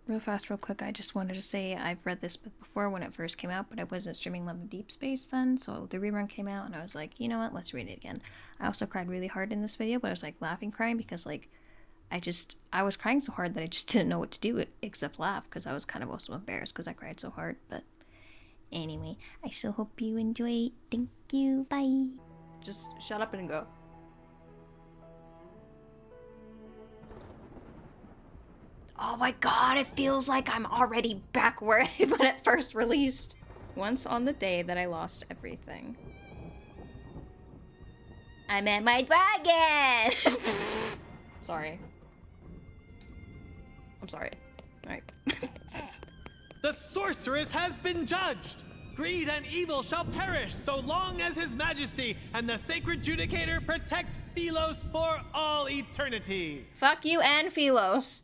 Real fast, real quick, I just wanted to say I've read this book before when it first came out, but I wasn't streaming Love of Deep Space then, so the rerun came out and I was like, you know what, let's read it again. I also cried really hard in this video, but I was like laughing crying because like I was crying so hard that I just didn't know what to do except laugh because I was kind of also embarrassed because I cried so hard. But anyway, I so hope you enjoy it. Thank you, bye. Just shut up and go. Oh my god, it feels like I'm already back where when it first released. Once on the day that I lost everything. I met my dragon! Sorry. I'm sorry. Alright. The sorceress has been judged! Greed and evil shall perish so long as His Majesty and the Sacred Judicator protect Philos for all eternity! Fuck you and Philos.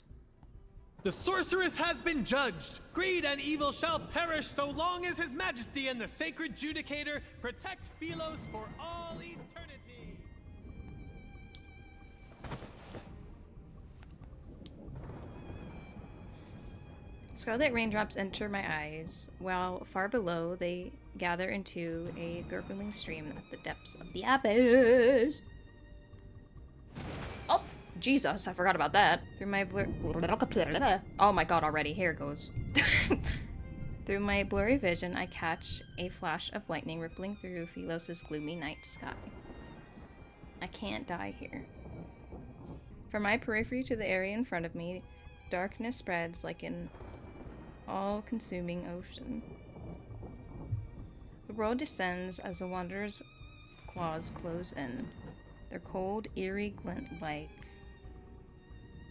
The sorceress has been judged. Greed and evil shall perish so long as His Majesty and the Sacred Judicator protect Philos for all eternity. Scarlet raindrops enter my eyes, while far below they gather into a gurgling stream at the depths of the abyss. Oh! Jesus, I forgot about that. Through my oh my god, already. Here it goes. Through my blurry vision, I catch a flash of lightning rippling through Philos' gloomy night sky. I can't die here. From my periphery to the area in front of me, darkness spreads like an all-consuming ocean. The world descends as the wanderer's claws close in, their cold, eerie glint like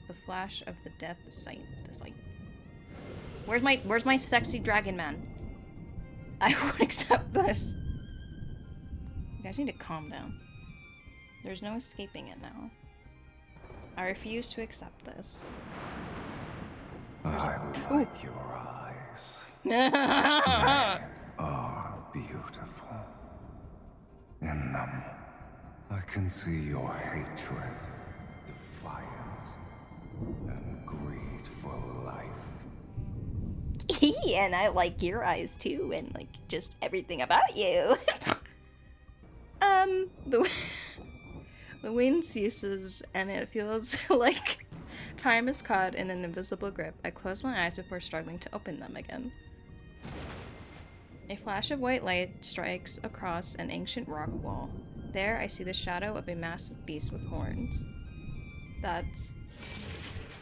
the flash of the death sight. Where's my sexy dragon man? I won't accept this. You guys need to calm down. There's no escaping it now. I refuse to accept this. I like your eyes. They are beautiful. In them, I can see your hatred, defiance, and greed for life. And I like your eyes too, and like just everything about you. The wind ceases, and it feels like time is caught in an invisible grip. I close my eyes before struggling to open them again. A flash of white light strikes across an ancient rock wall. There, I see the shadow of a massive beast with horns. That's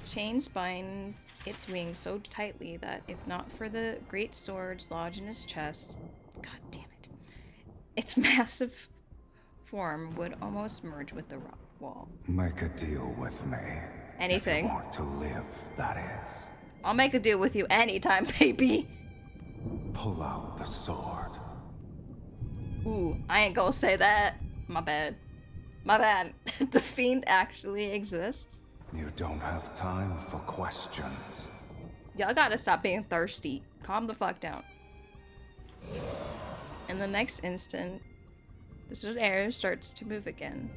chains bind its wings so tightly that if not for the great swords lodged in his chest, god damn it, its massive form would almost merge with the rock wall. Make a deal with me. Anything. If you want to live, that is. I'll make a deal with you anytime, baby. Pull out the sword. Ooh, I ain't gonna say that. My bad. My bad. The fiend actually exists. You don't have time for questions. Y'all gotta stop being thirsty. Calm the fuck down. In the next instant, the stood air starts to move again,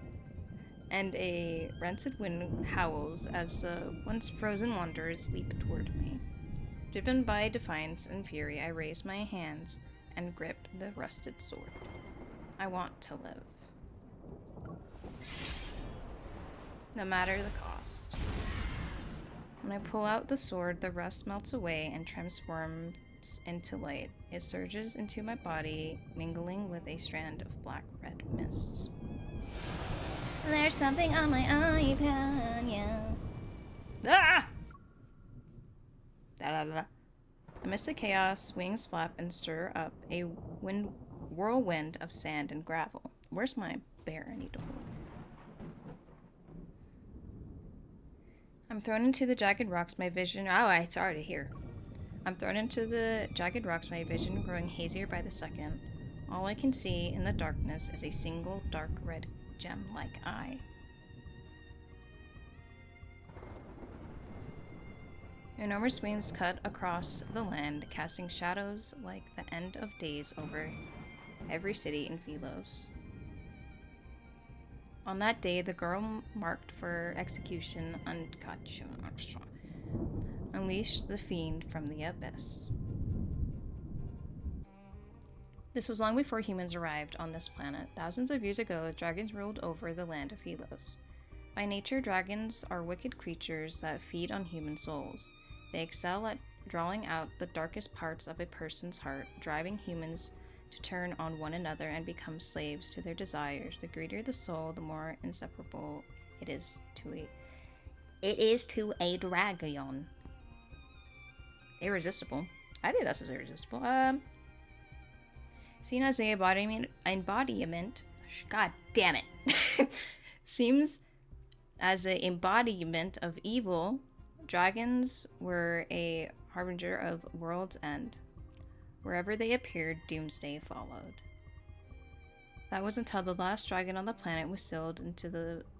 and a rancid wind howls as the once frozen wanderers leap toward me. Driven by defiance and fury, I raise my hands and grip the rusted sword. I want to live. No matter the cost. When I pull out the sword, the rust melts away and transforms into light. It surges into my body, mingling with a strand of black-red mist. There's something on my iPad, yeah. Ah! Da-da-da-da. Amidst the chaos, wings flap and stir up a whirlwind of sand and gravel. Where's my bear? I need to hold. I'm thrown into the jagged rocks, my vision... Oh, it's already here. I'm thrown into the jagged rocks, my vision growing hazier by the second. All I can see in the darkness is a single dark red gem-like eye. Enormous wings cut across the land, casting shadows like the end of days over every city in Philos. On that day, the girl marked for execution Unleash the fiend from the abyss. This was long before humans arrived on this planet. Thousands of years ago, dragons ruled over the land of Sylus. By nature, dragons are wicked creatures that feed on human souls. They excel at drawing out the darkest parts of a person's heart, driving humans to turn on one another and become slaves to their desires. The greedier the soul, the more inseparable it is to a dragon. Irresistible. I think that's irresistible. Seen as the embodiment. God damn it. Seems as an embodiment of evil, dragons were a harbinger of world's end. Wherever they appeared, doomsday followed. That was until the last dragon on the planet was sealed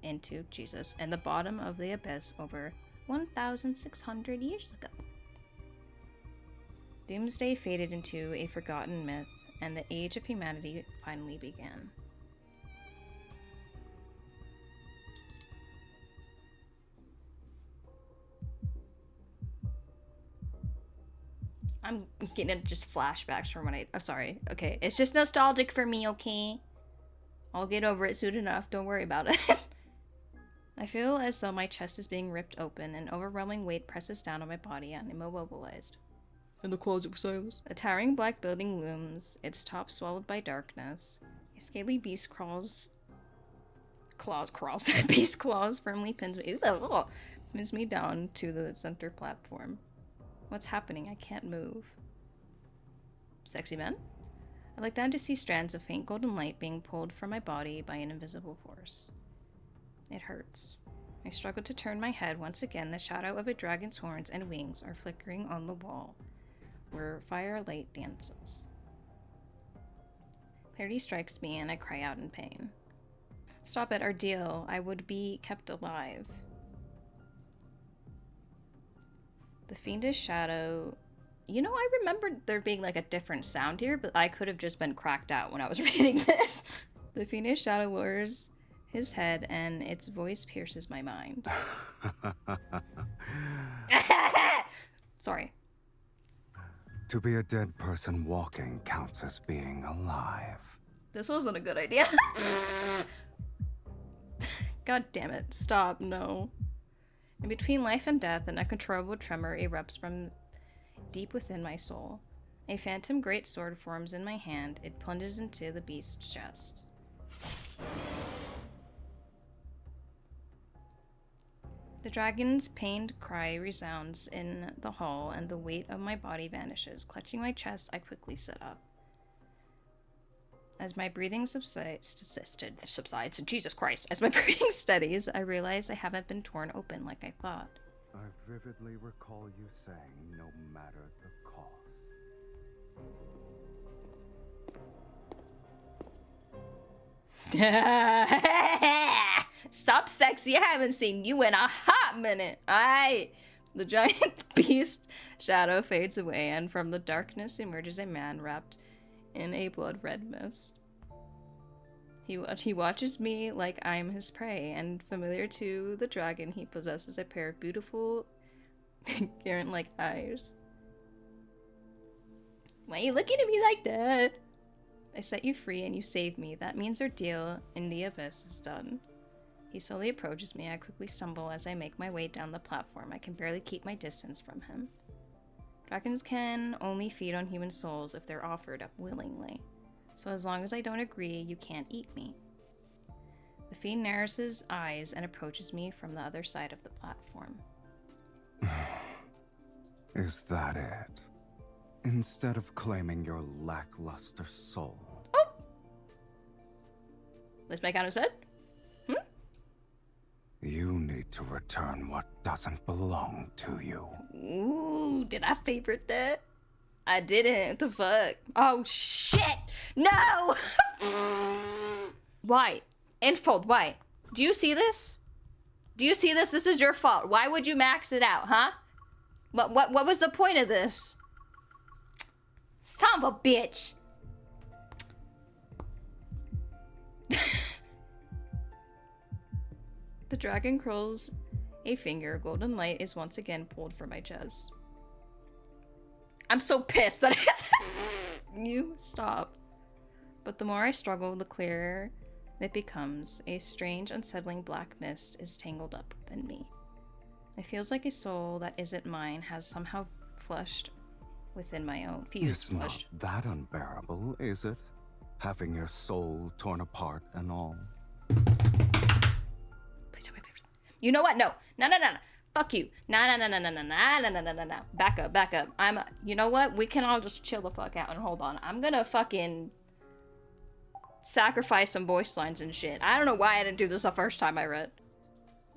into Jesus and the bottom of the abyss over 1,600 years ago. Doomsday faded into a forgotten myth, and the age of humanity finally began. I'm getting just flashbacks from when I'm sorry. Okay, it's just nostalgic for me, okay? I'll get over it soon enough. Don't worry about it. I feel as though my chest is being ripped open. An overwhelming weight presses down on my body and I'm immobilized. In the closet with Sylus. A towering black building looms, its top swallowed by darkness. A scaly beast beast claws firmly pins me down to the center platform. What's happening? I can't move. Sexy men? I look down to see strands of faint golden light being pulled from my body by an invisible force. It hurts. I struggle to turn my head. Once again, the shadow of a dragon's horns and wings are flickering on the wall, where firelight dances. Clarity strikes me and I cry out in pain. Stop it, our deal. I would be kept alive. The fiendish shadow... You know, I remembered there being like a different sound here, but I could have just been cracked out when I was reading this. The fiendish shadow lowers his head and its voice pierces my mind. Sorry. To be a dead person walking counts as being alive. This wasn't a good idea. God damn it. Stop. No. In between life and death, an uncontrollable tremor erupts from deep within my soul. A phantom greatsword forms in my hand. It plunges into the beast's chest. The dragon's pained cry resounds in the hall, and the weight of my body vanishes. Clutching my chest, I quickly sit up. As my breathing subsides, Jesus Christ, as my breathing steadies, I realize I haven't been torn open like I thought. I vividly recall you saying, no matter the cost. Stop, sexy. I haven't seen you in a hot minute. Aye. The giant beast shadow fades away, and from the darkness emerges a man wrapped in a blood-red mist. He watches me like I'm his prey, and familiar to the dragon, he possesses a pair of beautiful, Garant-like eyes. Why are you looking at me like that? I set you free and you saved me. That means our deal in the abyss is done. He slowly approaches me. I quickly stumble as I make my way down the platform. I can barely keep my distance from him. Dragons can only feed on human souls if they're offered up willingly. So as long as I don't agree, you can't eat me. The fiend narrows his eyes and approaches me from the other side of the platform. Is that it? Instead of claiming your lackluster soul. Oh! Let's make out his head. You need to return what doesn't belong to you. Ooh, did I favorite that? I didn't. What the fuck? Oh, shit! No! Why? Infold, why? Do you see this? Do you see this? This is your fault. Why would you max it out, huh? What was the point of this? Son of a bitch! The dragon curls a finger, golden light is once again pulled from my chest. I'm so pissed that you stop. But the more I struggle, the clearer it becomes. A strange, unsettling black mist is tangled up within me. It feels like a soul that isn't mine has somehow flushed within my own. It's not that unbearable, is it? Having your soul torn apart and all. Please, wait. You know what? No. Fuck you. No. Back up. You know what? We can all just chill the fuck out and hold on. I'm gonna fucking sacrifice some voice lines and shit. I don't know why I didn't do this the first time I read.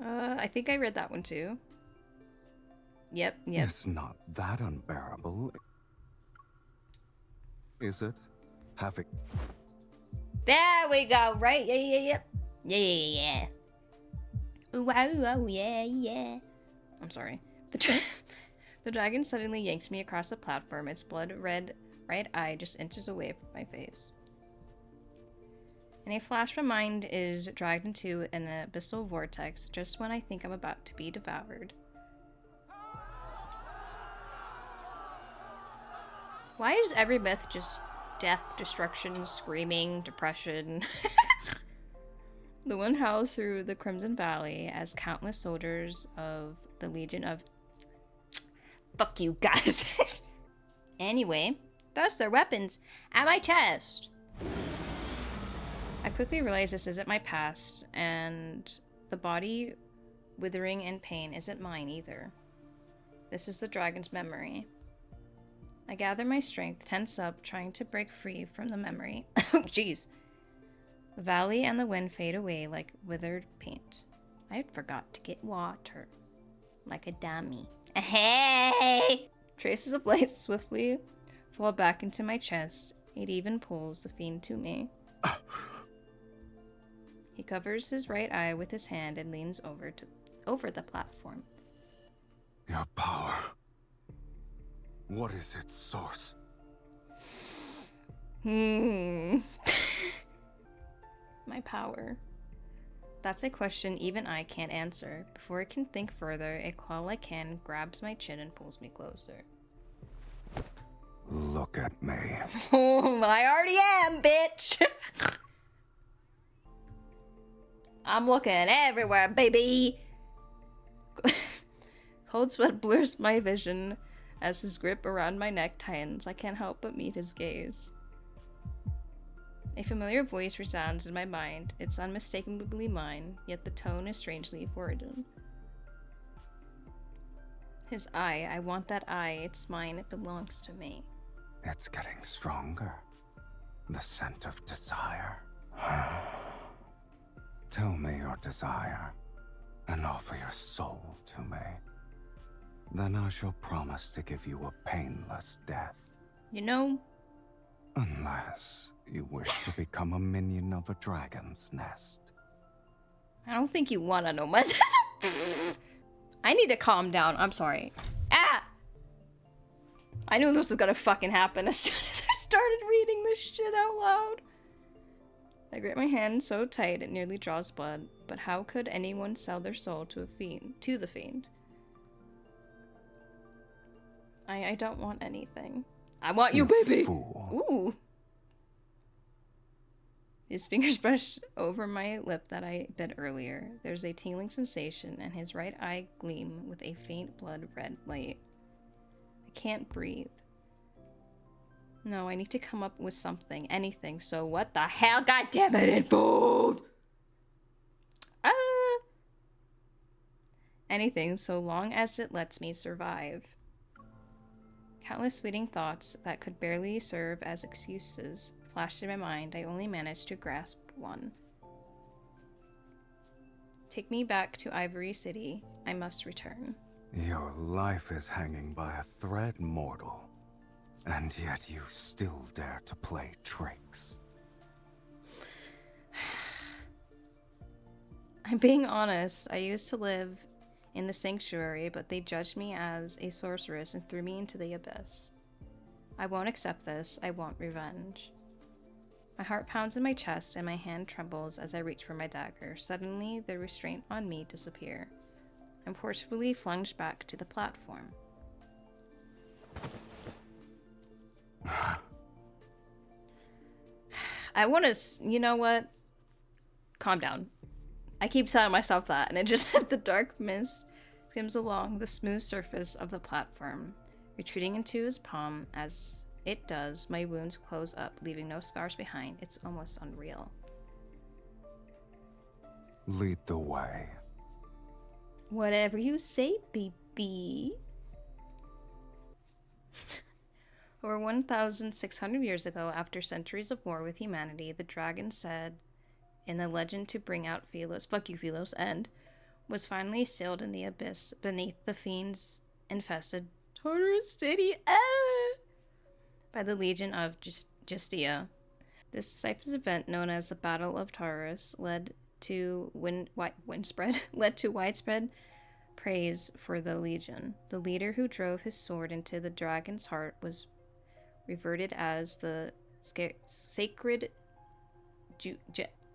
I think I read that one too. Yep. It's not that unbearable, is it? Having... There we go, right? Yeah. Ooh, wow, yeah. I'm sorry. The dragon suddenly yanks me across the platform. Its blood-red right eye just inches away from my face. In a flash, my mind is dragged into an abyssal vortex just when I think I'm about to be devoured. Why is every myth just death, destruction, screaming, depression? The wind howls through the Crimson Valley as countless soldiers of the Legion of... Fuck you guys. Anyway, thus their weapons at my chest. I quickly realize this isn't my past, and the body withering in pain isn't mine either. This is the dragon's memory. I gather my strength, tense up, trying to break free from the memory. Jeez. The valley and the wind fade away like withered paint. I forgot to get water. Like a dummy. Hey! Traces of light swiftly fall back into my chest. It even pulls the fiend to me. He covers his right eye with his hand and leans over the platform. Your power. What is its source? My power. That's a question even I can't answer. Before I can think further, a claw-like hand grabs my chin and pulls me closer. Look at me. Oh, I already am, bitch! I'm looking everywhere, baby! Cold sweat blurs my vision as his grip around my neck tightens. I can't help but meet his gaze. A familiar voice resounds in my mind. It's unmistakably mine, yet the tone is strangely foreign. His eye. I want that eye. It's mine. It belongs to me. It's getting stronger. The scent of desire. Tell me your desire, and offer your soul to me. Then I shall promise to give you a painless death. You know... Unless you wish to become a minion of a dragon's nest. I don't think you want to know much. I need to calm down. I'm sorry. Ah! I knew this was gonna fucking happen as soon as I started reading this shit out loud. I grip my hand so tight it nearly draws blood, but how could anyone sell their soul to the fiend? I don't want anything. I want you, baby! Fool. Ooh. His fingers brush over my lip that I bit earlier. There's a tingling sensation, and his right eye gleam with a faint blood-red light. I can't breathe. No, I need to come up with something, anything. So what the hell? God damn it, food! Anything, so long as it lets me survive. Countless fleeting thoughts that could barely serve as excuses flashed in my mind. I only managed to grasp one. Take me back to Ivory City. I must return. Your life is hanging by a thread, mortal. And yet you still dare to play tricks. I'm being honest. I used to live in the sanctuary, but they judged me as a sorceress and threw me into the abyss. I won't accept this. I want revenge. My heart pounds in my chest and my hand trembles as I reach for my dagger. Suddenly, the restraint on me disappears. and forcefully flunged back to the platform. I want to, you know what? Calm down. I keep telling myself that, and it just the dark mist skims along the smooth surface of the platform, retreating into his palm. As it does, my wounds close up, leaving no scars behind. It's almost unreal. Lead the way. Whatever you say, baby. Over 1,600 years ago, after centuries of war with humanity, the dragon said in the legend to bring out Philos, fuck you, Philos, and was finally sealed in the abyss beneath the fiends infested Tartarus city by the legion of Justia. This decisive event, known as the Battle of Tartarus, led to widespread praise for the legion. The leader who drove his sword into the dragon's heart was reverted as the sacred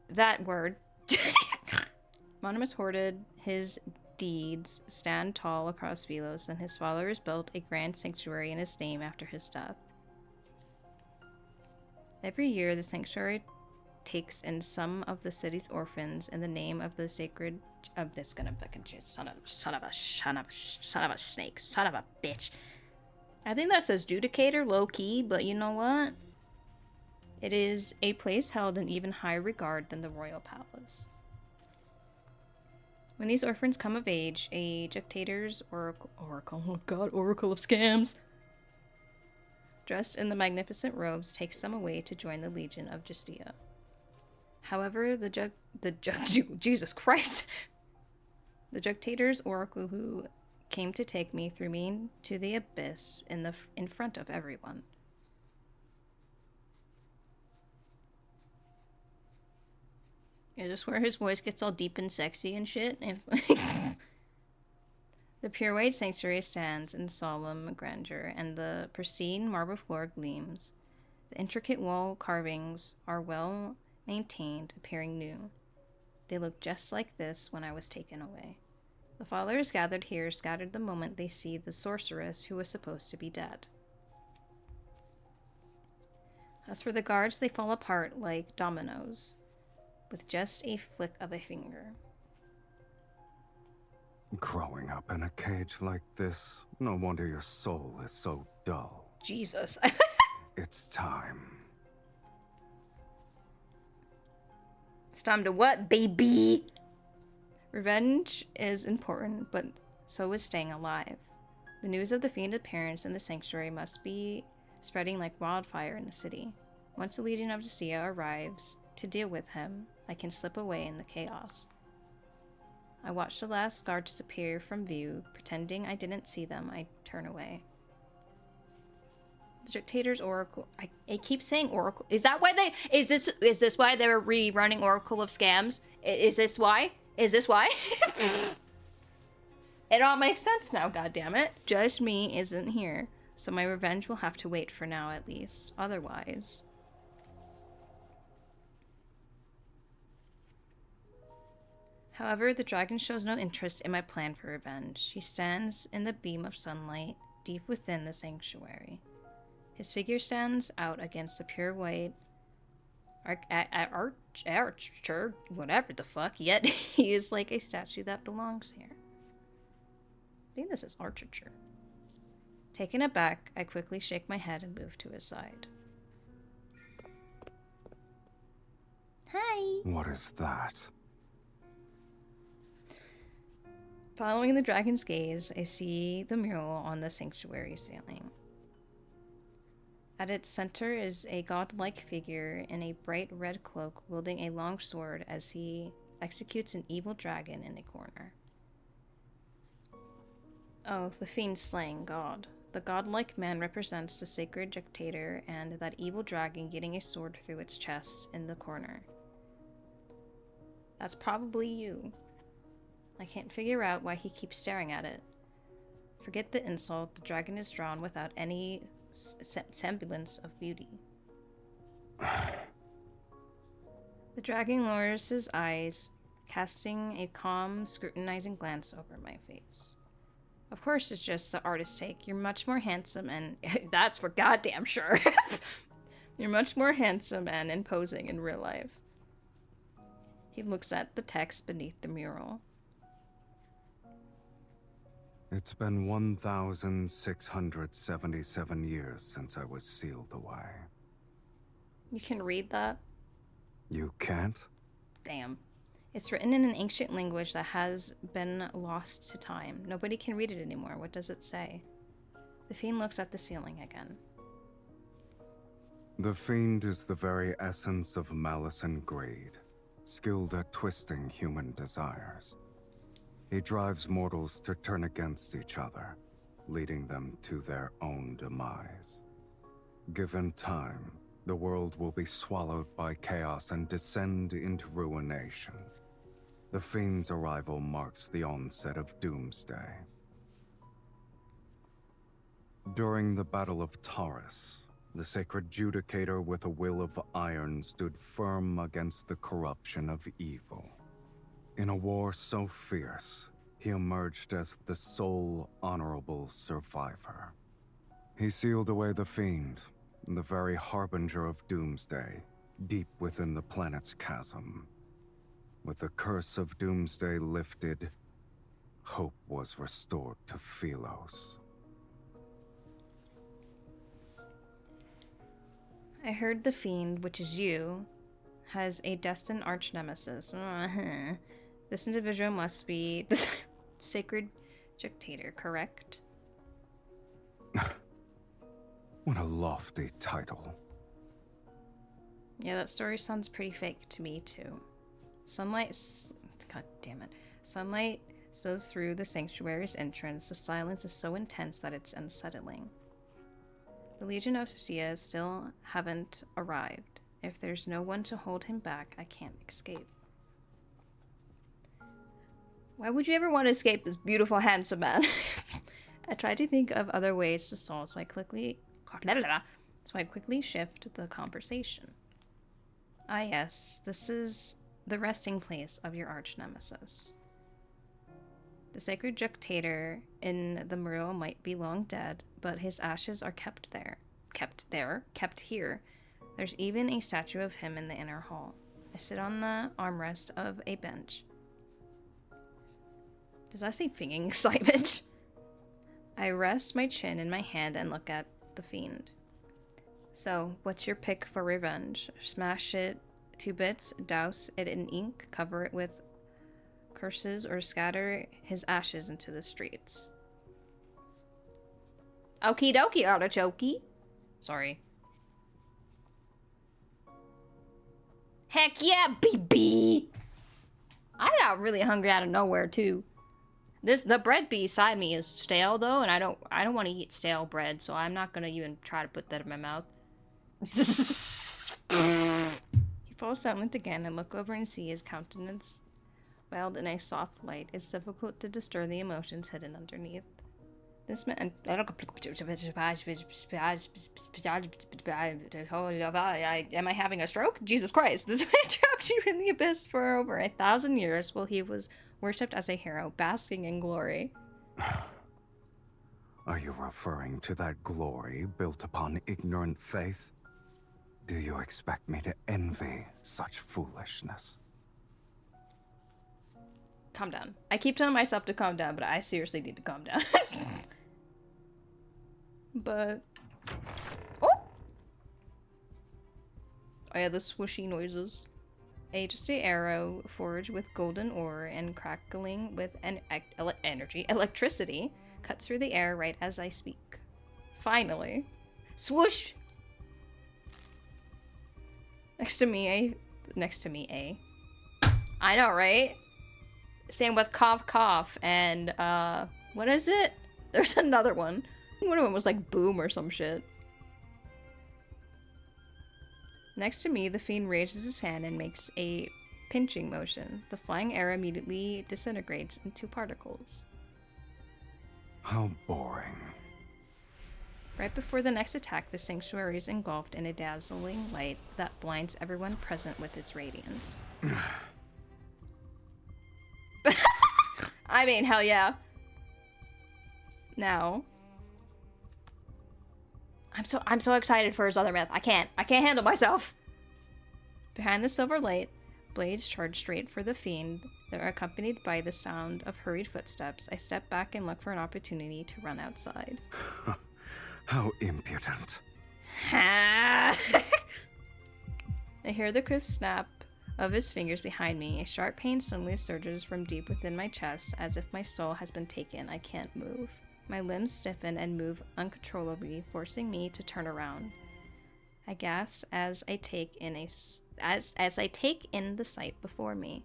that word. Monimus hoarded his deeds stand tall across Philos, and his followers built a grand sanctuary in his name after his death. Every year, the sanctuary takes in some of the city's orphans in the name of the sacred of this gonna fucking son of a snake, son of a bitch. I think that says judicator, low key, but you know what? It is a place held in even higher regard than the royal palace. When these orphans come of age, a Juctator's oracle, oh god, oracle of scams, dressed in the magnificent robes, takes them away to join the legion of Justia. However, Jesus Christ, the Juctator's oracle who came to take me threw me to the abyss in front of everyone. Is this where his voice gets all deep and sexy and shit? The pure white sanctuary stands in solemn grandeur, and the pristine marble floor gleams. The intricate wall carvings are well maintained, appearing new. They look just like this when I was taken away. The followers gathered here scattered the moment they see the sorceress who was supposed to be dead. As for the guards, they fall apart like dominoes, with just a flick of a finger. Growing up in a cage like this, no wonder your soul is so dull. Jesus. It's time. It's time to what, baby? Revenge is important, but so is staying alive. The news of the fiend's appearance in the sanctuary must be spreading like wildfire in the city. Once the Legion of Justia arrives to deal with him, I can slip away in the chaos. I watch the last guard disappear from view. Pretending I didn't see them, I turn away. The Dictator's Oracle. I keep saying Oracle. Is that why they... Is this why they're rerunning Oracle of Scams? Is this why? Is this why? It all makes sense now, goddammit. Just me isn't here, so my revenge will have to wait for now at least. Otherwise... However, the dragon shows no interest in my plan for revenge. He stands in the beam of sunlight deep within the sanctuary. His figure stands out against the pure white archer, whatever the fuck, yet he is like a statue that belongs here. I think this is archer. Taken aback, I quickly shake my head and move to his side. Hi! What is that? Following the dragon's gaze, I see the mural on the sanctuary ceiling. At its center is a godlike figure in a bright red cloak wielding a long sword as he executes an evil dragon in a corner. Oh, the fiend slaying god. The godlike man represents the sacred dictator and that evil dragon getting a sword through its chest in the corner. That's probably you. I can't figure out why he keeps staring at it. Forget the insult, the dragon is drawn without any semblance of beauty. The dragon lowers his eyes casting a calm, scrutinizing glance over my face. Of course, it's just the artist's take. You're much more handsome and... That's for goddamn sure. You're much more handsome and imposing in real life. He looks at the text beneath the mural. It's been 1,677 years since I was sealed away. You can read that? You can't? Damn. It's written in an ancient language that has been lost to time. Nobody can read it anymore. What does it say? The fiend looks at the ceiling again. The fiend is the very essence of malice and greed, skilled at twisting human desires. He drives mortals to turn against each other, leading them to their own demise. Given time, the world will be swallowed by chaos and descend into ruination. The fiend's arrival marks the onset of doomsday. During the Battle of Taurus, the sacred judicator with a will of iron stood firm against the corruption of evil. In a war so fierce, he emerged as the sole honorable survivor. He sealed away the fiend, the very harbinger of doomsday, deep within the planet's chasm. With the curse of doomsday lifted, hope was restored to Sylus. I heard the fiend, which is you, has a destined arch-nemesis. This individual must be the sacred dictator, correct? What a lofty title. Yeah, that story sounds pretty fake to me, too. God damn it. Sunlight spills through the sanctuary's entrance. The silence is so intense that it's unsettling. The Legion of Sia still haven't arrived. If there's no one to hold him back, I can't escape. Why would you ever want to escape this beautiful, handsome man? I tried to think of other ways to solve, so I quickly shift the conversation. Ah yes, this is the resting place of your arch-nemesis. The sacred dictator in the mural might be long dead, but his ashes are kept here. There's even a statue of him in the inner hall. I sit on the armrest of a bench. Does that say finging excitement? I rest my chin in my hand and look at the fiend. So, what's your pick for revenge? Smash it to bits, douse it in ink, cover it with curses, or scatter his ashes into the streets? Okie dokie, artichoke. Sorry. Heck yeah, baby! I got really hungry out of nowhere too. The bread beside me is stale though, and I don't want to eat stale bread, so I'm not gonna even try to put that in my mouth. He falls silent again. And look over and see his countenance veiled in a soft light. It's difficult to discern the emotions hidden underneath. This man. Am I having a stroke? Jesus Christ! This man dropped you in the abyss for over 1,000 years while he was worshipped as a hero, basking in glory. Are you referring to that glory built upon ignorant faith? Do you expect me to envy such foolishness? Calm down. I keep telling myself to calm down, but I seriously need to calm down. But... Oh! Oh yeah, the swooshy noises. Just an arrow forged with golden ore and crackling with electricity cuts through the air right as I speak. Finally. Swoosh! Next to me, I know, right? Same with cough, cough, and, what is it? There's another one. One of them was like boom or some shit. Next to me, the fiend raises his hand and makes a pinching motion. The flying air immediately disintegrates into particles. How boring. Right before the next attack, the sanctuary is engulfed in a dazzling light that blinds everyone present with its radiance. I mean, hell yeah. Now, I'm so excited for his other myth. I can't handle myself. Behind the silver light, blades charge straight for the fiend. They're accompanied by the sound of hurried footsteps. I step back and look for an opportunity to run outside. How impudent. I hear the crisp snap of his fingers behind me. A sharp pain suddenly surges from deep within my chest, as if my soul has been taken. I can't move. My limbs stiffen and move uncontrollably, forcing me to turn around. I gasp as I take in the sight before me.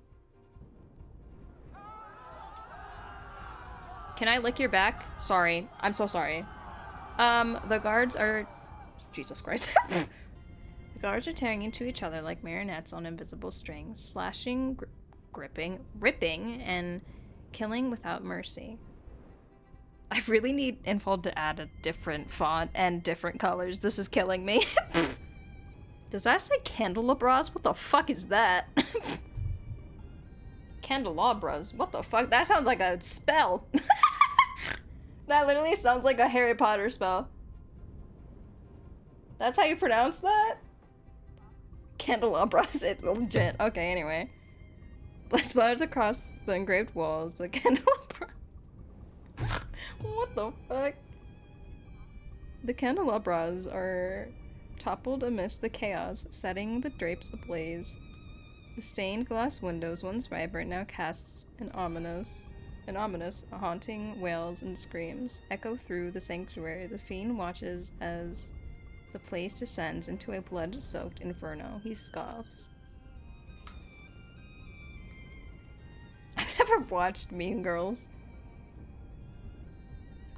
Can I lick your back? Sorry. I'm so sorry. The guards are... Jesus Christ. The guards are tearing into each other like marionettes on invisible strings, slashing, gripping, ripping, and killing without mercy. I really need Info to add a different font and different colors. This is killing me. Does that say candelabras? What the fuck is that? Candelabras? What the fuck? That sounds like a spell. That literally sounds like a Harry Potter spell. That's how you pronounce that? Candelabras. It's legit. Okay, anyway. Blood splatters across the engraved walls. The candelabra. What the fuck? The candelabras are toppled amidst the chaos, setting the drapes ablaze. The stained glass windows, once vibrant, now cast an ominous, haunting wails and screams echo through the sanctuary. The fiend watches as the place descends into a blood-soaked inferno. He scoffs. I've never watched Mean Girls.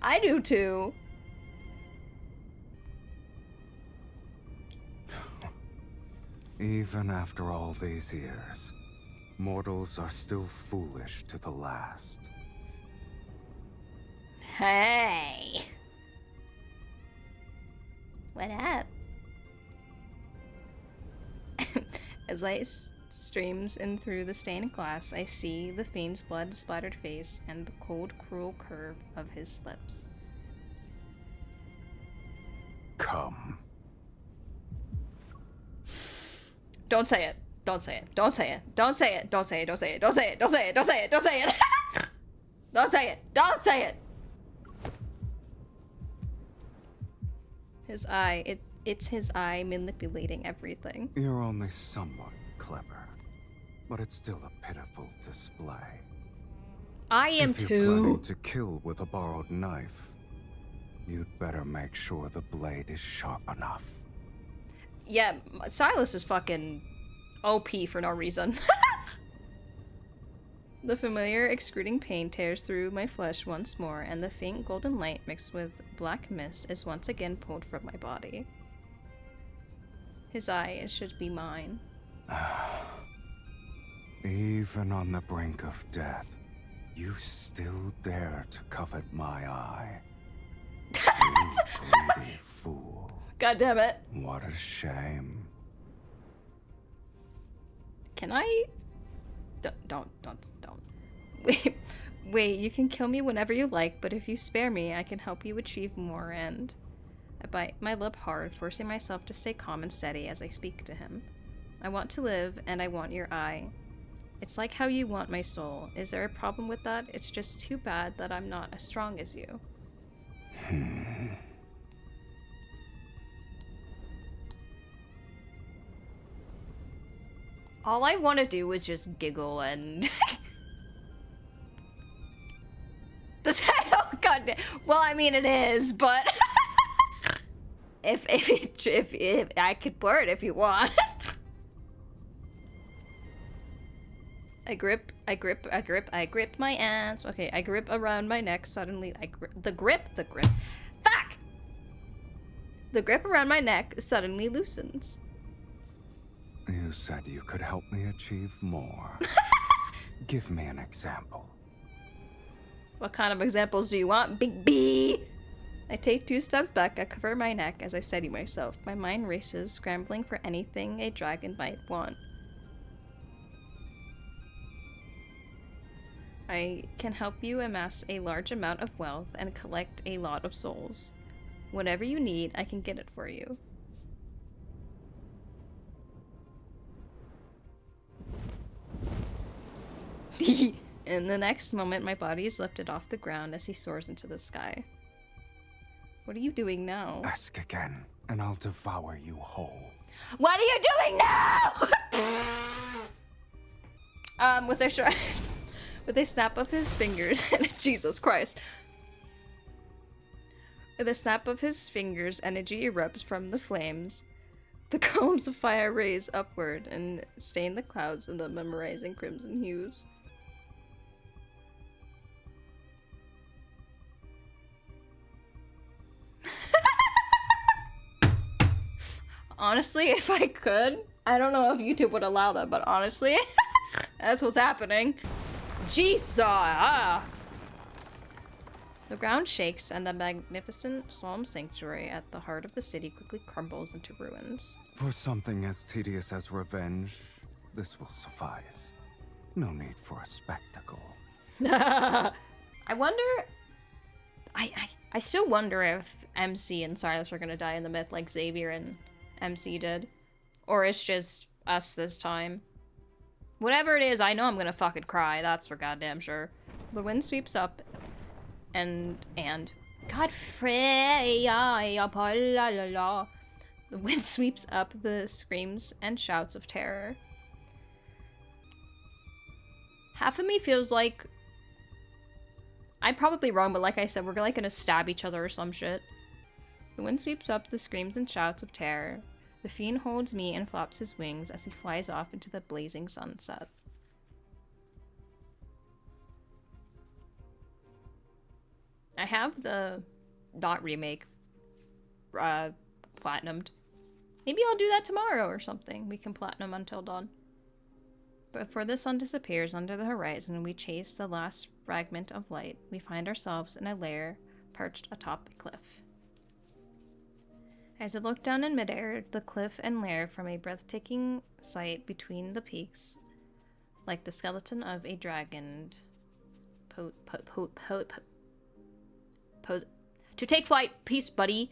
I do too. Even after all these years, mortals are still foolish to the last. Hey. What up? As light streams in through the stained glass, I see the fiend's blood-splattered face and the cold, cruel curve of his lips. Come. Don't say it. Don't say it. Don't say it. Don't say it. Don't say it. Don't say it. Don't say it. Don't say it. Don't say it. Don't say it. Don't say it. Don't say it. His eye. It's his eye manipulating everything. You're only somewhat clever, but it's still a pitiful display. I am if you're too. planning to kill with a borrowed knife, you'd better make sure the blade is sharp enough. Yeah, Sylus is fucking OP for no reason. The familiar excruciating pain tears through my flesh once more, and the faint golden light mixed with black mist is once again pulled from my body. His eye should be mine. Even on the brink of death, you still dare to covet my eye. You greedy fool. God damn it. What a shame. Can I? Don't. Wait, you can kill me whenever you like, but if you spare me, I can help you achieve more, and... I bite my lip hard, forcing myself to stay calm and steady as I speak to him. I want to live, and I want your eye. It's like how you want my soul. Is there a problem with that? It's just too bad that I'm not as strong as you. All I want to do is just giggle and... Oh, God. Well, I mean, it is, but... if I could blur it if you want. I grip my ass. Okay, I grip around my neck. Suddenly, the grip. Fuck! The grip around my neck suddenly loosens. You said you could help me achieve more. Give me an example. What kind of examples do you want, Big B? I take 2 steps back. I cover my neck as I steady myself. My mind races, scrambling for anything a dragon might want. I can help you amass a large amount of wealth and collect a lot of souls. Whatever you need, I can get it for you. In the next moment, my body is lifted off the ground as he soars into the sky. What are you doing now? Ask again, and I'll devour you whole. What are you doing now? With a snap of his fingers, Jesus Christ. With a snap of his fingers, energy erupts from the flames. The columns of fire raise upward and stain the clouds in the memorizing crimson hues. Honestly, if I could, I don't know if YouTube would allow that, but honestly, that's what's happening. Jesus! The ground shakes and the magnificent solemn sanctuary at the heart of the city quickly crumbles into ruins. For something as tedious as revenge, this will suffice. No need for a spectacle. I wonder... I still wonder if MC and Sylus are gonna die in the myth like Xavier and MC did. Or it's just us this time. Whatever it is, I know I'm gonna fucking cry, that's for goddamn sure. The wind sweeps up and Godfrey, the wind sweeps up the screams and shouts of terror. Half of me feels like, I'm probably wrong, but like I said, we're like gonna stab each other or some shit. The wind sweeps up the screams and shouts of terror. The fiend holds me and flaps his wings as he flies off into the blazing sunset. I have the Dot remake platinumed. Maybe I'll do that tomorrow or something. We can platinum Until Dawn. But before the sun disappears under the horizon and we chase the last fragment of light, we find ourselves in a lair perched atop a cliff. As I look down in midair, the cliff and lair from a breathtaking sight between the peaks, like the skeleton of a dragon. Pose to take flight. Peace, buddy.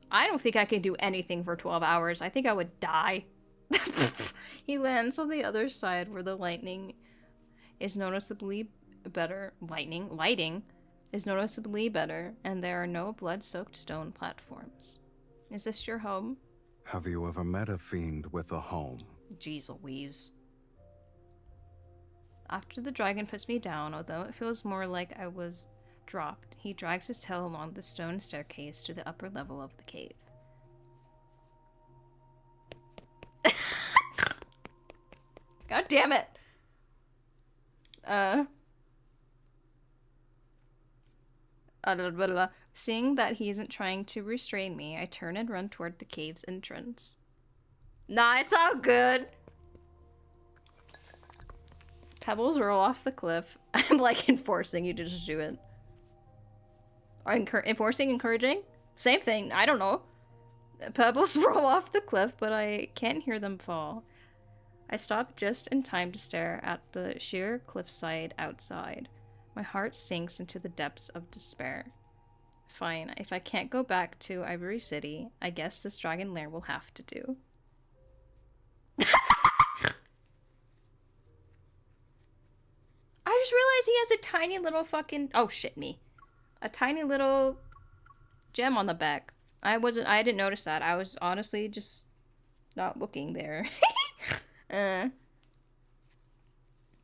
I don't think I can do anything for 12 hours. I think I would die. He lands on the other side where the lighting is noticeably better. Lighting is noticeably better, and there are no blood-soaked stone platforms. Is this your home? Have you ever met a fiend with a home? Jeez Louise. After the dragon puts me down, although it feels more like I was dropped, he drags his tail along the stone staircase to the upper level of the cave. God damn it! Seeing that he isn't trying to restrain me, I turn and run toward the cave's entrance. Nah, it's all good! Pebbles roll off the cliff. I'm like enforcing you to just do it. Or enforcing, encouraging? Same thing, I don't know. Pebbles roll off the cliff, but I can't hear them fall. I stop just in time to stare at the sheer cliffside outside. My heart sinks into the depths of despair. Fine, if I can't go back to Ivory City, I guess this dragon lair will have to do. I just realized he has a tiny little fucking... Oh, shit me. A tiny little gem on the back. I didn't notice that. I was honestly just not looking there. While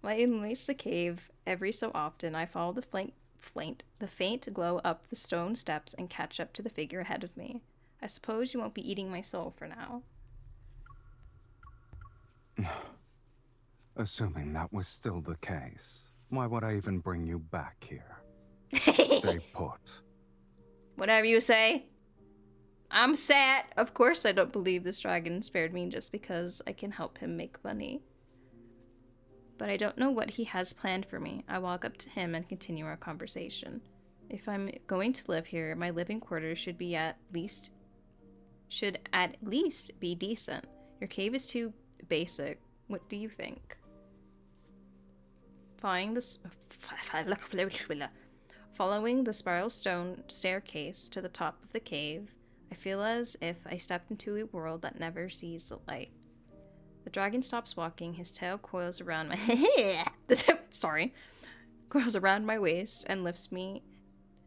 I lace the cave, every so often I follow the faint glow up the stone steps and catch up to the figure ahead of me. I suppose you won't be eating my soul for now. Assuming that was still the case, why would I even bring you back here? Stay put. Whatever you say. I'm sad. Of course I don't believe this dragon spared me just because I can help him make money. But I don't know what he has planned for me. I walk up to him and continue our conversation. If I'm going to live here, my living quarters should at least be decent. Your cave is too basic. What do you think? Following the spiral stone staircase to the top of the cave, I feel as if I stepped into a world that never sees the light. The dragon stops walking, his tail coils around my coils around my waist and lifts me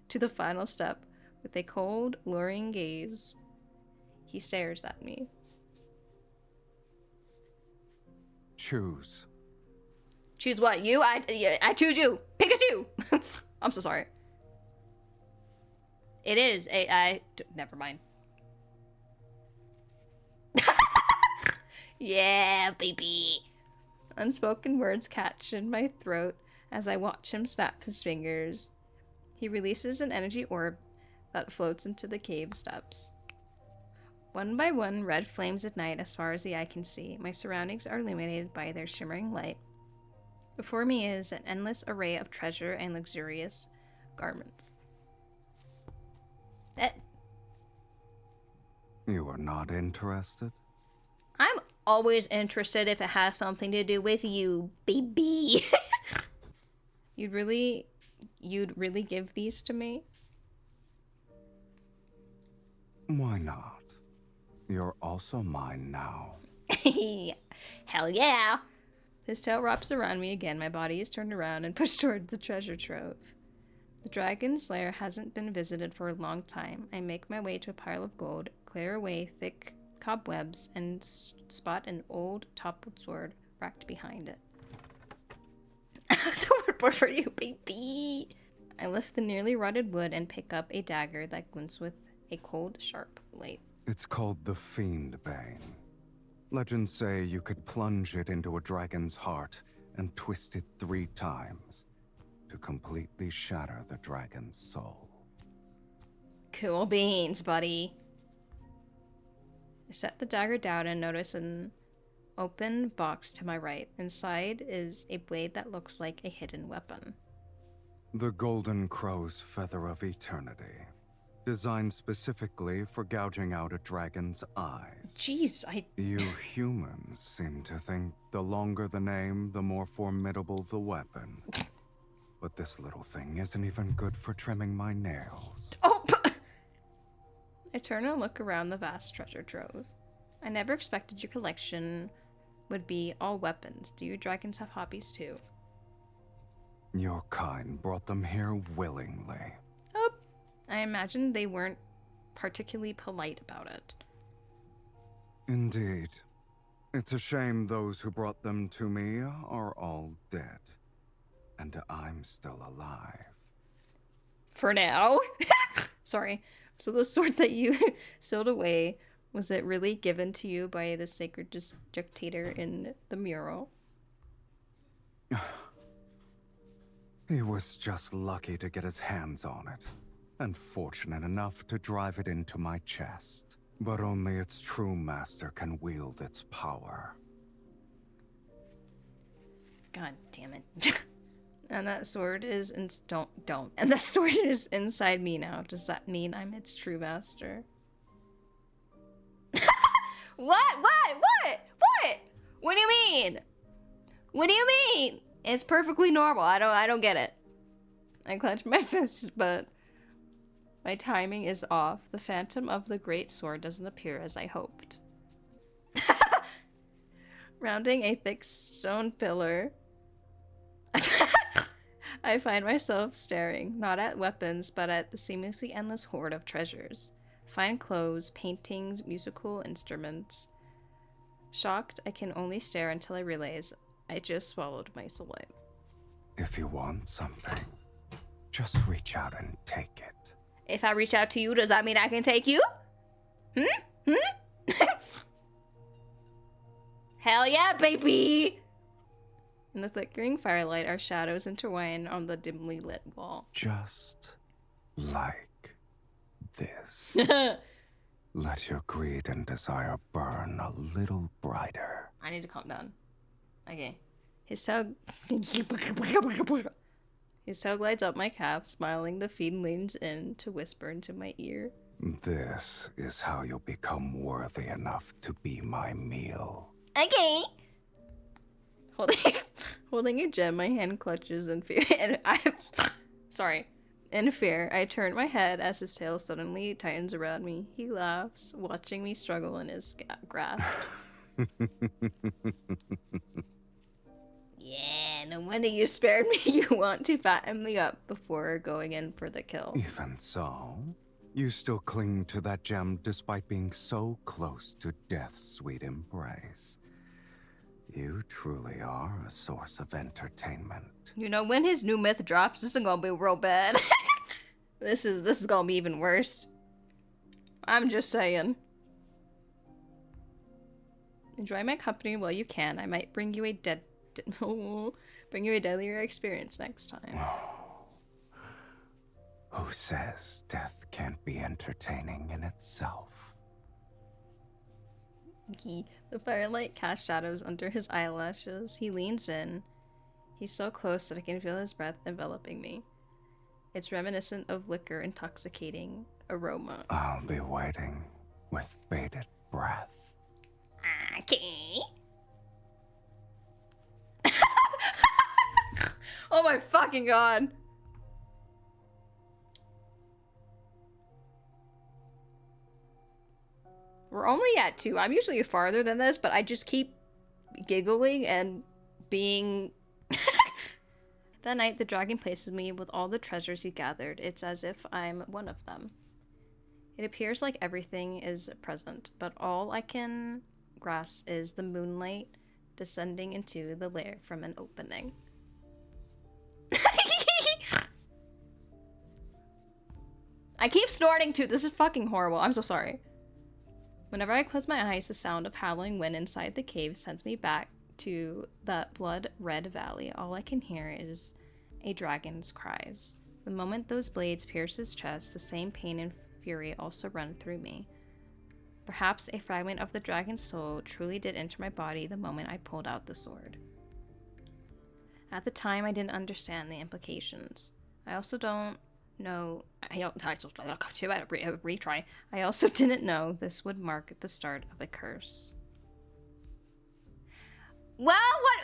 to the final step with a cold, luring gaze. He stares at me. Choose. Choose what? You? I choose you. Pikachu! I'm so sorry. It is never mind. Yeah, baby. Unspoken words catch in my throat as I watch him snap his fingers. He releases an energy orb that floats into the cave steps. One by one, red flames ignite as far as the eye can see. My surroundings are illuminated by their shimmering light. Before me is an endless array of treasure and luxurious garments. You are not interested? I'm always interested if it has something to do with you, baby. You'd really give these to me? Why not? You're also mine now. Hell yeah. His tail wraps around me again. My body is turned around and pushed toward the treasure trove. The dragon's lair hasn't been visited for a long time. I make my way to a pile of gold, clear away thick cobwebs, and spot an old toppled sword racked behind it. The word for you, baby. I lift the nearly rotted wood and pick up a dagger that glints with a cold, sharp light. It's called the Fiend Bane. Legends say you could plunge it into a dragon's heart and twist it 3 times to completely shatter the dragon's soul. Cool beans, buddy. I set the dagger down and notice an open box to my right. Inside is a blade that looks like a hidden weapon. The Golden Crow's Feather of Eternity. Designed specifically for gouging out a dragon's eyes. Jeez, You humans seem to think the longer the name, the more formidable the weapon. But this little thing isn't even good for trimming my nails. Oh! I turn and look around the vast treasure trove. I never expected your collection would be all weapons. Do you dragons have hobbies too? Your kind brought them here willingly. Oh, I imagine they weren't particularly polite about it. Indeed. It's a shame those who brought them to me are all dead. And I'm still alive. For now. Sorry. So the sword that you sealed away, was it really given to you by the sacred dictator in the mural? He was just lucky to get his hands on it, and fortunate enough to drive it into my chest. But only its true master can wield its power. God damn it. And that sword is don't. And the sword is inside me now. Does that mean I'm its true master? What? What do you mean? What do you mean? It's perfectly normal. I don't get it. I clench my fists, but my timing is off. The phantom of the great sword doesn't appear as I hoped. Rounding a thick stone pillar, I find myself staring, not at weapons, but at the seemingly endless hoard of treasures. Fine clothes, paintings, musical instruments. Shocked, I can only stare until I realize I just swallowed my saliva. If you want something, just reach out and take it. If I reach out to you, does that mean I can take you? Hell yeah, baby! In the flickering firelight, our shadows intertwine on the dimly lit wall. Just like this. Let your greed and desire burn a little brighter. I need to calm down. Okay. His toe glides up my calf, smiling. The fiend leans in to whisper into my ear. This is how you'll become worthy enough to be my meal. Okay. Holding, holding a gem, my hand clutches in fear. And sorry. In fear, I turn my head as his tail suddenly tightens around me. He laughs, watching me struggle in his grasp. Yeah, no wonder you spared me. You want to fatten me up before going in for the kill. Even so, you still cling to that gem despite being so close to death's sweet embrace. You truly are a source of entertainment. You know, when his new myth drops, this is gonna be real bad. This is gonna be even worse. I'm just saying. Enjoy my company while you can. I might bring you a deadlier experience next time. Who says death can't be entertaining in itself? The firelight casts shadows under his eyelashes. He leans in. He's so close that I can feel his breath enveloping me. It's reminiscent of liquor intoxicating aroma. I'll be waiting with bated breath. Okay. Oh my fucking god. We're only at 2. I'm usually farther than this, but I just keep giggling and being... That night, the dragon places me with all the treasures he gathered. It's as if I'm one of them. It appears like everything is present, but all I can grasp is the moonlight descending into the lair from an opening. I keep snorting too. This is fucking horrible. I'm so sorry. Whenever I close my eyes, the sound of howling wind inside the cave sends me back to that blood-red valley. All I can hear is a dragon's cries. The moment those blades pierce his chest, the same pain and fury also run through me. Perhaps a fragment of the dragon's soul truly did enter my body the moment I pulled out the sword. At the time, I didn't understand the implications. I also don't know... I also didn't know this would mark the start of a curse. Well,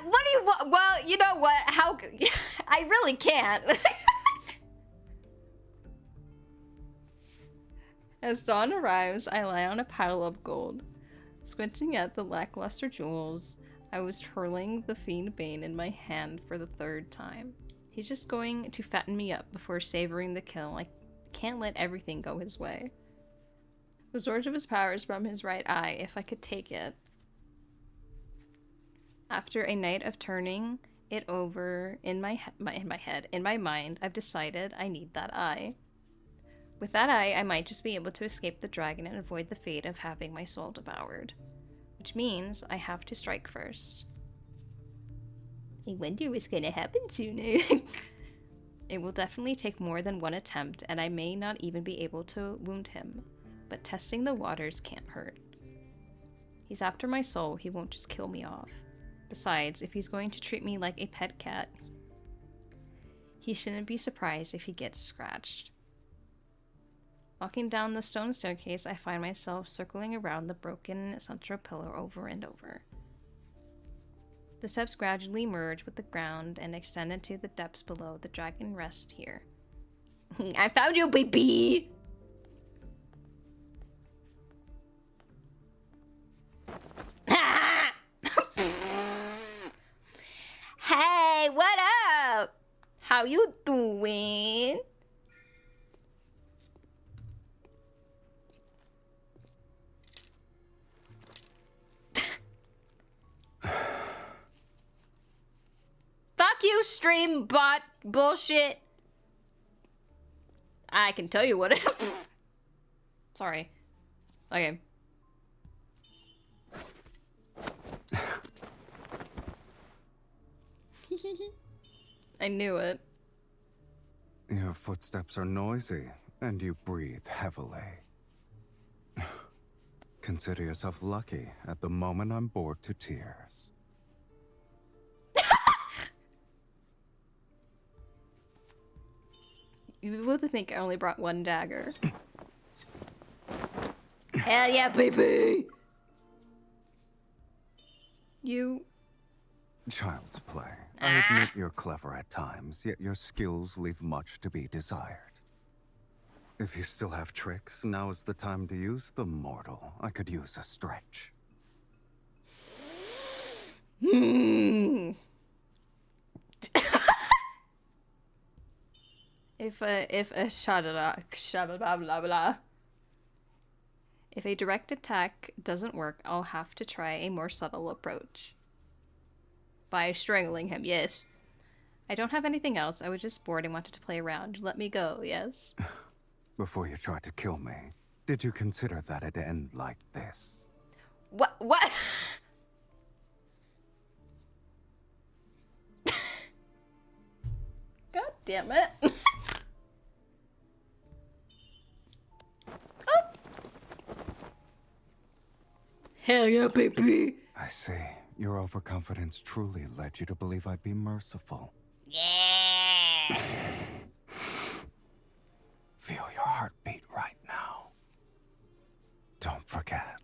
what do you want? Well, you know what? How... I really can't. As dawn arrives, I lie on a pile of gold. Squinting at the lackluster jewels, I was twirling the fiend bane in my hand for the 3rd time. He's just going to fatten me up before savoring the kill. I can't let everything go his way. The source of his power is from his right eye, if I could take it. After a night of turning it over in my mind, I've decided I need that eye. With that eye, I might just be able to escape the dragon and avoid the fate of having my soul devoured. Which means I have to strike first. I wonder what's gonna happen sooner. It will definitely take more than one attempt, and I may not even be able to wound him. But testing the waters can't hurt. He's after my soul, he won't just kill me off. Besides, if he's going to treat me like a pet cat, he shouldn't be surprised if he gets scratched. Walking down the stone staircase, I find myself circling around the broken central pillar over and over. The steps gradually merge with the ground and extend into the depths below. The dragon rests here. I found you, baby! Hey, what up? How you doing? Fuck you, stream bot bullshit. I can tell you what. Sorry. Okay. I knew it. Your footsteps are noisy, and you breathe heavily. Consider yourself lucky. At the moment, I'm bored to tears. You would think I only brought one dagger. Hell yeah, baby! You Child's play. I admit you're clever at times, yet your skills leave much to be desired. If you still have tricks, now is the time to use them, mortal. I could use a stretch. If a direct attack doesn't work, I'll have to try a more subtle approach. By strangling him, yes. I don't have anything else. I was just bored and wanted to play around. Let me go, yes? Before you tried to kill me, did you consider that it'd end like this? What? God damn it. Oh. Hell yeah, baby. I see. Your overconfidence truly led you to believe I'd be merciful. Yeah. Feel your heartbeat right now. Don't forget,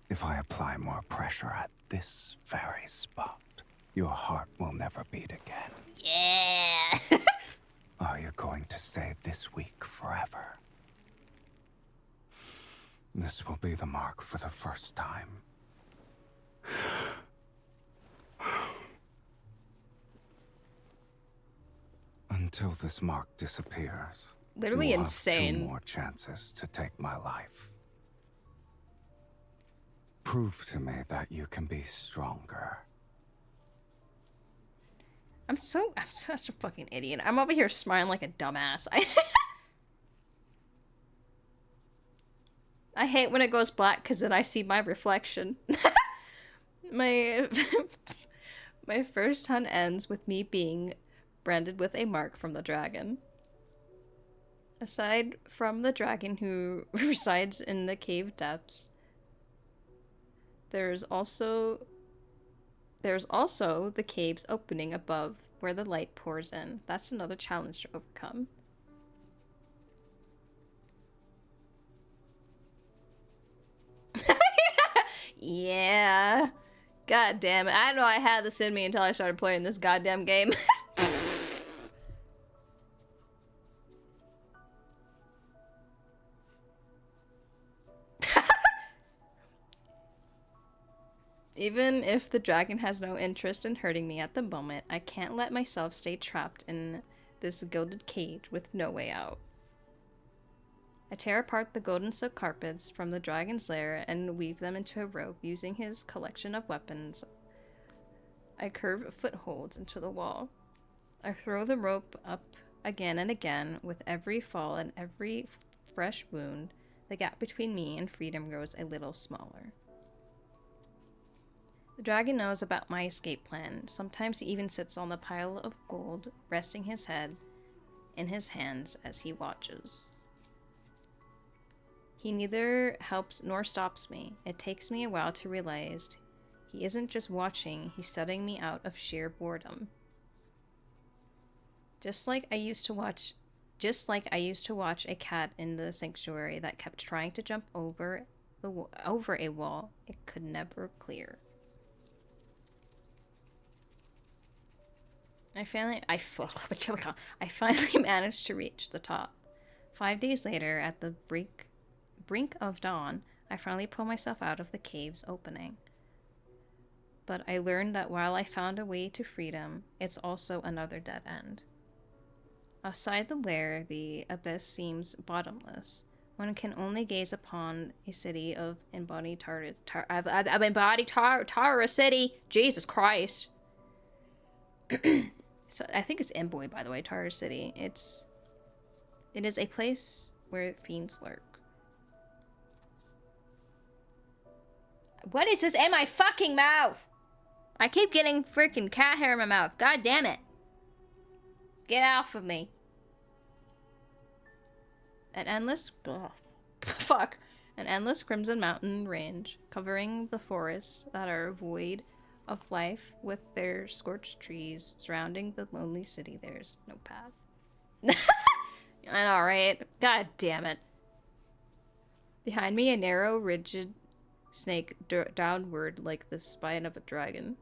if I apply more pressure at this very spot, your heart will never beat again. Yeah. Are you going to stay this weak forever? This will be the mark for the first time. Until this mark disappears, Literally you will insane. have 2 more chances to take my life. Prove to me that you can be stronger. I'm such a fucking idiot. I'm over here smiling like a dumbass. I hate when it goes black because then I see my reflection. My first hunt ends with me being branded with a mark from the dragon. Aside from the dragon who resides in the cave depths, there's also the caves opening above where the light pours in. That's another challenge to overcome. Yeah. God damn it. I didn't know I had this in me until I started playing this goddamn game. Even if the dragon has no interest in hurting me at the moment, I can't let myself stay trapped in this gilded cage with no way out. I tear apart the golden silk carpets from the dragon's lair and weave them into a rope using his collection of weapons. I curve footholds into the wall. I throw the rope up again and again. With every fall and every fresh wound, the gap between me and freedom grows a little smaller. The dragon knows about my escape plan. Sometimes he even sits on the pile of gold, resting his head in his hands as he watches. He neither helps nor stops me. It takes me a while to realize he isn't just watching, he's studying me out of sheer boredom. Just like I used to watch a cat in the sanctuary that kept trying to jump over a wall it could never clear. I finally managed to reach the top. 5 days later, at the brink of dawn, I finally pull myself out of the cave's opening. But I learned that while I found a way to freedom, it's also another dead end. Outside the lair, the abyss seems bottomless. One can only gaze upon a city of embodied Tara City. Jesus Christ. So I think it's Emboy, by the way, Tara City. It is a place where fiends lurk. What is this in my fucking mouth? I keep getting freaking cat hair in my mouth. God damn it. Get off of me. An endless crimson mountain range covering the forest that are void of life with their scorched trees surrounding the lonely city. There's no path. I know, right? God damn it. Behind me, a narrow, rigid snake downward like the spine of a dragon.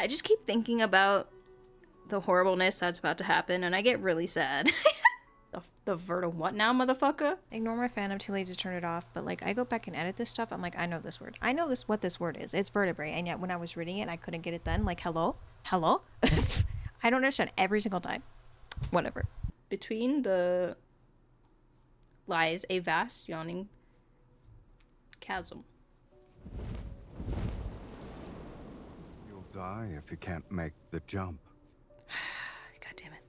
I just keep thinking about the horribleness that's about to happen, and I get really sad. The Verta what now, motherfucker? Ignore my fan. I'm too lazy to turn it off. But like, I go back and edit this stuff. I'm like, I know this word. I know this what this word is. It's vertebrae. And yet when I was reading it, I couldn't get it then. Like, hello? Hello? I don't understand every single time. Whatever. Between the lies a vast yawning chasm. You'll die if you can't make the jump. God damn it.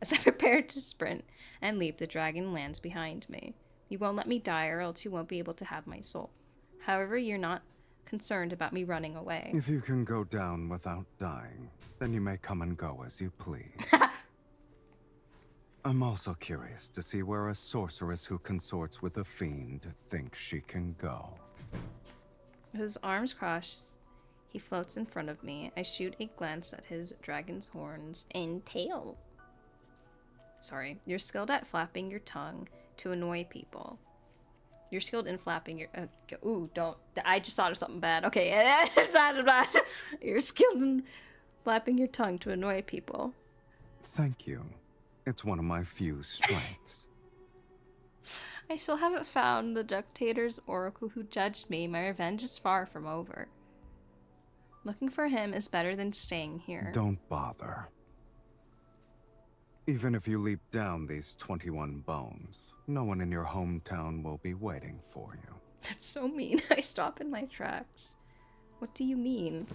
As I prepare to sprint and leap, the dragon lands behind me. You won't let me die, or else you won't be able to have my soul. However, you're not concerned about me running away. If you can go down without dying, then you may come and go as you please. I'm also curious to see where a sorceress who consorts with a fiend thinks she can go. With his arms crossed, he floats in front of me. I shoot a glance at his dragon's horns and tail. Sorry, you're skilled at flapping your tongue to annoy people. You're skilled in flapping your... ooh, don't... I just thought of something bad. Okay, you're skilled in flapping your tongue to annoy people. Thank you. It's one of my few strengths. I still haven't found the Ductator's oracle who judged me. My revenge is far from over. Looking for him is better than staying here. Don't bother. Even if you leap down these 21 bones, no one in your hometown will be waiting for you. That's so mean. I stop in my tracks. What do you mean?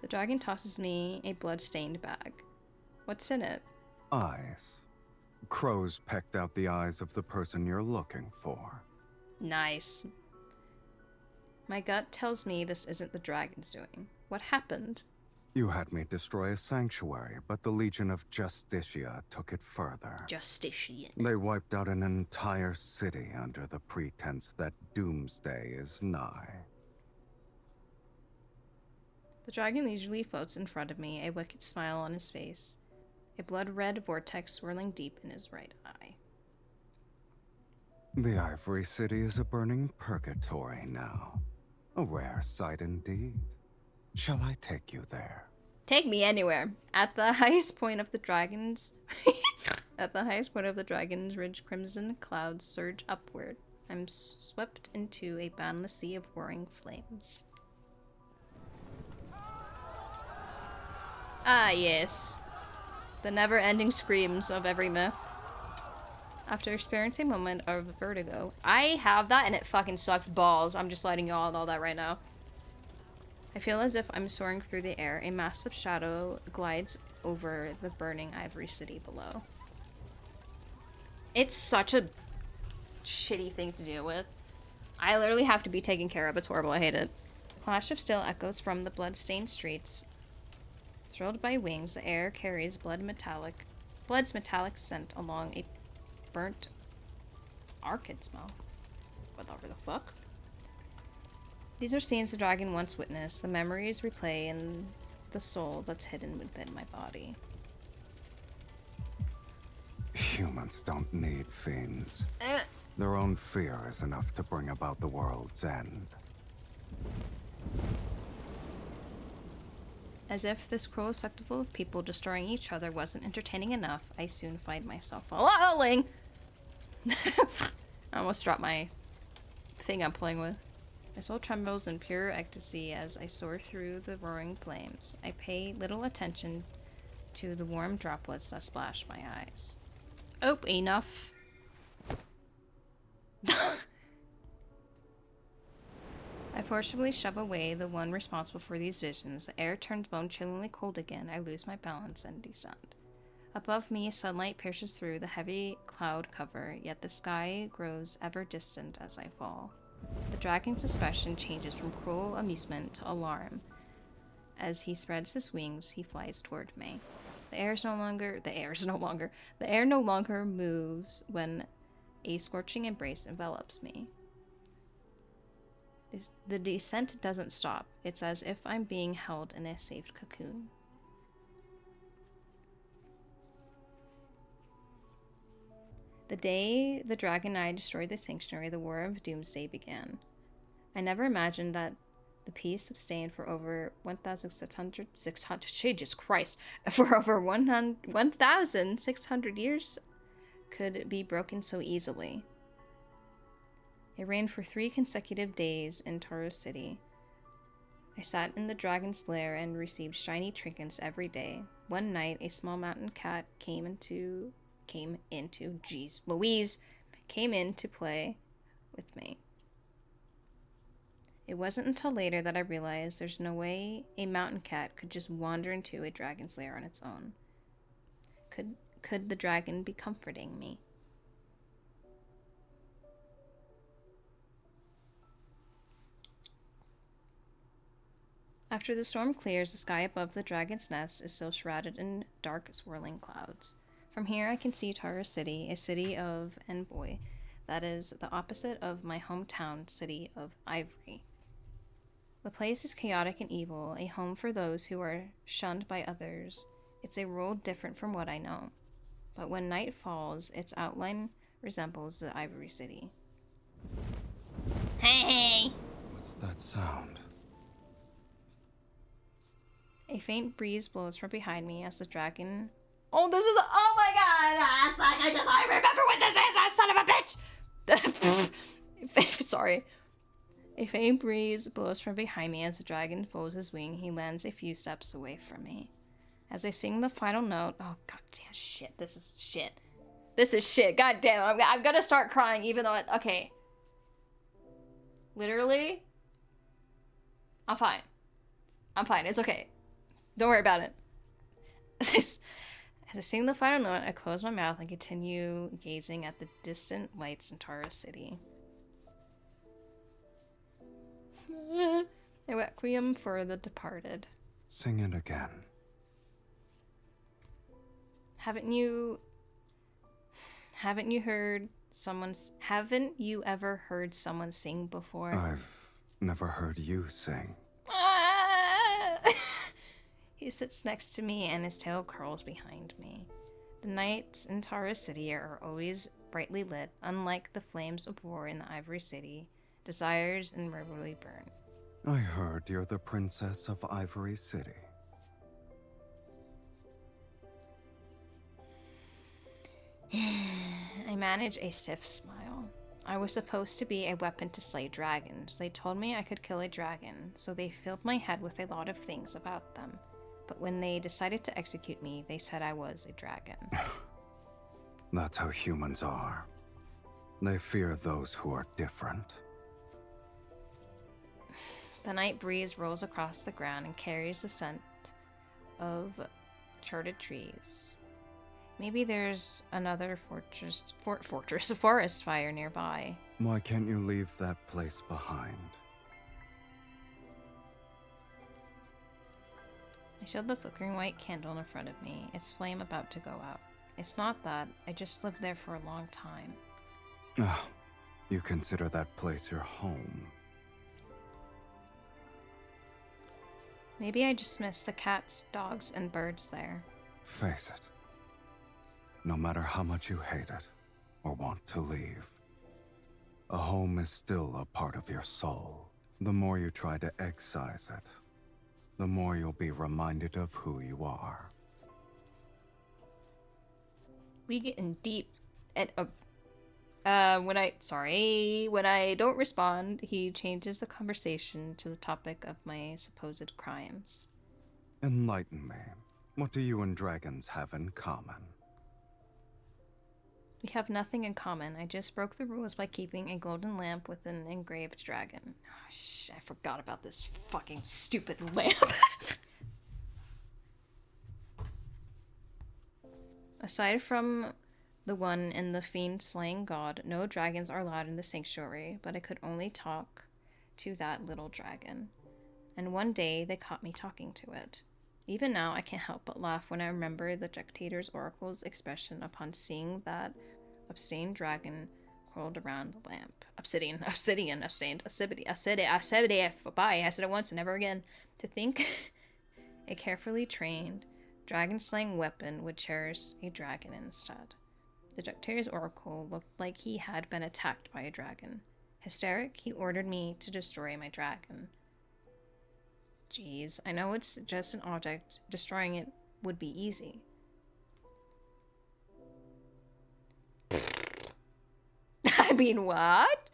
The dragon tosses me a blood-stained bag. What's in it? Eyes. Crows pecked out the eyes of the person you're looking for. Nice. My gut tells me this isn't the dragon's doing. What happened? You had me destroy a sanctuary, but the Legion of Justicia took it further. Justician. They wiped out an entire city under the pretense that doomsday is nigh. The dragon leisurely floats in front of me, a wicked smile on his face, a blood-red vortex swirling deep in his right eye. The Ivory City is a burning purgatory now. A rare sight indeed. Shall I take you there? Take me anywhere. At the highest point of the dragon's... At the highest point of the dragon's ridge, crimson clouds surge upward. I'm swept into a boundless sea of roaring flames. Ah, yes. The never-ending screams of every myth. After experiencing a moment of vertigo, I have that and it fucking sucks balls. I'm just letting y'all know that right now. I feel as if I'm soaring through the air. A massive shadow glides over the burning Ivory City below. It's such a shitty thing to deal with. I literally have to be taken care of. It's horrible. I hate it. The clash of steel echoes from the blood-stained streets. Thrilled by wings, the air carries blood's metallic scent along a burnt orchid smell. Whatever the fuck. These are scenes the dragon once witnessed. The memories replay in the soul that's hidden within my body. Humans don't need fiends. Their own fear is enough to bring about the world's end. As if this cruel spectacle of people destroying each other wasn't entertaining enough, I soon find myself falling. I almost dropped my thing I'm playing with. My soul trembles in pure ecstasy as I soar through the roaring flames. I pay little attention to the warm droplets that splash my eyes. Oh, enough. I forcibly shove away the one responsible for these visions. The air turns bone-chillingly cold again. I lose my balance and descend. Above me, sunlight pierces through the heavy cloud cover, yet the sky grows ever distant as I fall. The dragon's expression changes from cruel amusement to alarm. As he spreads his wings, he flies toward me. The air no longer moves when a scorching embrace envelops me. The descent doesn't stop. It's as if I'm being held in a safe cocoon. The day the dragon and I destroyed the sanctuary, the War of Doomsday began. I never imagined that The peace sustained for over 1,600, Jesus Christ, for over 1,600 years could be broken so easily. It rained for 3 consecutive days in Taurus City. I sat in the dragon's lair and received shiny trinkets every day. One night, a small mountain cat came in to play with me. It wasn't until later that I realized there's no way a mountain cat could just wander into a dragon's lair on its own. Could the dragon be comforting me? After the storm clears, the sky above the dragon's nest is still shrouded in dark, swirling clouds. From here, I can see Taurus City, a city of Envoy, that is the opposite of my hometown city of Ivory. The place is chaotic and evil, a home for those who are shunned by others. It's a world different from what I know. But when night falls, its outline resembles the Ivory City. Hey! What's that sound? A faint breeze blows from behind me as the dragon... Oh, this is... Oh my god! I remember what this is, son of a bitch! Sorry. A faint breeze blows from behind me as the dragon folds his wing. He lands a few steps away from me. As I sing the final note... Oh, god damn, shit. This is shit. This is shit. God damn, I'm gonna start crying even though okay. Literally... I'm fine. I'm fine. It's okay. Don't worry about it. As I sing the final note, I close my mouth and continue gazing at the distant lights in Taurus City. A requiem for the departed. Sing it again. Haven't you ever heard someone sing before? I've never heard you sing. He sits next to me and his tail curls behind me. The nights in Taurus City are always brightly lit, unlike the flames of war in the Ivory City. Desires invariably burn. I heard you're the princess of Ivory City. I manage a stiff smile. I was supposed to be a weapon to slay dragons. They told me I could kill a dragon, so they filled my head with a lot of things about them. But when they decided to execute me, they said I was a dragon. That's how humans are. They fear those who are different. The night breeze rolls across the ground and carries the scent of charted trees. Maybe there's another forest fire nearby. Why can't you leave that place behind? I showed the flickering white candle in front of me, its flame about to go out. It's not that, I just lived there for a long time. Ah, you consider that place your home. Maybe I just miss the cats, dogs, and birds there. Face it. No matter how much you hate it, or want to leave, a home is still a part of your soul. The more you try to excise it, the more you'll be reminded of who you are. We getting deep, and when I don't respond, he changes the conversation to the topic of my supposed crimes. Enlighten me. What do you and dragons have in common? We have nothing in common. I just broke the rules by keeping a golden lamp with an engraved dragon. Oh, shit, I forgot about this fucking stupid lamp. Aside from the one in the fiend slaying god, no dragons are allowed in the sanctuary, but I could only talk to that little dragon. And one day they caught me talking to it. Even now, I can't help but laugh when I remember the Dictator's Oracle's expression upon seeing that obsidian dragon coiled around the lamp. Obsidian, bye. I said it once and never again. To think a carefully trained, dragon-slaying weapon would cherish a dragon instead. The Dictator's Oracle looked like he had been attacked by a dragon. Hysteric, he ordered me to destroy my dragon. Jeez, I know it's just an object. Destroying it would be easy. I mean, what?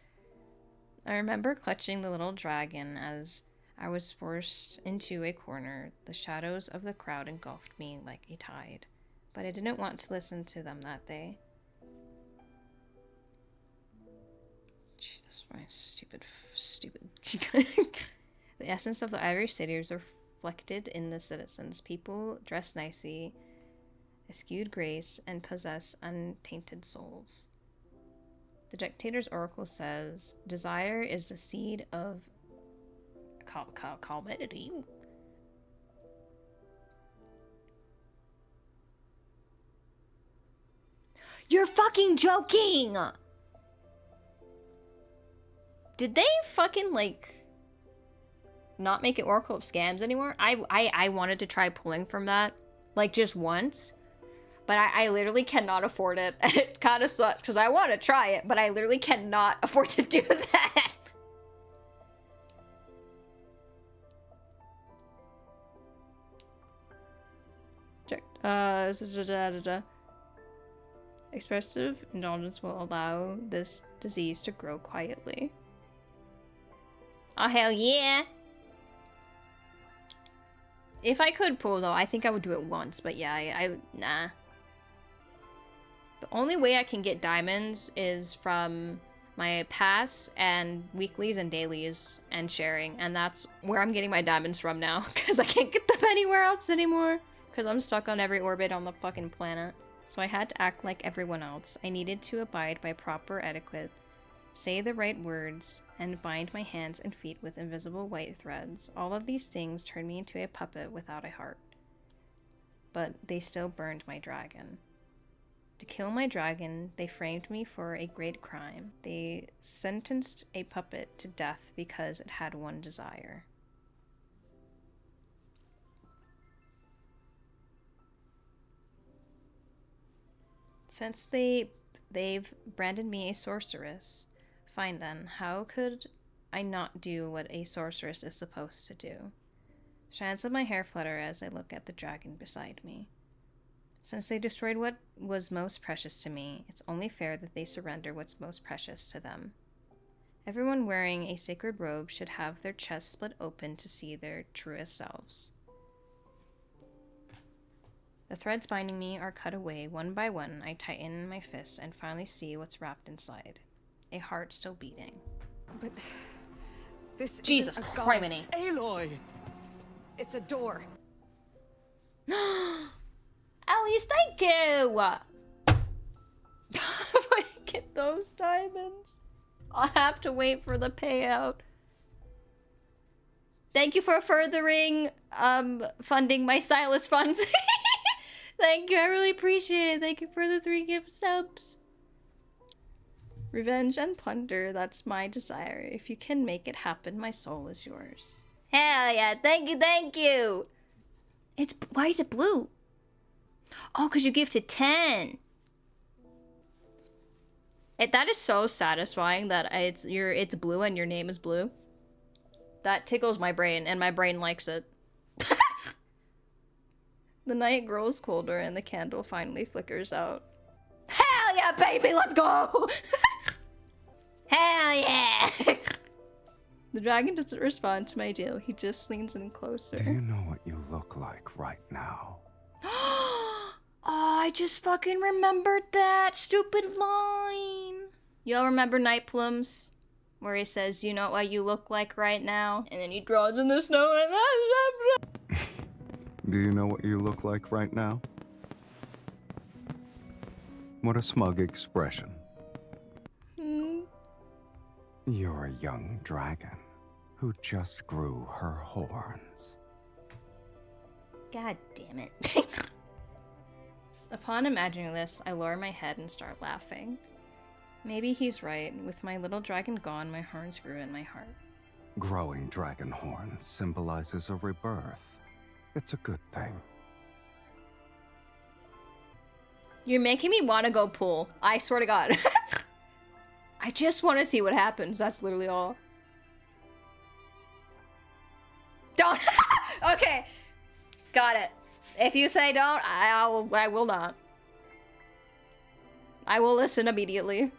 I remember clutching the little dragon as I was forced into a corner. The shadows of the crowd engulfed me like a tide, but I didn't want to listen to them that day. Jesus, my stupid. The essence of the Ivory City is reflected in the citizens. People dress nicely, eschewed grace, and possess untainted souls. The dictator's oracle says, desire is the seed of calamity. You're fucking joking! Did they fucking, like, not make it Oracle of Scams anymore? I wanted to try pulling from that, like, just once. But I literally cannot afford it, and it kind of sucks, because I want to try it, but I literally cannot afford to do that. Check. Expressive indulgence will allow this disease to grow quietly. Oh, hell yeah! If I could pull, though, I think I would do it once, but yeah, nah. The only way I can get diamonds is from my pass and weeklies and dailies and sharing, and that's where I'm getting my diamonds from now, because I can't get them anywhere else anymore, because I'm stuck on every orbit on the fucking planet. So I had to act like everyone else. I needed to abide by proper etiquette, say the right words, and bind my hands and feet with invisible white threads. All of these things turned me into a puppet without a heart. But they still burned my dragon. To kill my dragon, they framed me for a great crime. They sentenced a puppet to death because it had one desire. Since they've branded me a sorceress, fine then, how could I not do what a sorceress is supposed to do? Strands of my hair flutter as I look at the dragon beside me. Since they destroyed what was most precious to me, it's only fair that they surrender what's most precious to them. Everyone wearing a sacred robe should have their chest split open to see their truest selves. The threads binding me are cut away one by one. I tighten my fists and finally see what's wrapped inside. A heart still beating. But this Jesus isn't a Criminy. goddess. Aloy! It's a door. Alice, thank you! If I get those diamonds, I'll have to wait for the payout. Thank you for furthering, funding my Sylus funds. Thank you, I really appreciate it. Thank you for the 3 gift subs. Revenge and plunder, that's my desire. If you can make it happen, my soul is yours. Hell yeah, thank you, thank you! Why is it blue? Oh, because you gifted 10. That is so satisfying that it's blue and your name is blue. That tickles my brain, and my brain likes it. The night grows colder and the candle finally flickers out. Hell yeah, baby, let's go! Hell yeah! The dragon doesn't respond to my deal. He just leans in closer. Do you know what you look like right now? Oh, I just fucking remembered that stupid line. Y'all remember Night Plums? Where he says, you know what you look like right now? And then he draws in the snow and Do you know what you look like right now? What a smug expression. You're a young dragon who just grew her horns. God damn it. Upon imagining this, I lower my head and start laughing. Maybe he's right. With my little dragon gone, my horns grew in my heart. Growing dragon horns symbolizes a rebirth. It's a good thing. You're making me want to go pool. I swear to God. I just want to see what happens. That's literally all. Don't. Okay. Got it. If you say don't, I will not. I will listen immediately.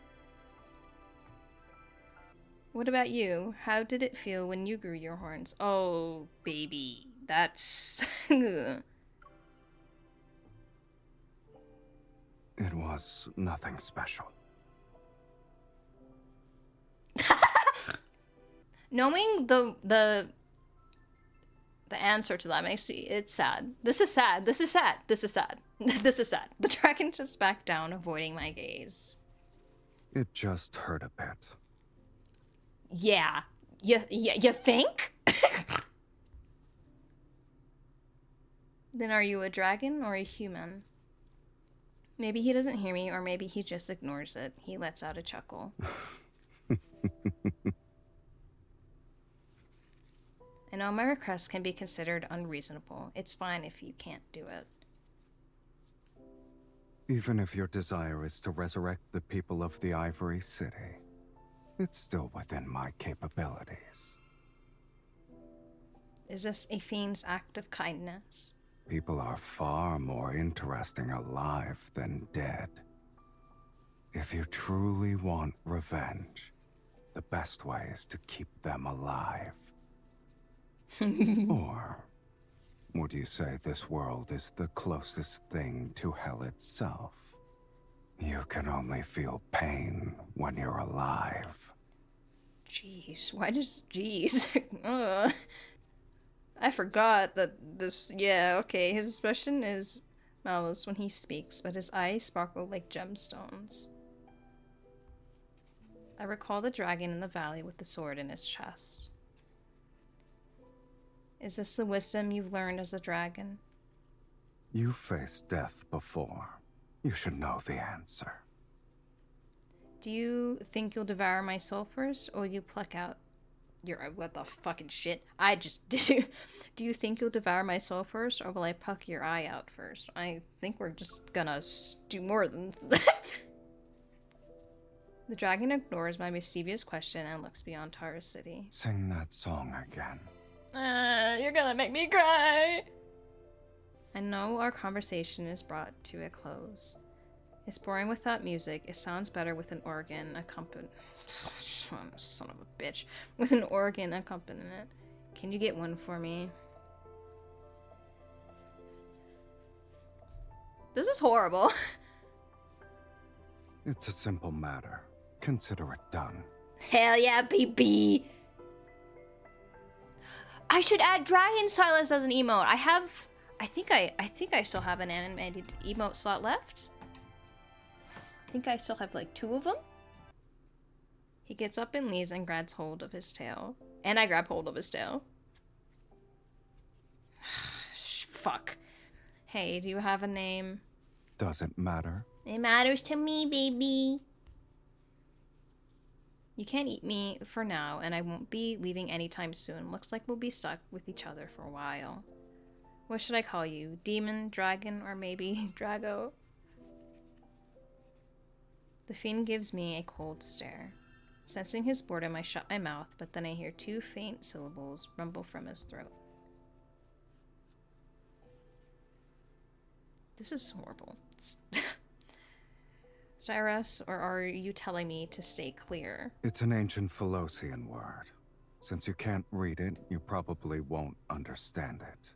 What about you? How did it feel when you grew your horns? Oh, baby. That's... It was nothing special. Knowing the answer to that makes me... It's sad. This is sad. This is sad. This is sad. This is sad. The dragon just backed down, avoiding my gaze. It just hurt a bit. Yeah. You think? Then are you a dragon or a human? Maybe he doesn't hear me, or maybe he just ignores it. He lets out a chuckle. I know my request can be considered unreasonable. It's fine if you can't do it. Even if your desire is to resurrect the people of the Ivory City, it's still within my capabilities. Is this a fiend's act of kindness? People are far more interesting alive than dead. If you truly want revenge, the best way is to keep them alive. Or would you say this world is the closest thing to hell itself? You can only feel pain when you're alive. Jeez, why does... Jeez. Ugh. I forgot that this... Yeah, okay, his expression is malice when he speaks, but his eyes sparkle like gemstones. I recall the dragon in the valley with the sword in his chest. Is this the wisdom you've learned as a dragon? You faced death before. You should know the answer. Do you think you'll devour my soul first, or you pluck out your... What the fucking shit? I just did you... Do you think you'll devour my soul first, or will I pluck your eye out first? I think we're just gonna do more than... The dragon ignores my mischievous question and looks beyond Tara City. Sing that song again. You're gonna make me cry! I know our conversation is brought to a close. It's boring without music. It sounds better with an organ accompaniment. Son of a bitch. With an organ accompaniment. Can you get one for me? This is horrible. It's a simple matter. Consider it done. Hell yeah, baby! I should add Dragon Sylus as an emote. I think I still have an animated emote slot left. I think I still have like 2 of them. He gets up and leaves and grabs hold of his tail. And I grab hold of his tail. Fuck. Hey, do you have a name? Does it matter? It matters to me, baby. You can't eat me for now, and I won't be leaving anytime soon. Looks like we'll be stuck with each other for a while. What should I call you? Demon, dragon, or maybe Drago? The fiend gives me a cold stare. Sensing his boredom, I shut my mouth, but then I hear 2 faint syllables rumble from his throat. This is horrible. Cyrus, or are you telling me to stay clear? It's an ancient Philosian word. Since you can't read it, you probably won't understand it.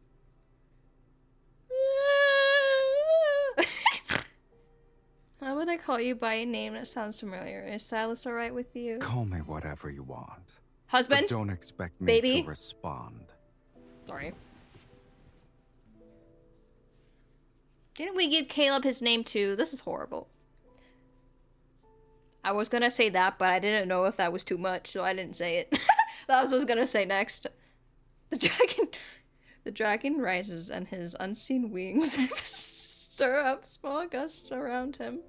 How would I call you by a name that sounds familiar? Is Sylus alright with you? Call me whatever you want. Husband? But don't expect me Baby? to respond. Sorry. Didn't we give Caleb his name too? This is horrible. I was gonna say that, but I didn't know if that was too much, so I didn't say it. That was what I was gonna say next. The dragon rises, and his unseen wings stir up small gusts around him.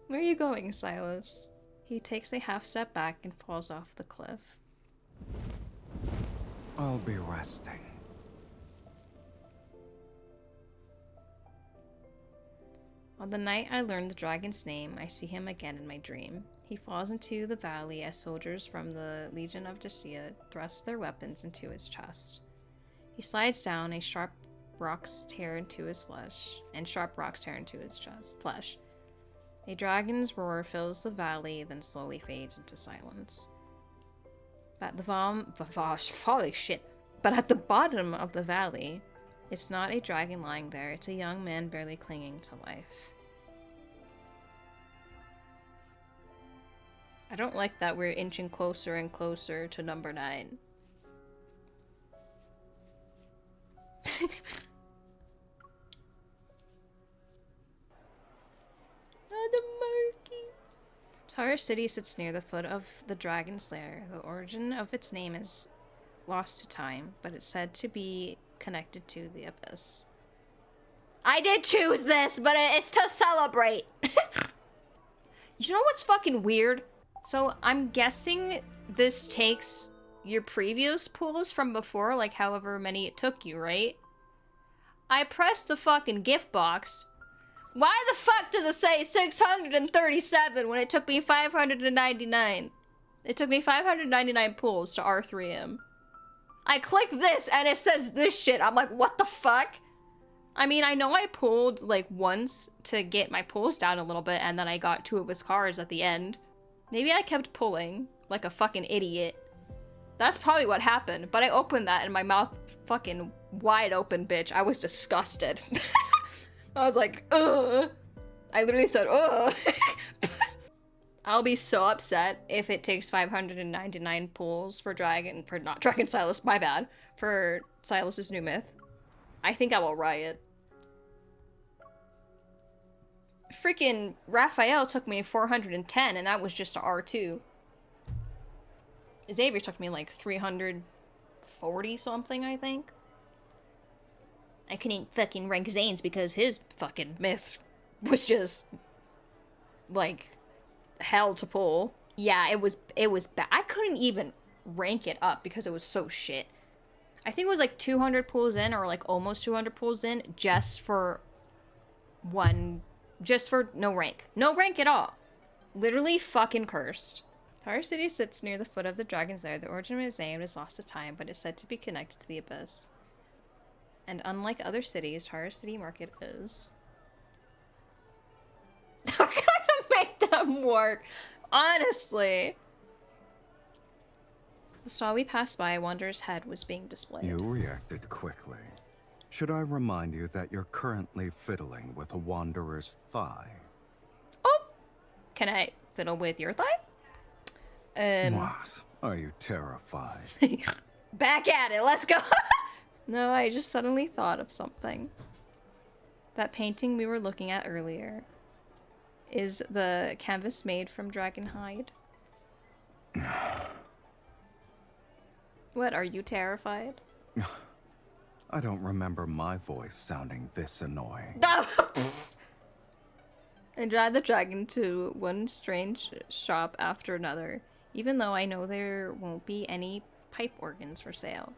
Where are you going, Sylus? He takes a half step back and falls off the cliff. I'll be resting. On the night I learned the dragon's name, I see him again in my dream. He falls into the valley as soldiers from the Legion of Jastia thrust their weapons into his chest. He slides down, a sharp rocks tear into his flesh, and sharp rocks tear into his flesh. A dragon's roar fills the valley, then slowly fades into silence. But holy shit. But at the bottom of the valley, it's not a dragon lying there, it's a young man barely clinging to life. I don't like that we're inching closer and closer to number 9. Oh, the murky. Tower City sits near the foot of the dragon's lair. The origin of its name is lost to time, but it's said to be connected to the abyss. I did choose this, but it's to celebrate. You know what's fucking weird? So I'm guessing this takes your previous pulls from before, like however many it took you, right? I pressed the fucking gift box. Why the fuck does it say 637 when it took me 599? It took me 599 pulls to R3M. I click this and it says this shit. I'm like, what the fuck? I mean, I know I pulled like once to get my pulls down a little bit and then I got 2 of his cards at the end. Maybe I kept pulling like a fucking idiot. That's probably what happened, but I opened that and my mouth fucking wide open, bitch. I was disgusted. I was like, ugh. I literally said, ugh. I'll be so upset if it takes 599 pulls for not Dragon Sylus, my bad, for Sylus's new myth. I think I will riot. Freaking Raphael took me 410 and that was just a R2. Xavier took me like 340 something, I think. I couldn't fucking rank Zane's because his fucking myth was just like hell to pull. Yeah, it was bad. I couldn't even rank it up because it was so shit. I think it was like 200 pulls in or like almost 200 pulls in just for no rank. No rank at all. Literally fucking cursed. Tower City sits near the foot of the dragon's lair. The origin of its name is lost to time, but is said to be connected to the abyss. And unlike other cities, Tower City Market is... I'm gonna make them work. Honestly. The stall we passed by, Wanderer's head was being displayed. You reacted quickly. Should I remind you that you're currently fiddling with a Wanderer's thigh? Oh! Can I fiddle with your thigh? What? Are you terrified? Back at it, let's go! No, I just suddenly thought of something. That painting we were looking at earlier is the canvas made from dragon hide. What, are you terrified? I don't remember my voice sounding this annoying. I drive the dragon to one strange shop after another, even though I know there won't be any pipe organs for sale.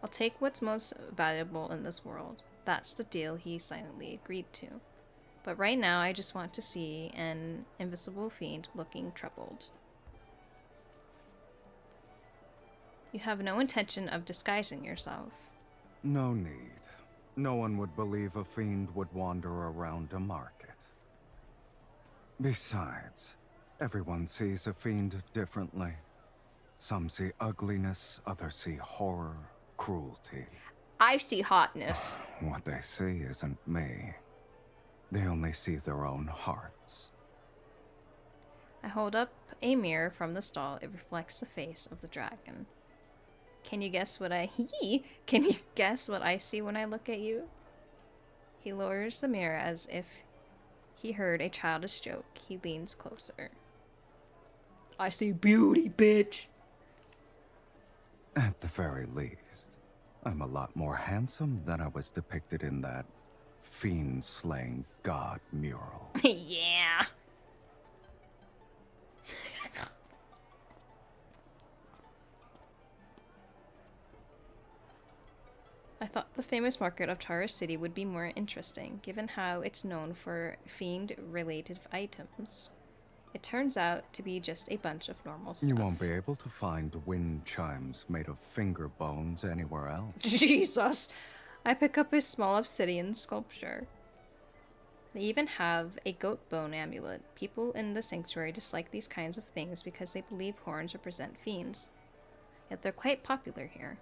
I'll take what's most valuable in this world. That's the deal he silently agreed to. But right now, I just want to see an invisible fiend looking troubled. You have no intention of disguising yourself. No need. No one would believe a fiend would wander around a market. Besides, everyone sees a fiend differently. Some see ugliness, others see horror, cruelty. I see hotness. What they see isn't me. They only see their own hearts. I hold up a mirror from the stall. It reflects the face of the dragon. Can you guess what I see when I look at you? He lowers the mirror as if he heard a childish joke. He leans closer. I see beauty, bitch. At the very least, I'm a lot more handsome than I was depicted in that fiend-slaying god mural. Yeah. I thought the famous market of Tara City would be more interesting, given how it's known for fiend-related items. It turns out to be just a bunch of normal stuff. You won't be able to find wind chimes made of finger bones anywhere else. Jesus! I pick up a small obsidian sculpture. They even have a goat bone amulet. People in the sanctuary dislike these kinds of things because they believe horns represent fiends. Yet they're quite popular here.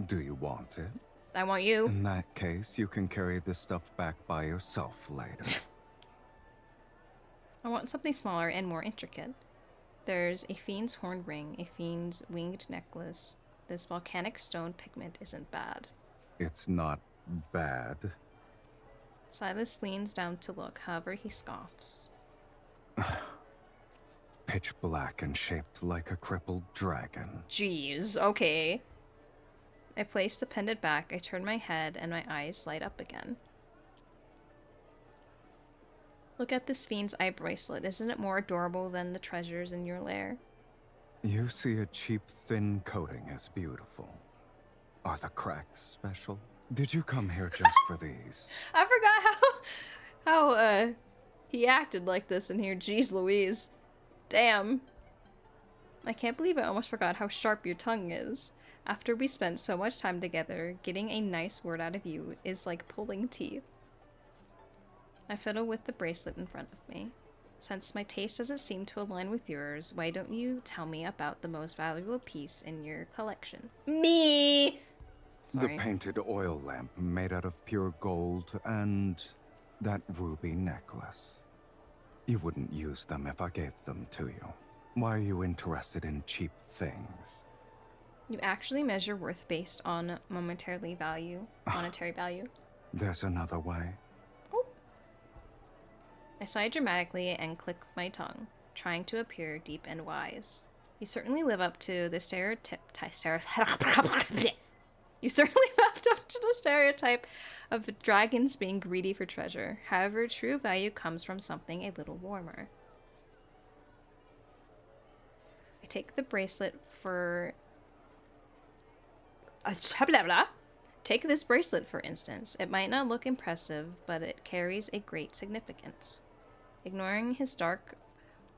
Do you want it? I want you. In that case, you can carry this stuff back by yourself later. I want something smaller and more intricate. There's a fiend's horn ring, a fiend's winged necklace. This volcanic stone pigment isn't bad. It's not bad. Sylus leans down to look, however he scoffs. Pitch black and shaped like a crippled dragon. Jeez, okay. I place the pendant back, I turn my head, and my eyes light up again. Look at this fiend's eye bracelet. Isn't it more adorable than the treasures in your lair? You see a cheap, thin coating as beautiful. Are the cracks special? Did you come here just for these? I forgot how he acted like this in here. Jeez Louise. Damn. I can't believe I almost forgot how sharp your tongue is. After we spent so much time together, getting a nice word out of you is like pulling teeth. I fiddle with the bracelet in front of me. Since my taste doesn't seem to align with yours, why don't you tell me about the most valuable piece in your collection? Me! Sorry. The painted oil lamp made out of pure gold and that ruby necklace. You wouldn't use them if I gave them to you. Why are you interested in cheap things? You actually measure worth based on monetary value. There's another way. I sigh dramatically and click my tongue, trying to appear deep and wise. You certainly live up to the stereotype of dragons being greedy for treasure. However, true value comes from something a little warmer. I take the bracelet for... Take this bracelet, for instance. It might not look impressive, but it carries a great significance. Ignoring his dark,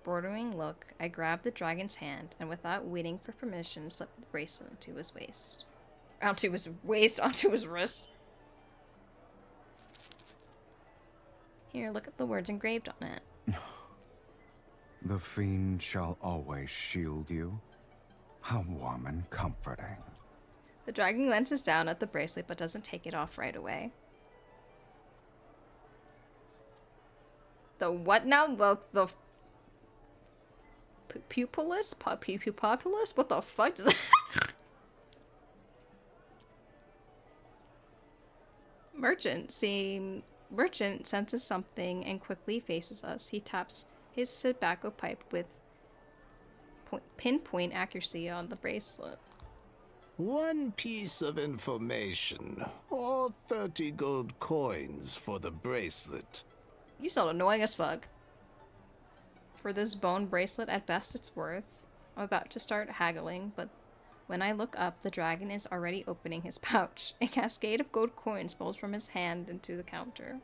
bordering look, I grab the dragon's hand, and without waiting for permission, slip the bracelet onto his waist. Onto his wrist. Here, look at the words engraved on it. The fiend shall always shield you. How warm and comforting. The dragon glances down at the bracelet, but doesn't take it off right away. The what now? The pupillus? Pupillus? What the fuck does that? Merchant senses something and quickly faces us. He taps his tobacco pipe with pinpoint accuracy on the bracelet. One piece of information, or 30 gold coins for the bracelet. You sound annoying as fuck. For this bone bracelet, at best it's worth. I'm about to start haggling, but when I look up, the dragon is already opening his pouch. A cascade of gold coins falls from his hand onto the counter.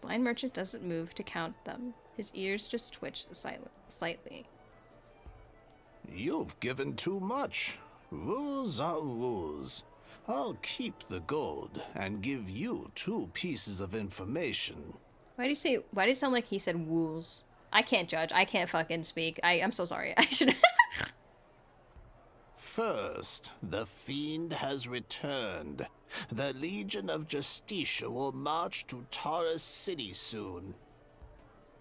Blind merchant doesn't move to count them. His ears just twitch slightly. You've given too much. Rules are rules. I'll keep the gold and give you 2 pieces of information. Why do you sound like he said wools? I can't judge. I can't fucking speak. I'm so sorry. I should. First, the fiend has returned. The Legion of Justicia will march to Taurus City soon.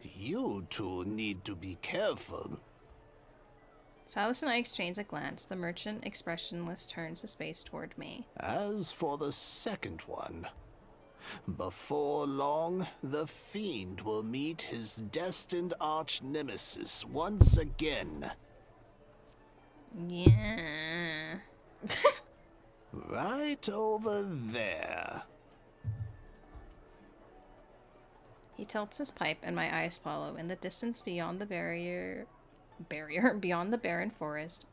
You two need to be careful. Sylus and I exchange a glance. The merchant, expressionless, turns his face toward me. As for the second one, before long, the fiend will meet his destined arch-nemesis once again. Yeah. Right over there. He tilts his pipe and my eyes follow. In the distance beyond the beyond the barren forest,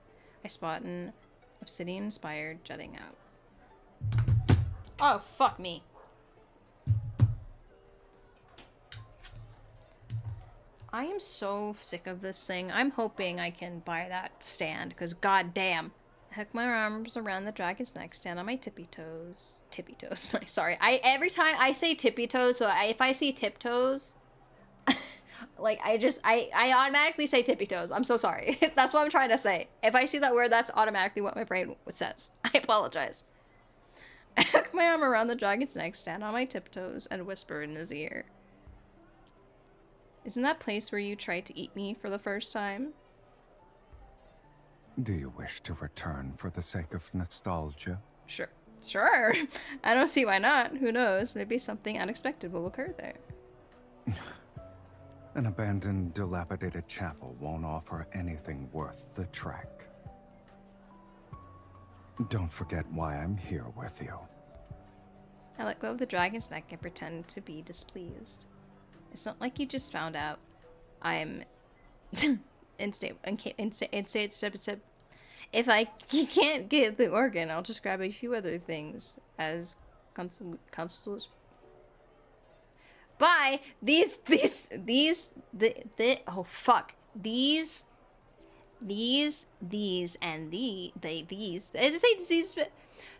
I spot an obsidian spire jutting out. Oh, fuck me. I am so sick of this thing. I'm hoping I can buy that stand, because goddamn. Hook my arms around the dragon's neck, stand on my tippy toes. Tippy toes. Sorry. Every time I say tippy toes, so if I see tiptoes, like I automatically say tippy toes. I'm so sorry. That's what I'm trying to say. If I see that word, that's automatically what my brain says. I apologize. I hook my arm around the dragon's neck, stand on my tiptoes, and whisper in his ear. Isn't that place where you tried to eat me for the first time? Do you wish to return for the sake of nostalgia? Sure. Sure. I don't see why not. Who knows? Maybe something unexpected will occur there. An abandoned, dilapidated chapel won't offer anything worth the trek. Don't forget why I'm here with you. I let go of the dragon's neck and pretend to be displeased. It's not like you just found out I'm if I can't get the organ, I'll just grab a few other things as consuls. Bye. These oh fuck. These and these. As I say these,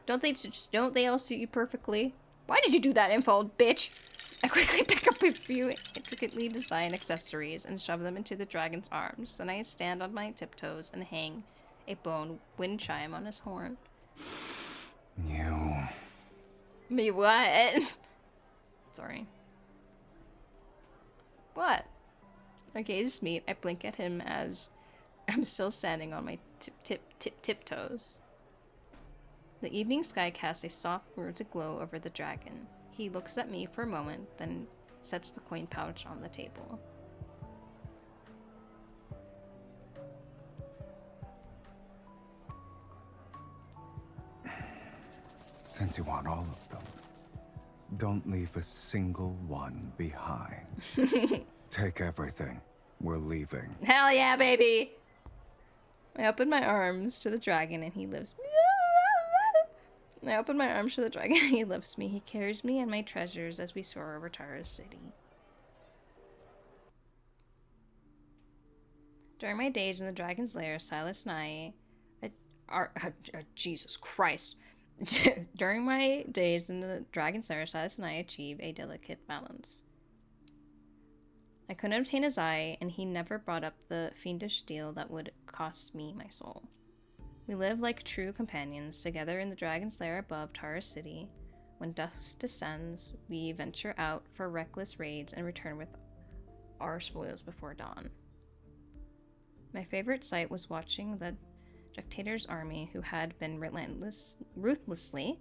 don't they all suit you perfectly? Why did you do that, info, bitch? I quickly pick up a few intricately designed accessories and shove them into the dragon's arms. Then I stand on my tiptoes and hang a bone wind chime on his horn. You... Me what? Sorry. What? I gaze meet. I blink at him as I'm still standing on my tiptoes. The evening sky casts a soft rosy glow over the dragon. He looks at me for a moment, then sets the coin pouch on the table. Since you want all of them, don't leave a single one behind. Take everything. We're leaving. Hell yeah, baby! I open my arms to the dragon and he lifts me. I open my arms to the dragon and he lifts me. He carries me and my treasures as we soar over Tara's city. During my days in the dragon's lair, Sylus and I Jesus Christ. During my days in the dragon's lair, Sylus and I achieve a delicate balance. I couldn't obtain his eye, and he never brought up the fiendish deal that would cost me my soul. We live like true companions, together in the dragon's lair above Tara's city. When dusk descends, we venture out for reckless raids and return with our spoils before dawn. My favorite sight was watching the dictator's army, who had been ruthlessly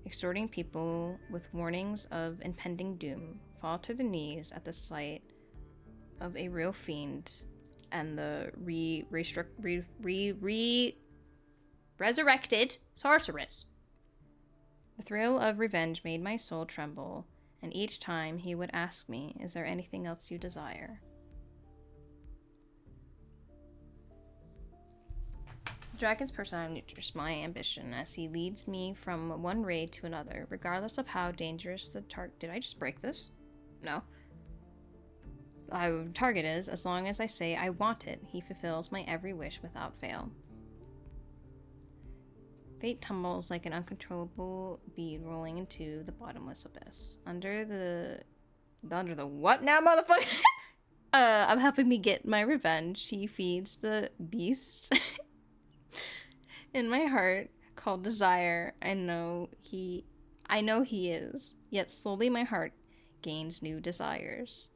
extorting people with warnings of impending doom, fall to their knees at the sight of a real fiend and the resurrected sorceress. The thrill of revenge made my soul tremble, and each time he would ask me, "Is there anything else you desire?" The dragon's personality nurtures my ambition as he leads me from one raid to another, regardless of how dangerous the target. Did I just break this? No. Target is, as long as I say I want it, he fulfills my every wish without fail. Fate tumbles like an uncontrollable bead rolling into the bottomless abyss. Under the what now, motherfucker? I'm helping me get my revenge. He feeds the beast in my heart called desire. I know he is. Yet slowly my heart gains new desires.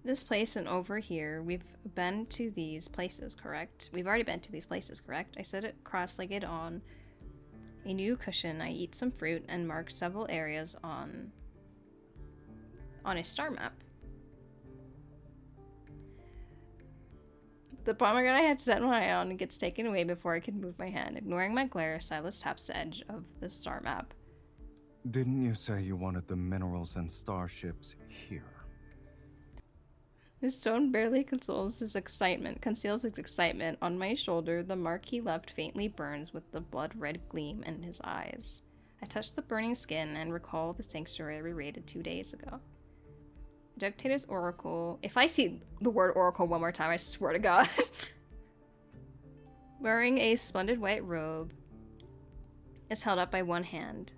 This place and over here, we've been to these places, correct? We've already been to these places, correct? I sit it cross-legged on a new cushion. I eat some fruit and mark several areas on a star map. The pomegranate I had set my eye on gets taken away before I can move my hand. Ignoring my glare, Sylus taps the edge of the star map. Didn't you say you wanted the minerals and starships here? His tone barely conceals his excitement. On my shoulder, the mark he left faintly burns with the blood-red gleam in his eyes. I touch the burning skin and recall the sanctuary raided 2 days ago. Dictator's oracle. If I see the word oracle one more time, I swear to God. Wearing a splendid white robe, is held up by one hand.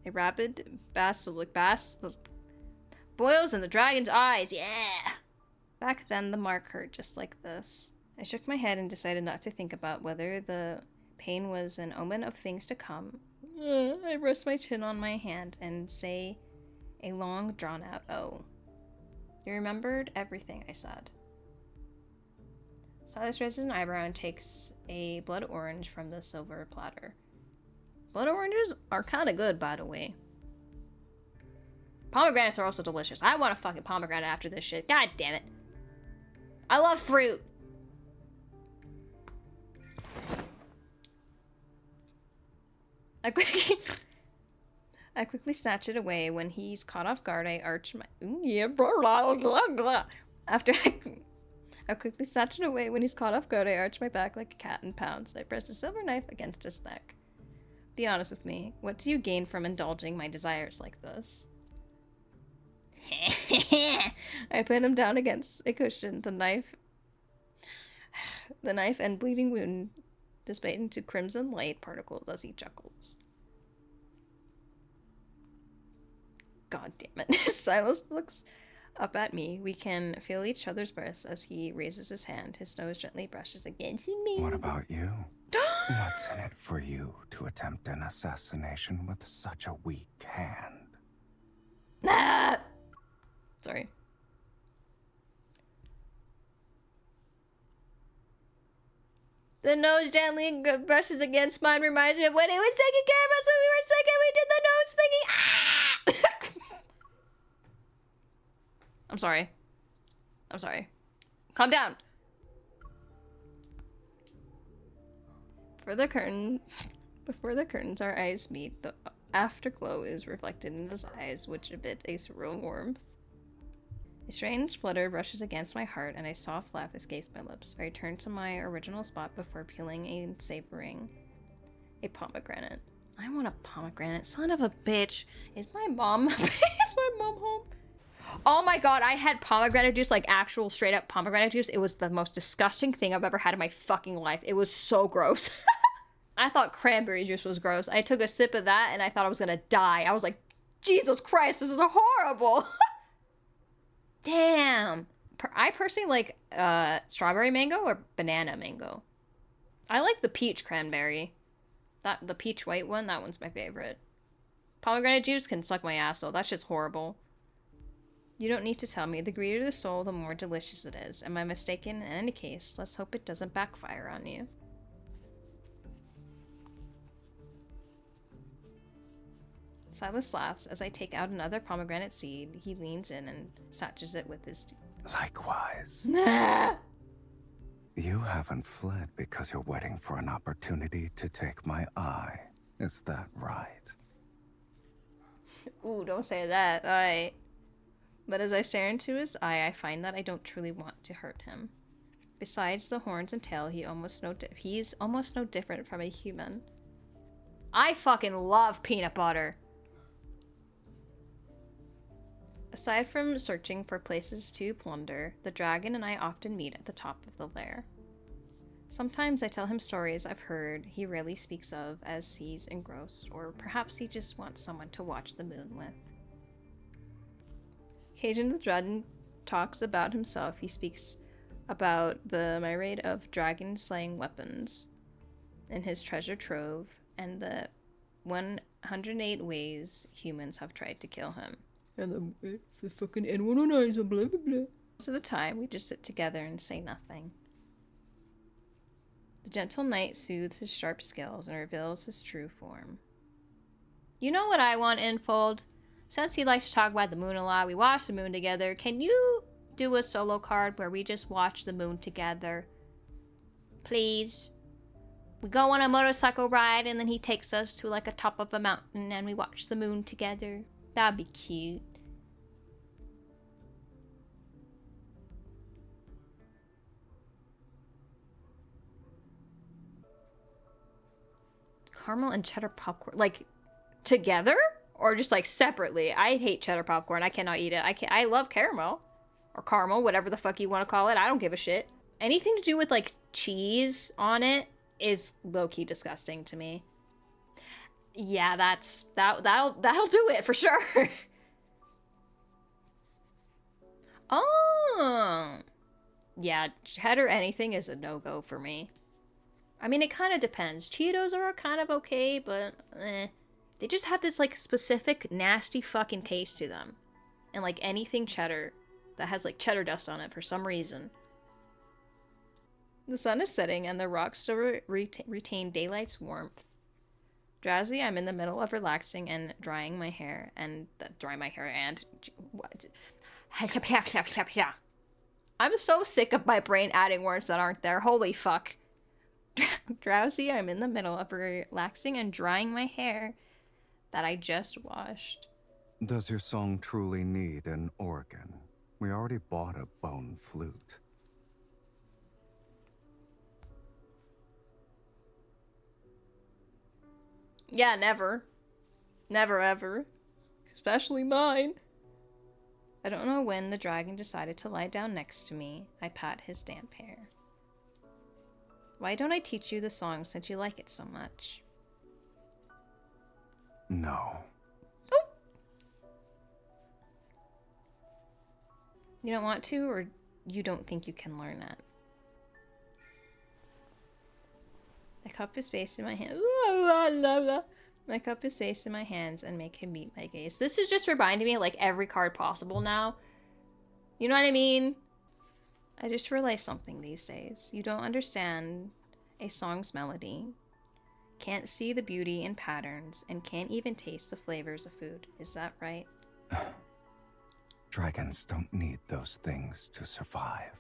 A rabid basilisk boils in the dragon's eyes. Yeah! Back then, the mark hurt just like this. I shook my head and decided not to think about whether the pain was an omen of things to come. I rest my chin on my hand and say a long, drawn-out "oh." You remembered everything I said. Sylus raises an eyebrow and takes a blood orange from the silver platter. Blood oranges are kind of good, by the way. Pomegranates are also delicious. I want a fucking pomegranate after this shit. God damn it. I love fruit. I quickly snatch it away. When he's caught off guard, I arch my... I quickly snatch it away. When he's caught off guard, I arch my back like a cat and pounce. I press the silver knife against his neck. Be honest with me. What do you gain from indulging my desires like this? I put him down against a cushion. The knife and bleeding wound dissipate into crimson light particles as he chuckles. God damn it. Sylus looks up at me. We can feel each other's breaths as he raises his hand. His nose gently brushes against me. What about you? What's in it for you to attempt an assassination with such a weak hand? Ah! Sorry. The nose gently brushes against mine, reminds me of when he was taking care of us when we were sick and we did the nose thingy. Ah! I'm sorry. I'm sorry. Calm down. Before the curtains, our eyes meet. The afterglow is reflected in his eyes, which emit a surreal warmth. A strange flutter brushes against my heart, and a soft laugh escapes my lips. I return to my original spot before peeling and savoring a pomegranate. I want a pomegranate. Son of a bitch. Is my mom home? Oh my god, I had pomegranate juice, like actual straight up pomegranate juice. It was the most disgusting thing I've ever had in my fucking life. It was so gross. I thought cranberry juice was gross. I took a sip of that and I thought I was gonna die. I was like, Jesus Christ, this is horrible. Damn. I personally like strawberry mango or banana mango. I like the peach cranberry. The peach white one, that one's my favorite. Pomegranate juice can suck my ass though. That shit's horrible. You don't need to tell me. The greedier the soul, the more delicious it is. Am I mistaken? In any case, let's hope it doesn't backfire on you. Sylus laughs as I take out another pomegranate seed. He leans in and snatches it with his teeth. Likewise. You haven't fled because you're waiting for an opportunity to take my eye. Is that right? Ooh, don't say that. But as I stare into his eye, I find that I don't truly want to hurt him. Besides the horns and tail, he's almost no different from a human. I fucking love peanut butter. Aside from searching for places to plunder, the dragon and I often meet at the top of the lair. Sometimes I tell him stories I've heard he rarely speaks of as he's engrossed, or perhaps he just wants someone to watch the moon with. Occasionally the dragon talks about himself. He speaks about the myriad of dragon-slaying weapons in his treasure trove and the 108 ways humans have tried to kill him. And the fucking N109s and blah blah blah. Most of the time, we just sit together and say nothing. The gentle night soothes his sharp scales and reveals his true form. You know what I want, Infold? Since he likes to talk about the moon a lot, we watch the moon together. Can you do a solo card where we just watch the moon together? Please? We go on a motorcycle ride and then he takes us to like a top of a mountain and we watch the moon together. That'd be cute. caramel and cheddar popcorn, like together or just like separately? I hate cheddar popcorn. I cannot eat it. I love caramel or caramel, whatever the fuck you want to call it. I don't give a shit. Anything to do with like cheese on it is low-key disgusting to me. Yeah, that'll do it for sure. Oh. Yeah, cheddar anything is a no-go for me. I mean, it kind of depends. Cheetos are kind of okay, but they just have this like specific nasty fucking taste to them. And like anything cheddar that has like cheddar dust on it for some reason. The sun is setting and the rocks still retain daylight's warmth. Drowsy, I'm in the middle of relaxing and drying my hair and what? I'm so sick of my brain adding words that aren't there. Holy fuck. Drowsy, I'm in the middle of relaxing and drying my hair that I just washed. Does your song truly need an organ? We already bought a bone flute. Yeah, never. Never ever. Especially mine. I don't know when the dragon decided to lie down next to me. I pat his damp hair. Why don't I teach you the song since you like it so much? No. Oh! You don't want to, or you don't think you can learn it? I cup his face in my hand. I cup his face in my hands and make him meet my gaze. This is just reminding me of like every card possible now. You know what I mean? I just realized something these days. You don't understand a song's melody, can't see the beauty in patterns, and can't even taste the flavors of food. Is that right? Dragons don't need those things to survive.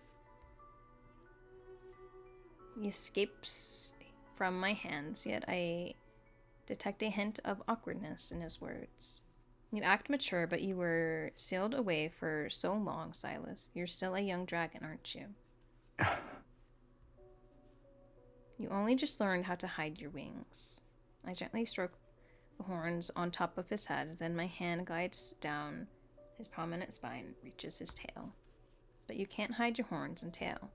He escapes from my hands, yet I detect a hint of awkwardness in his words. You act mature, but you were sealed away for so long, Sylus. You're still a young dragon, aren't you? You only just learned how to hide your wings. I gently stroke the horns on top of his head, then my hand glides down his prominent spine, reaches his tail. But you can't hide your horns and tail.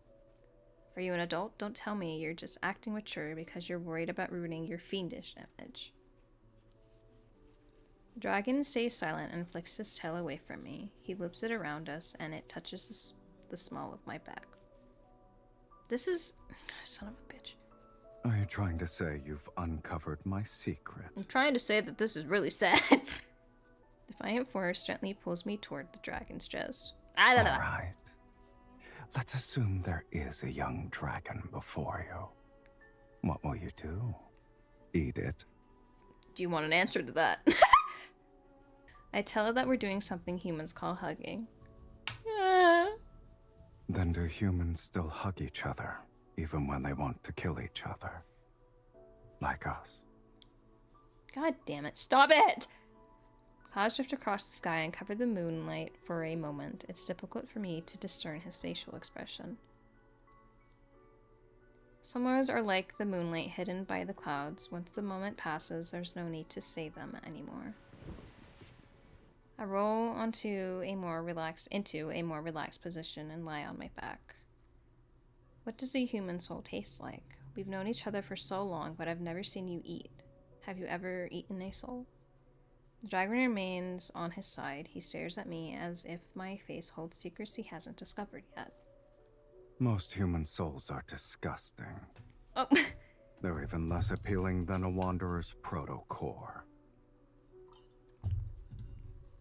Are you an adult? Don't tell me you're just acting mature because you're worried about ruining your fiendish image. The dragon stays silent and flicks his tail away from me. He loops it around us and it touches the small of my back. This is... Son of a bitch. Are you trying to say you've uncovered my secret? I'm trying to say that this is really sad. Defiant force gently pulls me toward the dragon's chest. I don't know. All right. Let's assume there is a young dragon before you. What will you do? Eat it? Do you want an answer to that? I tell her that we're doing something humans call hugging. Then do humans still hug each other, even when they want to kill each other? Like us. God damn it, stop it! Clouds drift across the sky and cover the moonlight for a moment. It's difficult for me to discern his facial expression. Some words are like the moonlight hidden by the clouds. Once the moment passes, there's no need to say them anymore. I roll into a more relaxed position and lie on my back. What does a human soul taste like? We've known each other for so long, but I've never seen you eat. Have you ever eaten a soul? The dragon remains on his side. He stares at me as if my face holds secrets he hasn't discovered yet. Most human souls are disgusting. Oh. They're even less appealing than a wanderer's proto-core.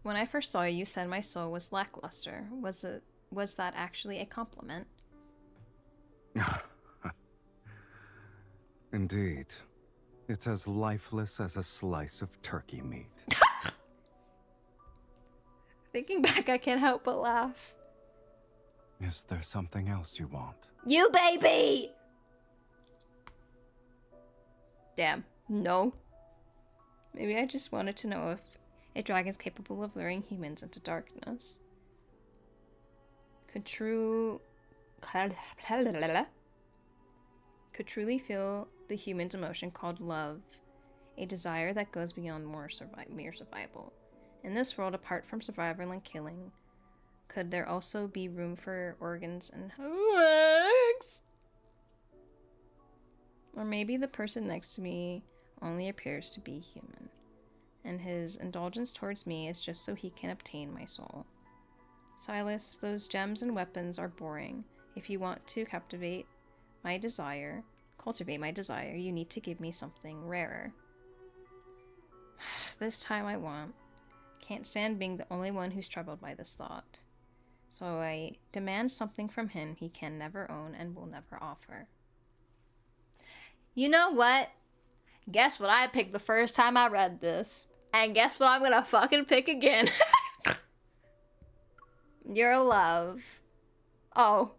When I first saw you, you said my soul was lackluster. Was that actually a compliment? Indeed. It's as lifeless as a slice of turkey meat. Thinking back, I can't help but laugh. Is there something else you want? You baby! Damn. No. Maybe I just wanted to know if a dragon's capable of luring humans into darkness. Could truly feel the human's emotion called love a desire that goes beyond mere survival. In this world, apart from survival and killing, could there also be room for organs and legs? Or maybe the person next to me only appears to be human, and his indulgence towards me is just so he can obtain my soul. Sylus, those gems and weapons are boring. If you want to cultivate my desire, you need to give me something rarer. This time I want. Can't stand being the only one who's troubled by this thought. So I demand something from him he can never own and will never offer. You know what? Guess what I picked the first time I read this? And guess what I'm gonna fucking pick again? Your love. Oh.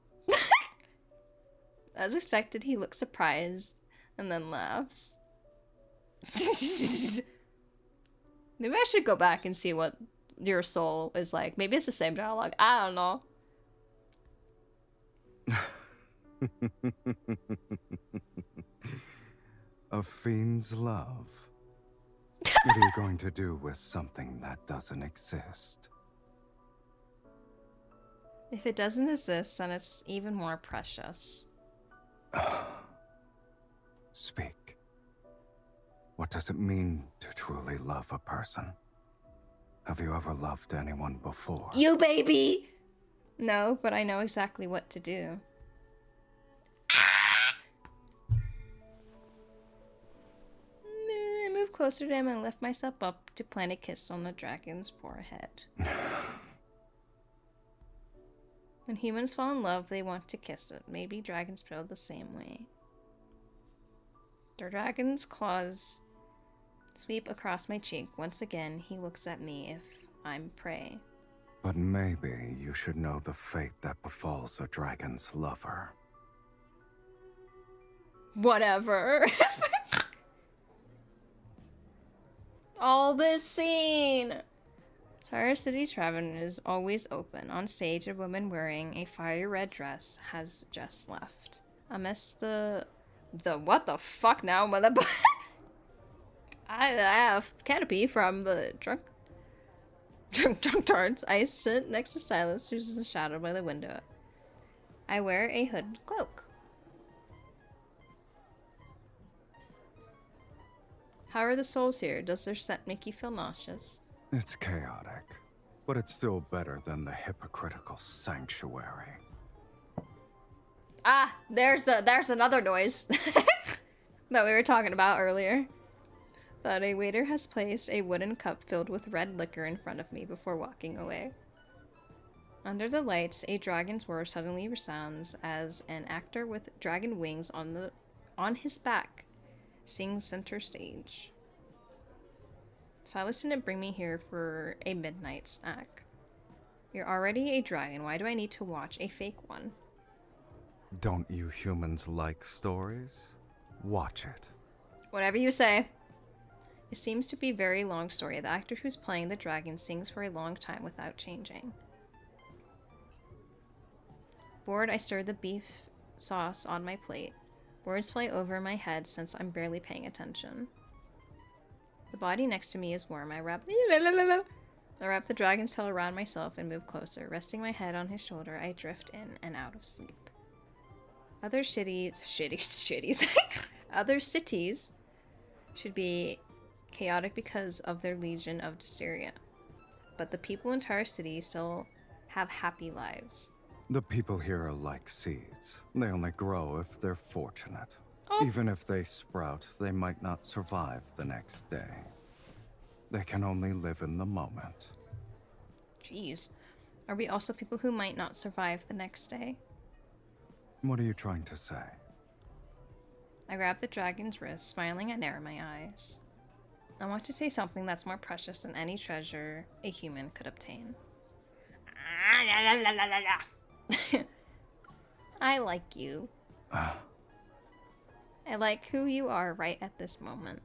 As expected, he looks surprised and then laughs. Maybe I should go back and see what your soul is like. Maybe it's the same dialogue. I don't know. A fiend's love. What are you going to do with something that doesn't exist? If it doesn't exist, then it's even more precious. Speak. What does it mean to truly love a person? Have you ever loved anyone before? You baby! No, but I know exactly what to do. I move closer to him and lift myself up to plant a kiss on the dragon's forehead. When humans fall in love, they want to kiss it. Maybe dragons feel the same way. The dragon's claws sweep across my cheek. Once again, he looks at me if I'm prey. But maybe you should know the fate that befalls a dragon's lover. Whatever. All this scene! Star City Tavern is always open. On stage, a woman wearing a fire red dress has just left. Amidst the what the fuck now, mother? I have canopy from the drunk tarts. I sit next to Sylus, who's in the shadow by the window. I wear a hooded cloak. How are the souls here? Does their scent make you feel nauseous? It's chaotic, but it's still better than the hypocritical sanctuary. Ah, there's another noise that we were talking about earlier. That a waiter has placed a wooden cup filled with red liquor in front of me before walking away. Under the lights, a dragon's roar suddenly resounds as an actor with dragon wings on his back sings center stage. Sylus didn't bring me here for a midnight snack. You're already a dragon. Why do I need to watch a fake one? Don't you humans like stories? Watch it. Whatever you say. It seems to be a very long story. The actor who's playing the dragon sings for a long time without changing. Bored, I stir the beef sauce on my plate. Words fly over my head since I'm barely paying attention. The body next to me is warm. I wrap the dragon's tail around myself and move closer. Resting my head on his shoulder, I drift in and out of sleep. Other other cities should be chaotic because of their legion of dysteria. But the people in Tara City still have happy lives. The people here are like seeds. They only grow if they're fortunate. Oh. Even if they sprout, they might not survive the next day. They can only live in the moment. Jeez. Are we also people who might not survive the next day? What are you trying to say? I grab the dragon's wrist, smiling and narrow my eyes. I want to say something that's more precious than any treasure a human could obtain. I like you. I like who you are right at this moment.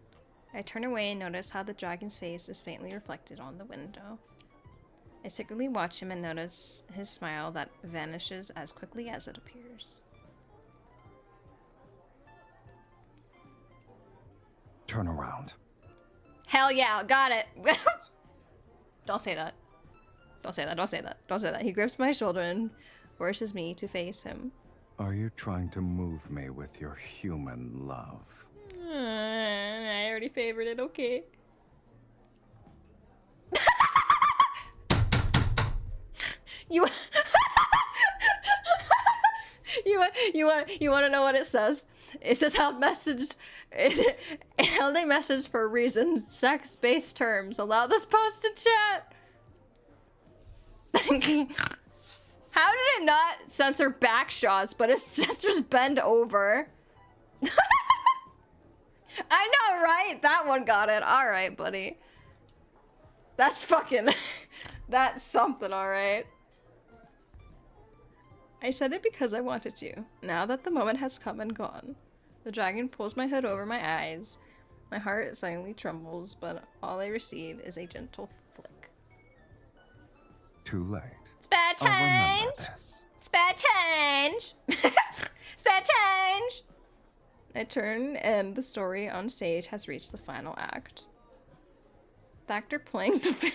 I turn away and notice how the dragon's face is faintly reflected on the window. I secretly watch him and notice his smile that vanishes as quickly as it appears. Turn around. Hell yeah, got it. Don't say that. Don't say that, don't say that, don't say that. He grips my shoulder and forces me to face him. Are you trying to move me with your human love? I already favored it, okay. You you want to know what it says? It says held a message for a reason. Sex-based terms. Allow this post to chat. How did it not censor back shots, but it censors bend over? I know, right? That one got it. All right, buddy. That's fucking... That's something, all right. I said it because I wanted to. Now that the moment has come and gone. The dragon pulls my hood over my eyes. My heart silently trembles, but all I receive is a gentle flick. Too late. Spare I'll change! remember this. Spare change! Spare change! I turn, and the story on stage has reached the final act. The actor playing the...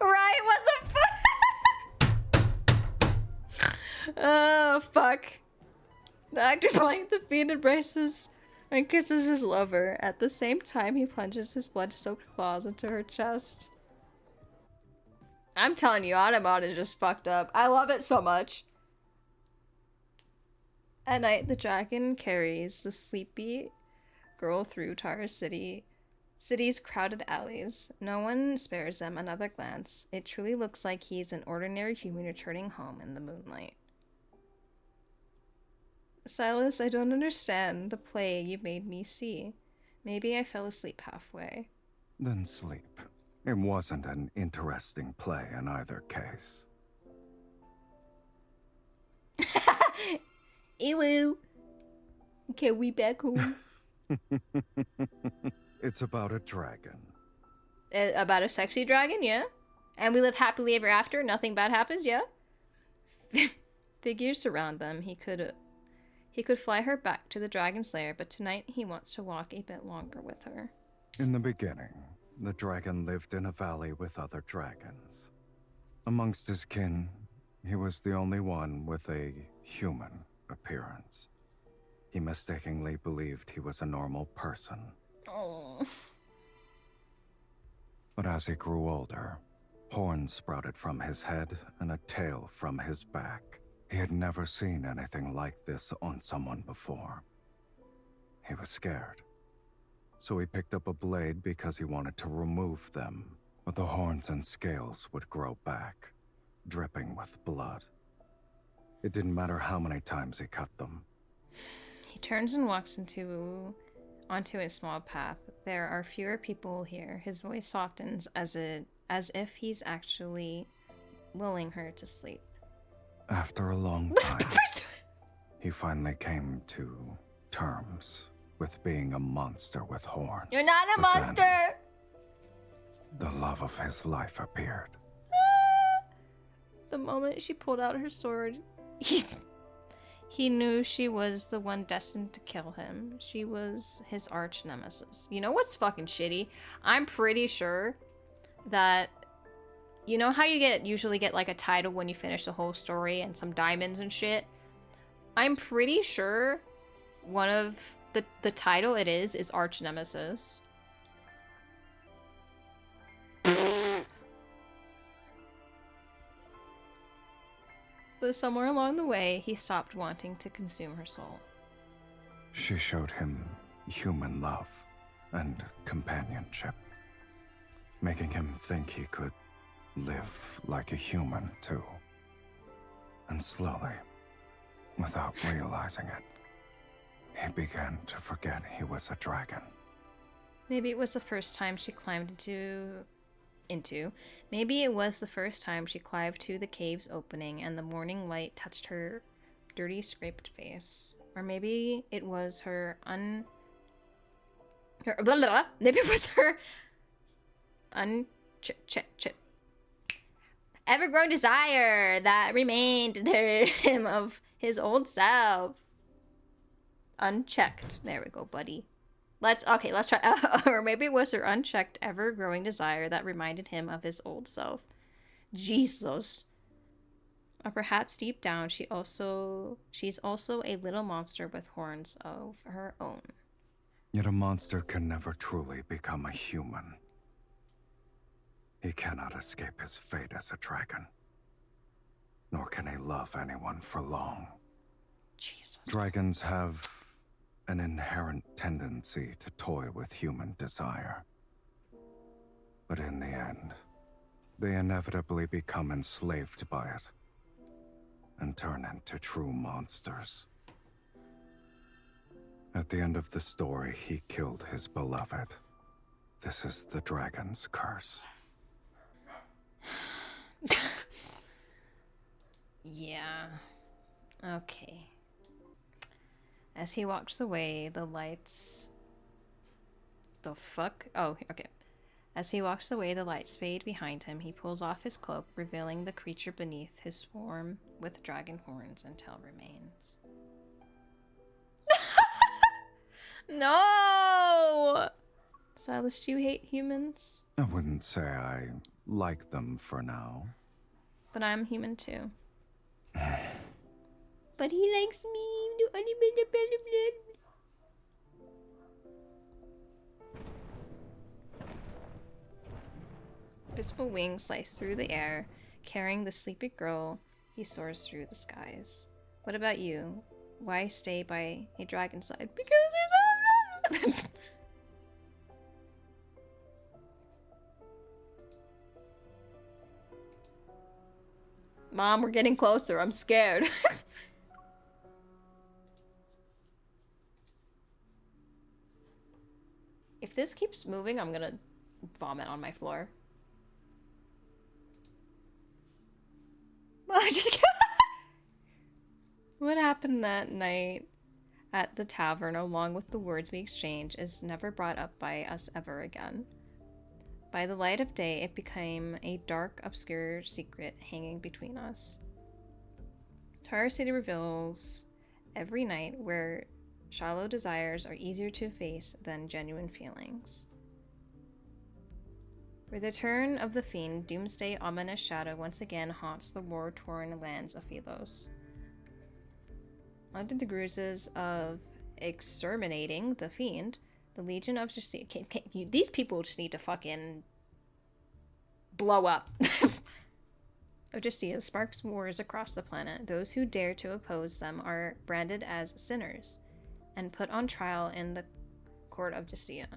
Right? What the fuck? Oh, fuck. The actor playing the fiend embraces and kisses his lover. At the same time, he plunges his blood-soaked claws into her chest. I'm telling you, Autobot is just fucked up. I love it so much. At night, the dragon carries the sleepy girl through Tara's city's crowded alleys. No one spares them another glance. It truly looks like he's an ordinary human returning home in the moonlight. Sylus, I don't understand the play you made me see. Maybe I fell asleep halfway. Then sleep. It wasn't an interesting play in either case. Ew. Okay, we back home. It's about a dragon. About a sexy dragon, yeah? And we live happily ever after, nothing bad happens, yeah? Figures surround them. He could fly her back to the dragon's lair, but tonight he wants to walk a bit longer with her. In the beginning, the dragon lived in a valley with other dragons. Amongst his kin, he was the only one with a human appearance. He mistakenly believed he was a normal person. Oh. But as he grew older, horns sprouted from his head and a tail from his back. He had never seen anything like this on someone before. He was scared. So he picked up a blade because he wanted to remove them, but the horns and scales would grow back, dripping with blood. It didn't matter how many times he cut them. He turns and walks onto a small path. There are fewer people here. His voice softens as if he's actually lulling her to sleep. After a long time, he finally came to terms with being a monster with horns. You're not a But monster! then, the love of his life appeared. The moment she pulled out her sword, he knew she was the one destined to kill him. She was his arch nemesis. You know what's fucking shitty? I'm pretty sure that, you know how you usually get like a title when you finish the whole story and some diamonds and shit? I'm pretty sure one of the title it is arch nemesis. But somewhere along the way, he stopped wanting to consume her soul. She showed him human love and companionship, making him think he could live like a human too. And slowly, without realizing it, he began to forget he was a dragon. Maybe it was the first time she climbed Maybe it was the first time she climbed to the cave's opening and the morning light touched her dirty, scraped face. Or maybe it was maybe it was her ever-growing desire that remained in him of His old self. Unchecked. There we go, buddy. Let's try. Or maybe it was her unchecked, ever-growing desire that reminded him of his old self. Jesus. Or perhaps deep down, she's also a little monster with horns of her own. Yet a monster can never truly become a human. He cannot escape his fate as a dragon. Nor can he love anyone for long. Jesus. Dragons have an inherent tendency to toy with human desire. But in the end, they inevitably become enslaved by it and turn into true monsters. At the end of the story, he killed his beloved. This is the dragon's curse. Yeah. Okay. As he walks away, the lights... The fuck? Oh, okay. As he walks away, the lights fade behind him. He pulls off his cloak, revealing the creature beneath his form with dragon horns and tail remains. No! Sylus, do you hate humans? I wouldn't say I like them for now. But I'm human too. But he likes me. Visible wings slice through the air, carrying the sleepy girl. He soars through the skies. What about you? Why stay by a dragon's side? Because he's Mom, we're getting closer. I'm scared. If this keeps moving, I'm gonna vomit on my floor. I just What happened that night at the tavern, along with the words we exchange, is never brought up by us ever again. By the light of day, it became a dark, obscure secret hanging between us. Tara City reveals every night where shallow desires are easier to face than genuine feelings. With the turn of the fiend, doomsday ominous shadow once again haunts the war-torn lands of Sylus. Under the guises of exterminating the fiend, the Legion of these people just need to fucking blow up. Odysseus sparks wars across the planet. Those who dare to oppose them are branded as sinners and put on trial in the court of Odysseus.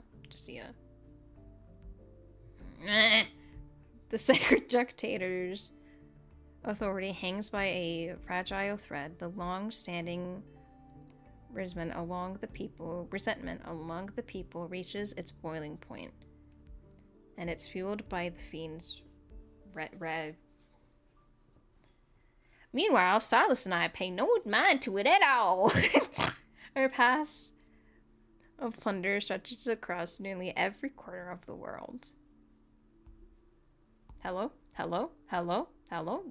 The sacred dictator's authority hangs by a fragile thread. The long-standing resentment among the people reaches its boiling point, and it's fueled by the fiend's red. Meanwhile, Sylus and I pay no mind to it at all. Our past of plunder stretches across nearly every corner of the world. Hello?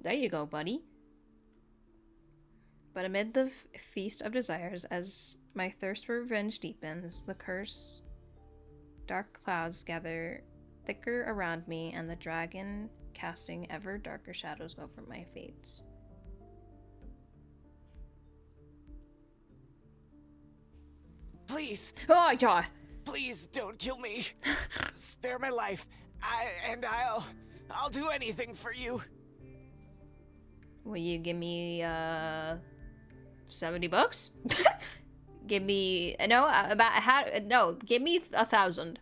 There you go, buddy. But amid the feast of desires, as my thirst for revenge deepens, the curse, dark clouds gather thicker around me, and the dragon casting ever darker shadows over my fates. Please, Oh, yeah. please don't kill me. Spare my life. I'll do anything for you. Will you give me $70? Give me give me 1,000.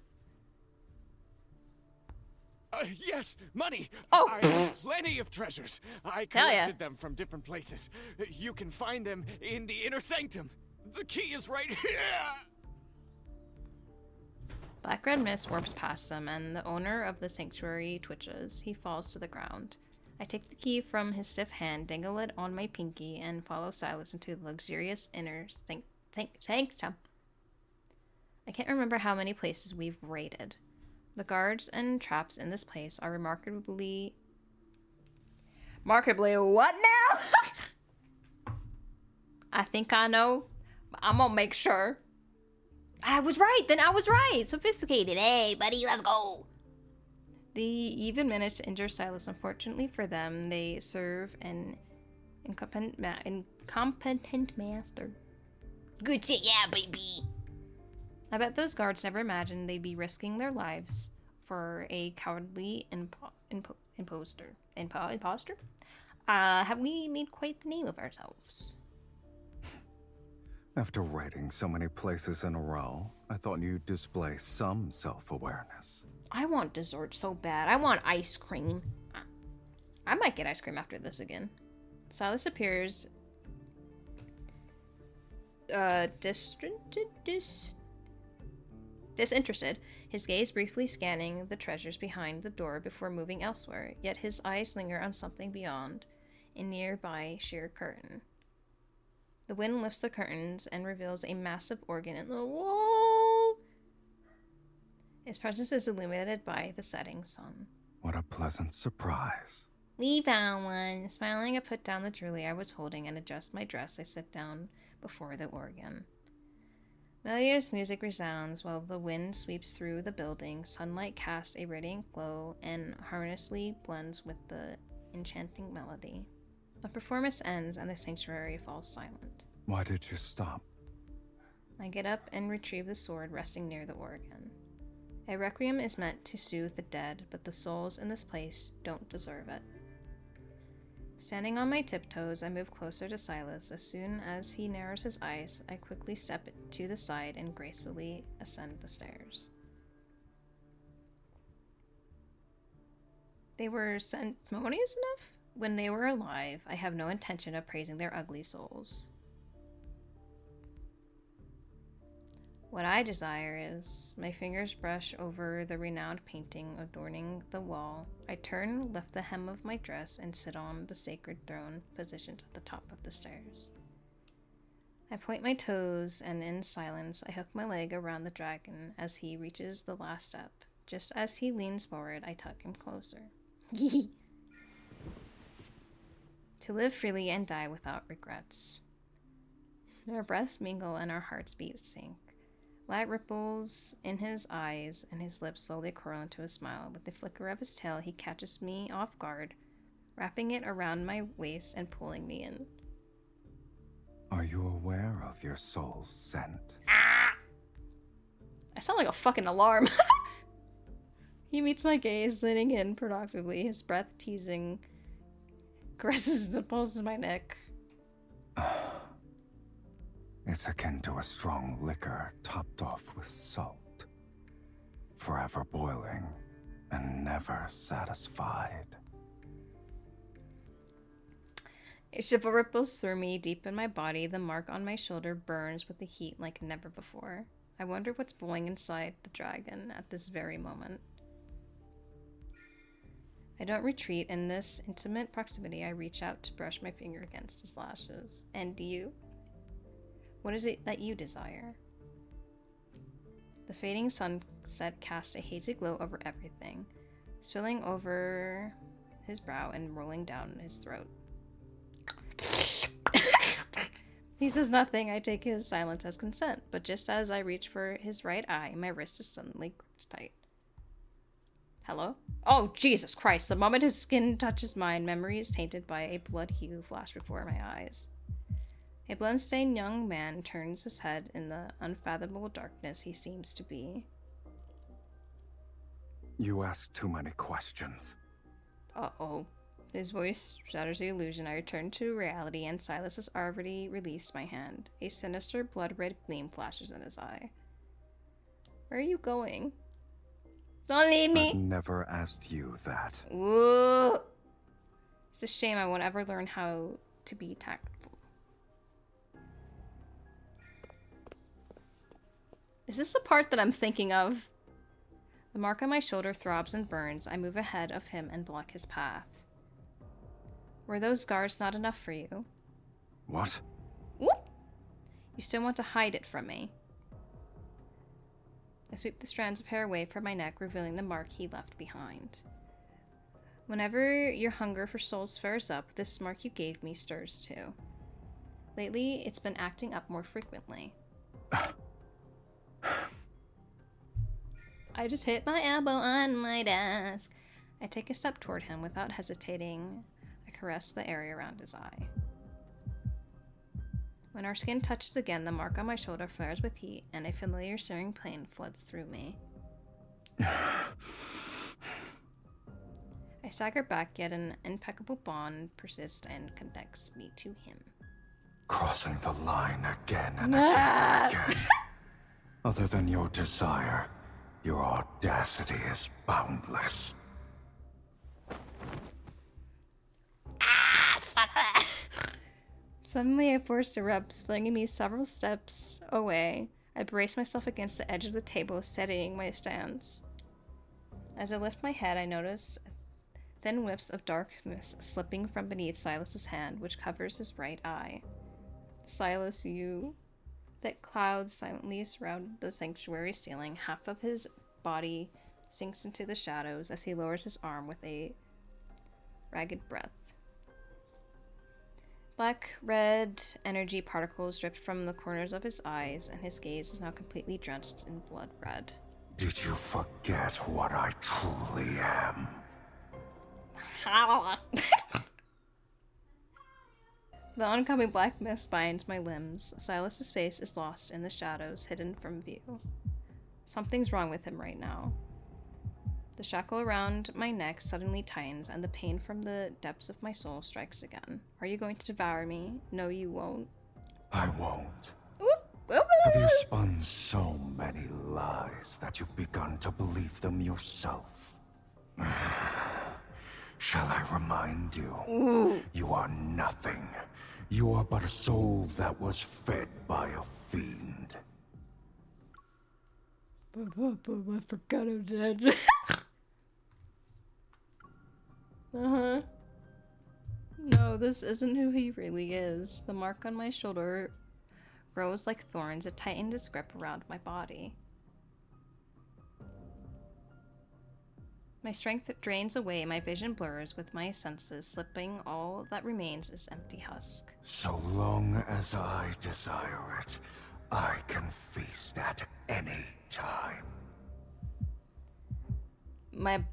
Yes, money. Oh. I have plenty of treasures. I Hell yeah. collected them from different places. You can find them in the inner sanctum. The key is right here. Black red mist warps past him, and the owner of the sanctuary twitches. He falls to the ground. I take the key from his stiff hand, dangle it on my pinky, and follow Sylus into the luxurious inner sanctum. I can't remember how many places we've raided. The guards and traps in this place are remarkably what now? I think I know. But I'm gonna make sure. I was right. Then I was right. Sophisticated. Hey, buddy, let's go. They even managed to injure Sylus. Unfortunately for them, they serve an incompetent master. Good shit, yeah, baby. I bet those guards never imagined they'd be risking their lives for a cowardly imposter. Imposter? Have we made quite the name of ourselves? After raiding so many places in a row, I thought you'd display some self-awareness. I want dessert so bad. I want ice cream. I might get ice cream after this again. Sylus appears disinterested, his gaze briefly scanning the treasures behind the door before moving elsewhere, yet his eyes linger on something beyond, a nearby sheer curtain. The wind lifts the curtains and reveals a massive organ in the wall. Its presence is illuminated by the setting sun. What a pleasant surprise. We found one. Smiling, I put down the jewelry I was holding and adjust my dress. I sit down before the organ. Melodious music resounds while the wind sweeps through the building. Sunlight casts a radiant glow and harmoniously blends with the enchanting melody. The performance ends and the sanctuary falls silent. Why did you stop? I get up and retrieve the sword resting near the organ. A requiem is meant to soothe the dead, but the souls in this place don't deserve it. Standing on my tiptoes, I move closer to Sylus. As soon as he narrows his eyes, I quickly step to the side and gracefully ascend the stairs. They were ceremonious enough? When they were alive, I have no intention of praising their ugly souls. What I desire is, my fingers brush over the renowned painting adorning the wall. I turn, lift the hem of my dress, and sit on the sacred throne positioned at the top of the stairs. I point my toes, and in silence, I hook my leg around the dragon as he reaches the last step. Just as he leans forward, I tug him closer. To live freely and die without regrets. Our breaths mingle and our hearts beat sync. Light ripples in his eyes, and his lips slowly curl into a smile. With the flicker of his tail, he catches me off guard, wrapping it around my waist and pulling me in. Are you aware of your soul's scent? I sound like a fucking alarm. He meets my gaze, leaning in productively, his breath teasing, caresses the pulse of my neck. It's akin to a strong liquor topped off with salt. Forever boiling and never satisfied. A shiver ripples through me, deep in my body. The mark on my shoulder burns with the heat like never before. I wonder what's boiling inside the dragon at this very moment. I don't retreat. In this intimate proximity, I reach out to brush my finger against his lashes. And do you? What is it that you desire? The fading sunset casts a hazy glow over everything, spilling over his brow and rolling down his throat. He says nothing. I take his silence as consent, but just as I reach for his right eye, my wrist is suddenly gripped tight. Hello? Oh, Jesus Christ. The moment his skin touches mine, memory is tainted by a blood hue flash before my eyes. A blood-stained young man turns his head in the unfathomable darkness he seems to be. You ask too many questions. Uh-oh. His voice shatters the illusion. I return to reality, and Sylus has already released my hand. A sinister blood-red gleam flashes in his eye. Where are you going? Don't leave me! I've never asked you that. Ooh. It's a shame I won't ever learn how to be tactful. Is this the part that I'm thinking of? The mark on my shoulder throbs and burns. I move ahead of him and block his path. Were those guards not enough for you? What? Whoop! You still want to hide it from me. I sweep the strands of hair away from my neck, revealing the mark he left behind. Whenever your hunger for souls flares up, this mark you gave me stirs too. Lately, it's been acting up more frequently. I just hit my elbow on my desk. I take a step toward him without hesitating. I caress the area around his eye. When our skin touches again, the mark on my shoulder flares with heat, and a familiar searing pain floods through me. I stagger back, yet an impeccable bond persists and connects me to him. Crossing the line again and again and again. Other than your desire, your audacity is boundless. Suddenly, I force erupts, flinging me several steps away. I brace myself against the edge of the table, steadying my stance. As I lift my head, I notice thin wisps of dark mist slipping from beneath Sylus's hand, which covers his right eye. Sylus, you... That clouds silently surround the sanctuary ceiling. Half of his body sinks into the shadows as he lowers his arm with a ragged breath. Black-red energy particles dripped from the corners of his eyes, and his gaze is now completely drenched in blood red. Did you forget what I truly am? The oncoming black mist binds my limbs. Sylus's face is lost in the shadows, hidden from view. Something's wrong with him right now. The shackle around my neck suddenly tightens, and the pain from the depths of my soul strikes again. Are you going to devour me? No, you won't. I won't. Have Have you spun so many lies that you've begun to believe them yourself? Shall I remind you? You are nothing. You are but a soul that was fed by a fiend. I forgot I'm dead. Uh-huh. No, this isn't who he really is. The mark on my shoulder grows like thorns. It tightened its grip around my body. My strength drains away, my vision blurs with my senses, slipping all that remains is empty husk. So long as I desire it, I can feast at any time. My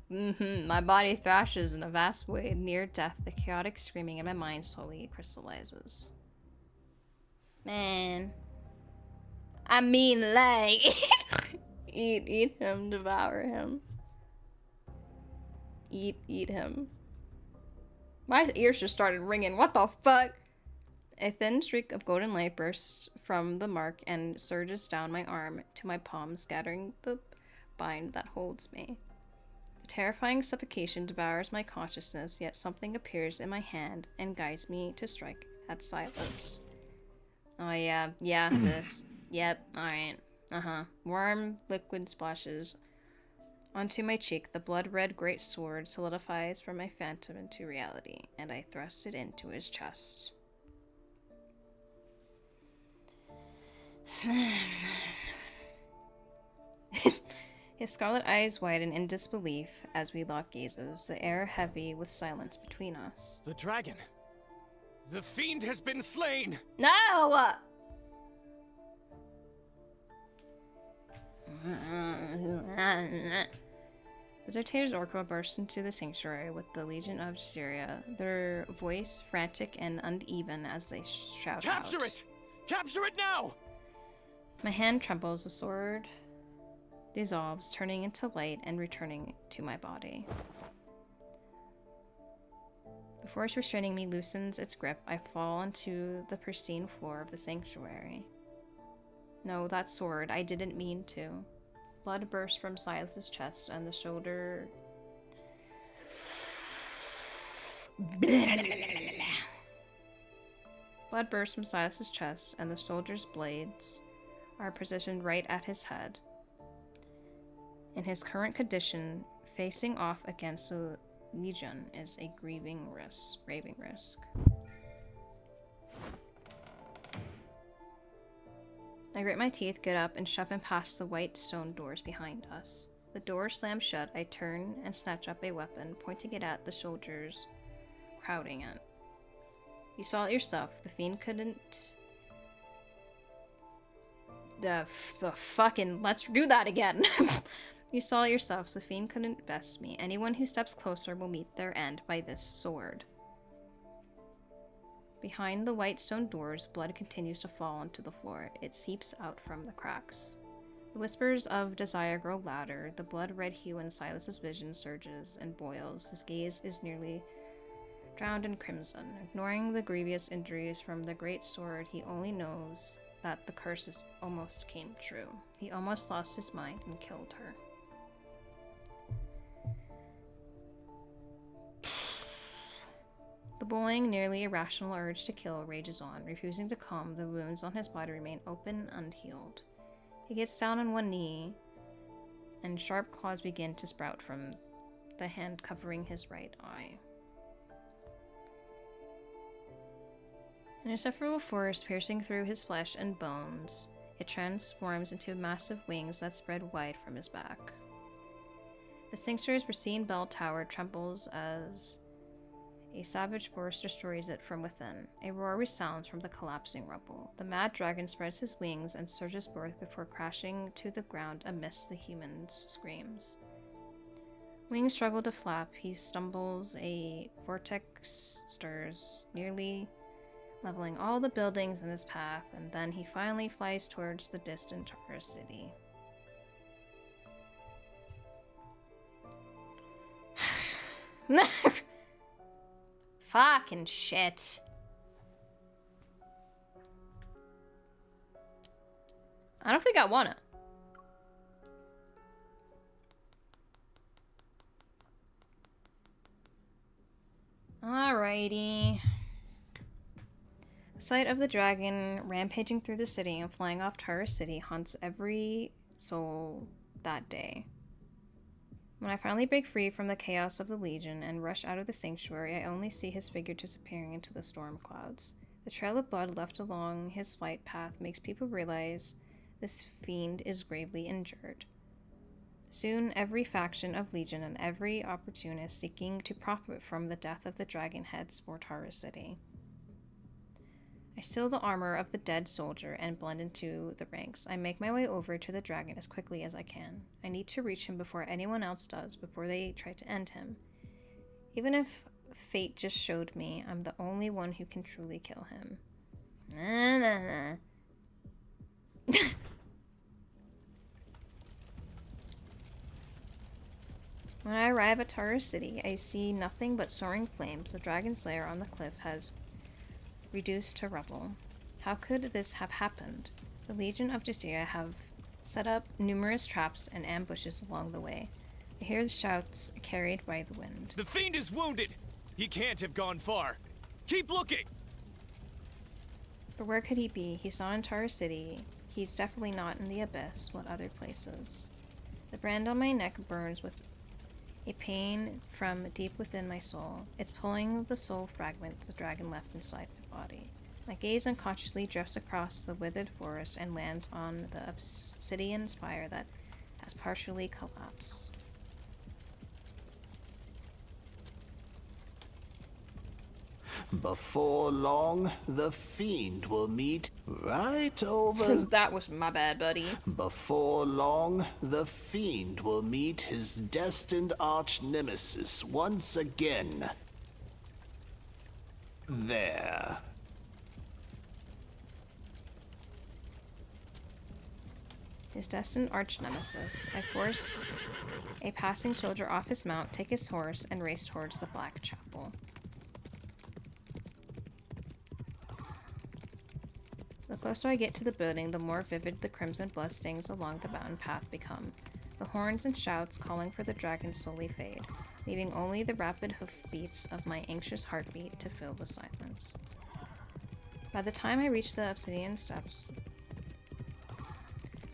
body thrashes in a vast void. Near death, the chaotic screaming in my mind slowly crystallizes. Man. I mean, like... eat him, devour him. Eat him. My ears just started ringing. What the fuck? A thin streak of golden light bursts from the mark and surges down my arm to my palm, scattering the bind that holds me. The terrifying suffocation devours my consciousness, yet something appears in my hand and guides me to strike at Sylus. Oh yeah, this. Yep, alright. Warm liquid splashes onto my cheek. The blood-red great sword solidifies from my phantom into reality, and I thrust it into his chest. His scarlet eyes widen in disbelief as we lock gazes, the air heavy with silence between us. The dragon. The fiend has been slain. No! The dictator's orca burst into the sanctuary with the Legion of Syria, their voice frantic and uneven as they shout Capture out. it! Capture it now! My hand trembles, the sword dissolves, turning into light and returning to my body. The force restraining me loosens its grip. I fall onto the pristine floor of the sanctuary. No, that sword. I didn't mean to. Blood burst from Sylus's chest and the shoulder... Blood burst from Sylus's chest and the soldier's blades are positioned right at his head. In his current condition, facing off against the Legion is a raving risk. I grit my teeth, get up, and shove him past the white stone doors behind us. The doors slam shut. I turn and snatch up a weapon, pointing it at the soldiers crowding it. You saw it yourself. The fiend couldn't The fucking, let's do that again. You saw it yourselves, the fiend couldn't best me. Anyone who steps closer will meet their end by this sword. Behind the white stone doors, blood continues to fall onto the floor. It seeps out from the cracks. The whispers of desire grow louder. The blood-red hue in Sylus's vision surges and boils. His gaze is nearly drowned in crimson. Ignoring the grievous injuries from the great sword, he only knows that the curses almost came true. He almost lost his mind and killed her. The boiling, nearly irrational urge to kill rages on, refusing to calm. The wounds on his body remain open, unhealed. He gets down on one knee, and sharp claws begin to sprout from the hand covering his right eye. An insufferable force piercing through his flesh and bones, it transforms into massive wings that spread wide from his back. The sanctuary's pristine bell tower trembles as a savage force destroys it from within. A roar resounds from the collapsing rubble. The mad dragon spreads his wings and surges forth before crashing to the ground amidst the human's screams. Wings struggle to flap. He stumbles. A vortex stirs, nearly leveling all the buildings in his path, and then he finally flies towards the distant Taurus city. Fucking shit. I don't think I wanna. Alrighty. The sight of the dragon rampaging through the city and flying off Taurus City haunts every soul that day. When I finally break free from the chaos of the Legion and rush out of the sanctuary, I only see his figure disappearing into the storm clouds. The trail of blood left along his flight path makes people realize this fiend is gravely injured. Soon, every faction of Legion and every opportunist seeking to profit from the death of the dragon heads for Taurus City. I steal the armor of the dead soldier and blend into the ranks. I make my way over to the dragon as quickly as I can. I need to reach him before anyone else does, before they try to end him. Even if fate just showed me I'm the only one who can truly kill him. When I arrive at Taurus City, I see nothing but soaring flames. The dragon's lair on the cliff has reduced to rubble. How could this have happened? The Legion of Justicia have set up numerous traps and ambushes along the way. I hear the shouts carried by the wind. The fiend is wounded! He can't have gone far. Keep looking! But where could he be? He's not in Taurus City. He's definitely not in the Abyss. What other places? The brand on my neck burns with a pain from deep within my soul. It's pulling the soul fragment the dragon left inside my body. My gaze unconsciously drifts across the withered forest and lands on the obsidian spire that has partially collapsed. Before long, the fiend will meet right over... That was my bad, buddy. Before long, the fiend will meet his destined arch-nemesis once again. There. His destined arch-nemesis. I force a passing soldier off his mount, take his horse, and race towards the Black Chapel. The closer I get to the building, the more vivid the crimson bloodstains along the mountain path become. The horns and shouts calling for the dragon slowly fade, leaving only the rapid hoofbeats of my anxious heartbeat to fill the silence. By the time I reach the obsidian steps,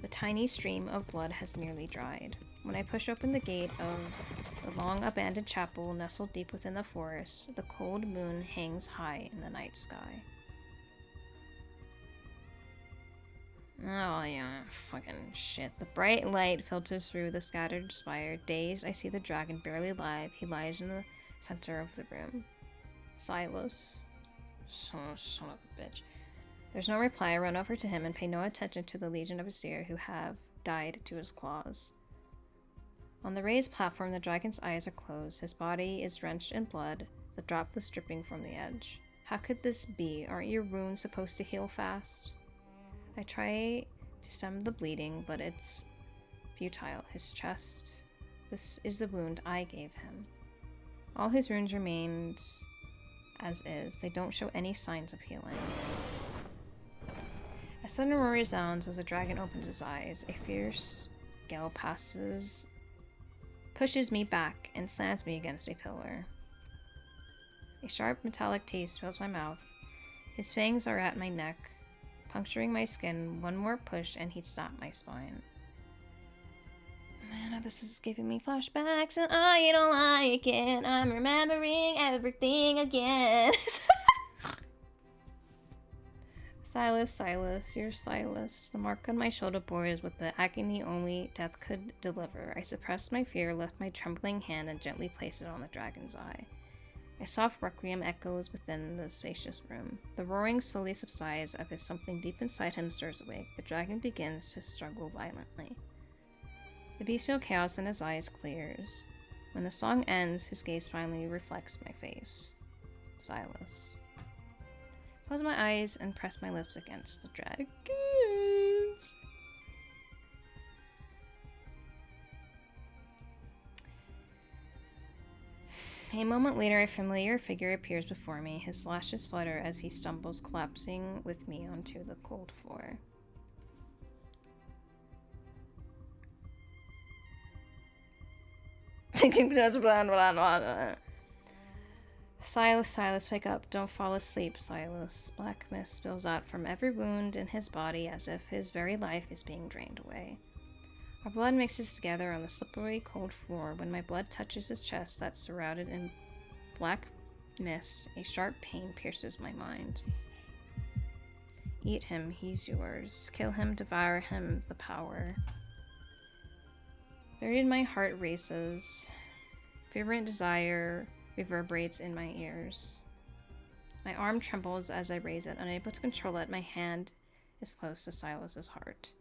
the tiny stream of blood has nearly dried. When I push open the gate of the long abandoned chapel nestled deep within the forest, the cold moon hangs high in the night sky. Oh yeah, fucking shit. The bright light filters through the scattered spire. Dazed, I see the dragon barely alive. He lies in the center of the room. Sylus. Son of a bitch. There's no reply. I run over to him and pay no attention to the legion of Asir who have died to his claws. On the raised platform, the dragon's eyes are closed. His body is drenched in blood, the droplets dripping from the edge. How could this be? Aren't your wounds supposed to heal fast? I try to stem the bleeding, but it's futile. His chest. This is the wound I gave him. All his wounds remained as is. They don't show any signs of healing. A sudden roar resounds as the dragon opens his eyes. A fierce gale pushes me back and slams me against a pillar. A sharp metallic taste fills my mouth. His fangs are at my neck, puncturing my skin. One more push and he'd snap my spine. Man, this is giving me flashbacks and I don't like it. I'm remembering everything again. Sylus, Sylus, you're Sylus. The mark on my shoulder bores with the agony only death could deliver. I suppressed my fear, lift my trembling hand, and gently placed it on the dragon's eye. A soft requiem echoes within the spacious room. The roaring slowly subsides as something deep inside him stirs awake. The dragon begins to struggle violently. The bestial chaos in his eyes clears. When the song ends, his gaze finally reflects my face. Sylus. Close my eyes and press my lips against the dragon. A moment later, a familiar figure appears before me. His lashes flutter as he stumbles, collapsing with me onto the cold floor. Sylus, Sylus, wake up. Don't fall asleep, Sylus. Black mist spills out from every wound in his body as if his very life is being drained away. Our blood mixes together on the slippery, cold floor. When my blood touches his chest that's surrounded in black mist, a sharp pain pierces my mind. Eat him, he's yours. Kill him, devour him, the power. Started my heart races. Fervent desire reverberates in my ears. My arm trembles as I raise it, unable to control it. My hand is close to Sylus's heart.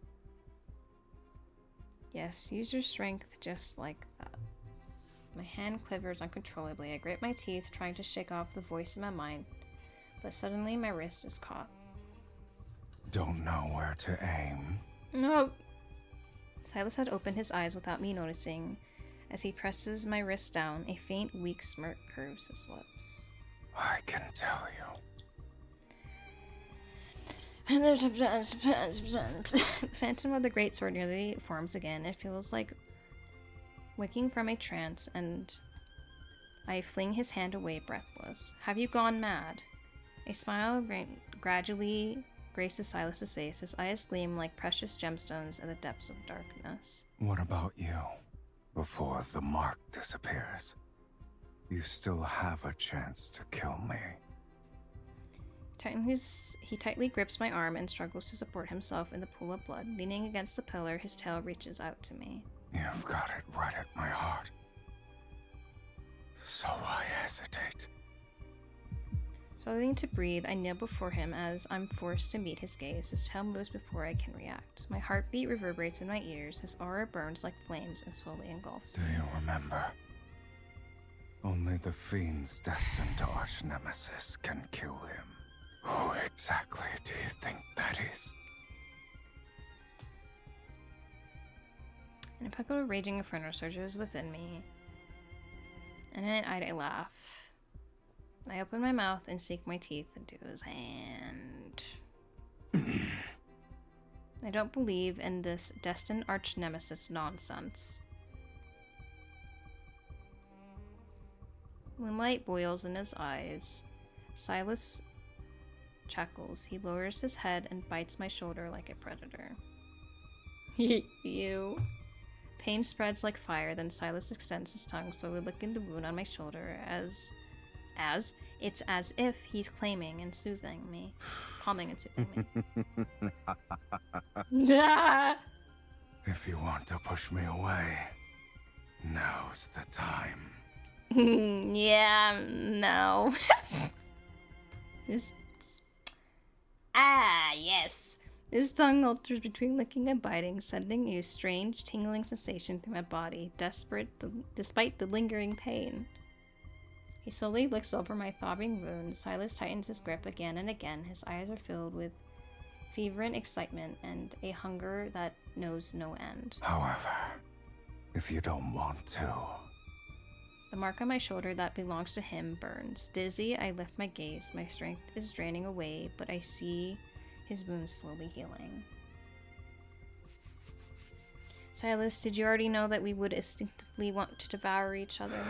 Yes, use your strength just like that. My hand quivers uncontrollably. I grip my teeth, trying to shake off the voice in my mind, but suddenly my wrist is caught. Don't know where to aim. No! Sylus had opened his eyes without me noticing. As he presses my wrist down, a faint, weak smirk curves his lips. I can tell you. Phantom of the Great Sword nearly forms again. It feels like waking from a trance, and I fling his hand away, breathless. Have you gone mad? A smile gradually graces Sylus's face. His eyes gleam like precious gemstones in the depths of darkness. What about you? Before the mark disappears, you still have a chance to kill me. He tightly grips my arm and struggles to support himself in the pool of blood. Leaning against the pillar, his tail reaches out to me. You've got it right at my heart. So I hesitate. Struggling to breathe, I kneel before him as I'm forced to meet his gaze. His tail moves before I can react. My heartbeat reverberates in my ears. His aura burns like flames and slowly engulfs Do me. you remember? Only the fiend's destined arch-nemesis can kill him. Who exactly do you think that is? An impeccable raging inferno surges within me, and in it I laugh. I open my mouth and sink my teeth into his hand. I don't believe in this destined arch-nemesis nonsense. Moonlight boils in his eyes. Sylus chuckles. He lowers his head and bites my shoulder like a predator. You. Pain spreads like fire, then Sylus extends his tongue, slowly licking the wound on my shoulder it's as if he's calming and soothing me. If you want to push me away, now's the time. Yeah, no. Ah, yes. His tongue alters between licking and biting, sending a strange, tingling sensation through my body, despite the lingering pain. He slowly licks over my throbbing wound. Sylus tightens his grip again and again. His eyes are filled with fervent excitement and a hunger that knows no end. However, if you don't want to... The mark on my shoulder that belongs to him burns. Dizzy, I lift my gaze. My strength is draining away, but I see his wound slowly healing. Sylus, did you already know that we would instinctively want to devour each other?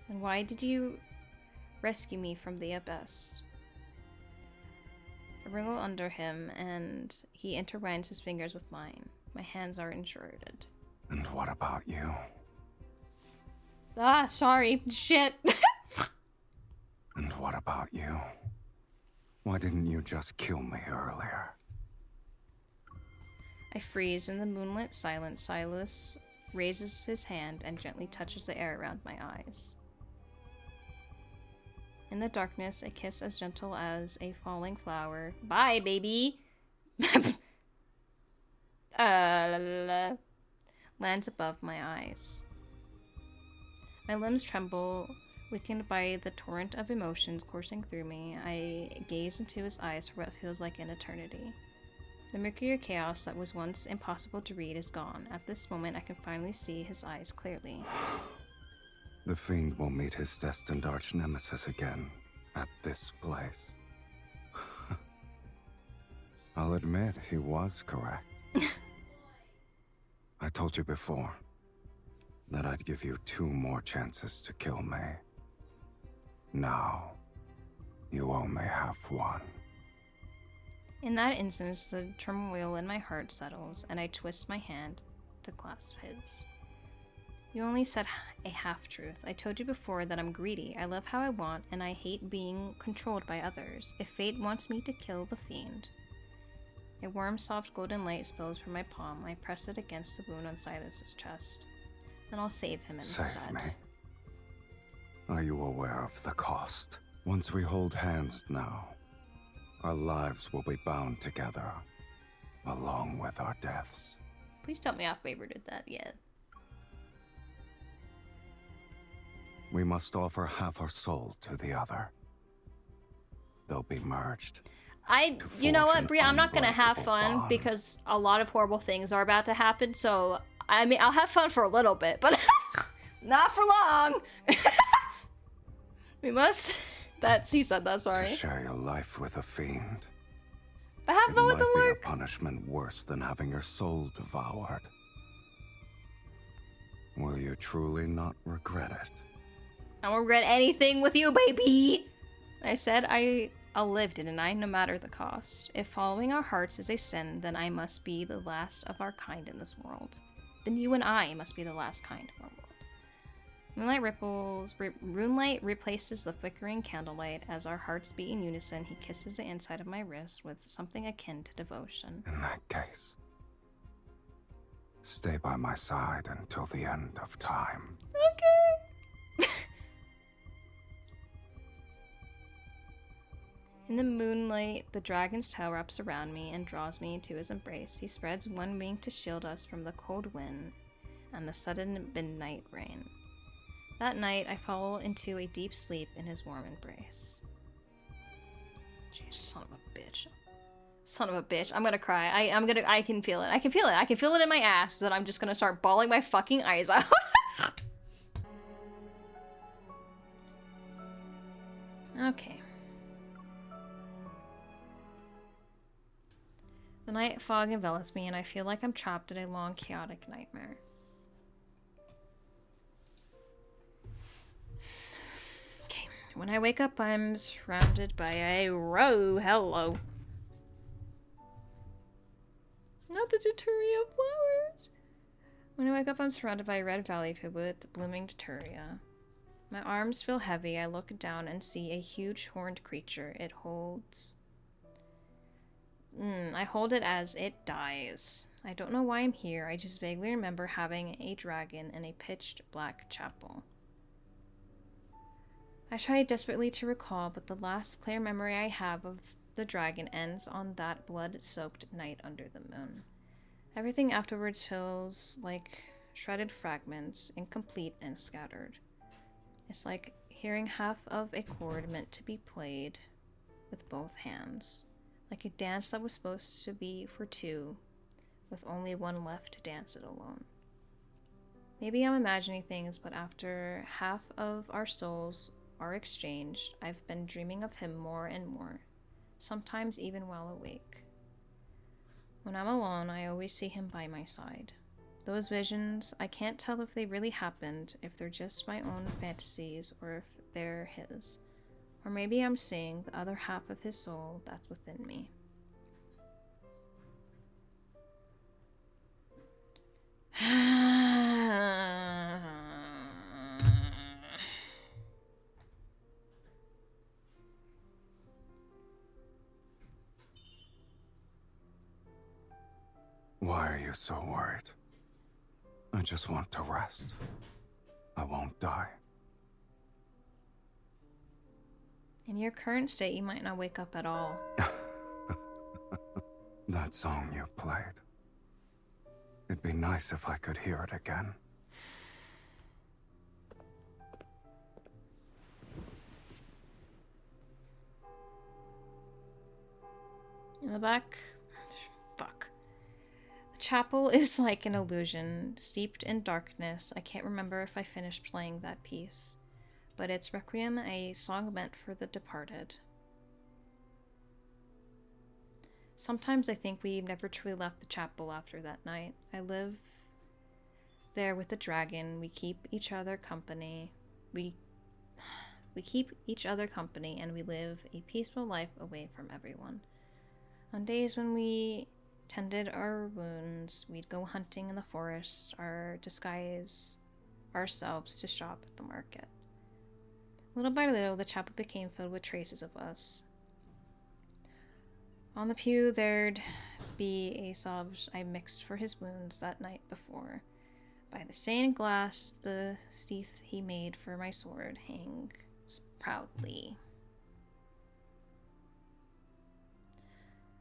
Then why did you rescue me from the abyss? I wriggle under him, and he intertwines his fingers with mine. My hands are enshrouded. And what about you? Ah, sorry. Shit. And what about you? Why didn't you just kill me earlier? I freeze in the moonlit silence. Sylus raises his hand and gently touches the air around my eyes. In the darkness, a kiss as gentle as a falling flower. Bye, baby! Lands above my eyes. My limbs tremble, weakened by the torrent of emotions coursing through me. I gaze into his eyes for what feels like an eternity. The murkier chaos that was once impossible to read is gone. At this moment, I can finally see his eyes clearly. The Fiend will meet his destined arch-nemesis again, at this place. I'll admit, he was correct. I told you before that I'd give you 2 more chances to kill me. Now, you only have 1. In that instance, the turmoil in my heart settles, and I twist my hand to clasp his. You only said a half-truth. I told you before that I'm greedy. I love how I want, and I hate being controlled by others. If fate wants me to kill the Fiend... A warm, soft golden light spills from my palm. I press it against the wound on Sylus's chest. Then I'll save him instead. Save me? Are you aware of the cost? Once we hold hands now, our lives will be bound together, along with our deaths. Please tell me Off-Baber did that yet. We must offer half our soul to the other. They'll be merged. You know what, Bria, I'm not gonna have unbreakable fun bond. because a lot of horrible things are about to happen, so, I mean, I'll have fun for a little bit, but not for long! We must... he said that, sorry. To share your life with a Fiend. But have fun with the It might be work! a punishment worse than having your soul devoured. Will you truly not regret it? I won't regret anything with you, baby! I said I'll live, didn't I? No matter the cost. If following our hearts is a sin, then I must be the last of our kind in this world. Then you and I must be the last kind of our world. Moonlight replaces the flickering candlelight. As our hearts beat in unison, he kisses the inside of my wrist with something akin to devotion. In that case, stay by my side until the end of time. Okay. In the moonlight, the dragon's tail wraps around me and draws me into his embrace. He spreads one wing to shield us from the cold wind and the sudden midnight rain. That night, I fall into a deep sleep in his warm embrace. Jeez, son of a bitch. Son of a bitch. I'm gonna cry. I can feel it. I can feel it. I can feel it in my ass that I'm just gonna start bawling my fucking eyes out. Okay. The night fog envelops me and I feel like I'm trapped in a long, chaotic nightmare. Okay, when I wake up, I'm surrounded by a row. Hello. Not the Daturia flowers. When I wake up, I'm surrounded by a red valley filled with blooming Daturia. My arms feel heavy. I look down and see a huge horned creature. It holds... I hold it as it dies. I don't know why I'm here. I just vaguely remember having a dragon in a pitched black chapel. I try desperately to recall, but the last clear memory I have of the dragon ends on that blood-soaked night under the moon. Everything afterwards feels like shredded fragments, incomplete and scattered. It's like hearing half of a chord meant to be played with both hands, like a dance that was supposed to be for two, with only one left to dance it alone. Maybe I'm imagining things, but after half of our souls are exchanged, I've been dreaming of him more and more, sometimes even while awake. When I'm alone, I always see him by my side. Those visions, I can't tell if they really happened, if they're just my own fantasies, or if they're his. Or maybe I'm seeing the other half of his soul that's within me. Why are you so worried? I just want to rest. I won't die. In your current state, you might not wake up at all. That song you played. It'd be nice if I could hear it again. In the back, fuck. The chapel is like an illusion, steeped in darkness. I can't remember if I finished playing that piece, but it's Requiem, a song meant for the departed. Sometimes I think we never truly left the chapel after that night. I live there with the dragon. We keep each other company. We keep each other company, and we live a peaceful life away from everyone. On days when we tended our wounds, we'd go hunting in the forest, or disguise ourselves to shop at the market. Little by little, the chapel became filled with traces of us. On the pew, there'd be a salve I mixed for his wounds that night before. By the stained glass, the sheath he made for my sword hangs proudly.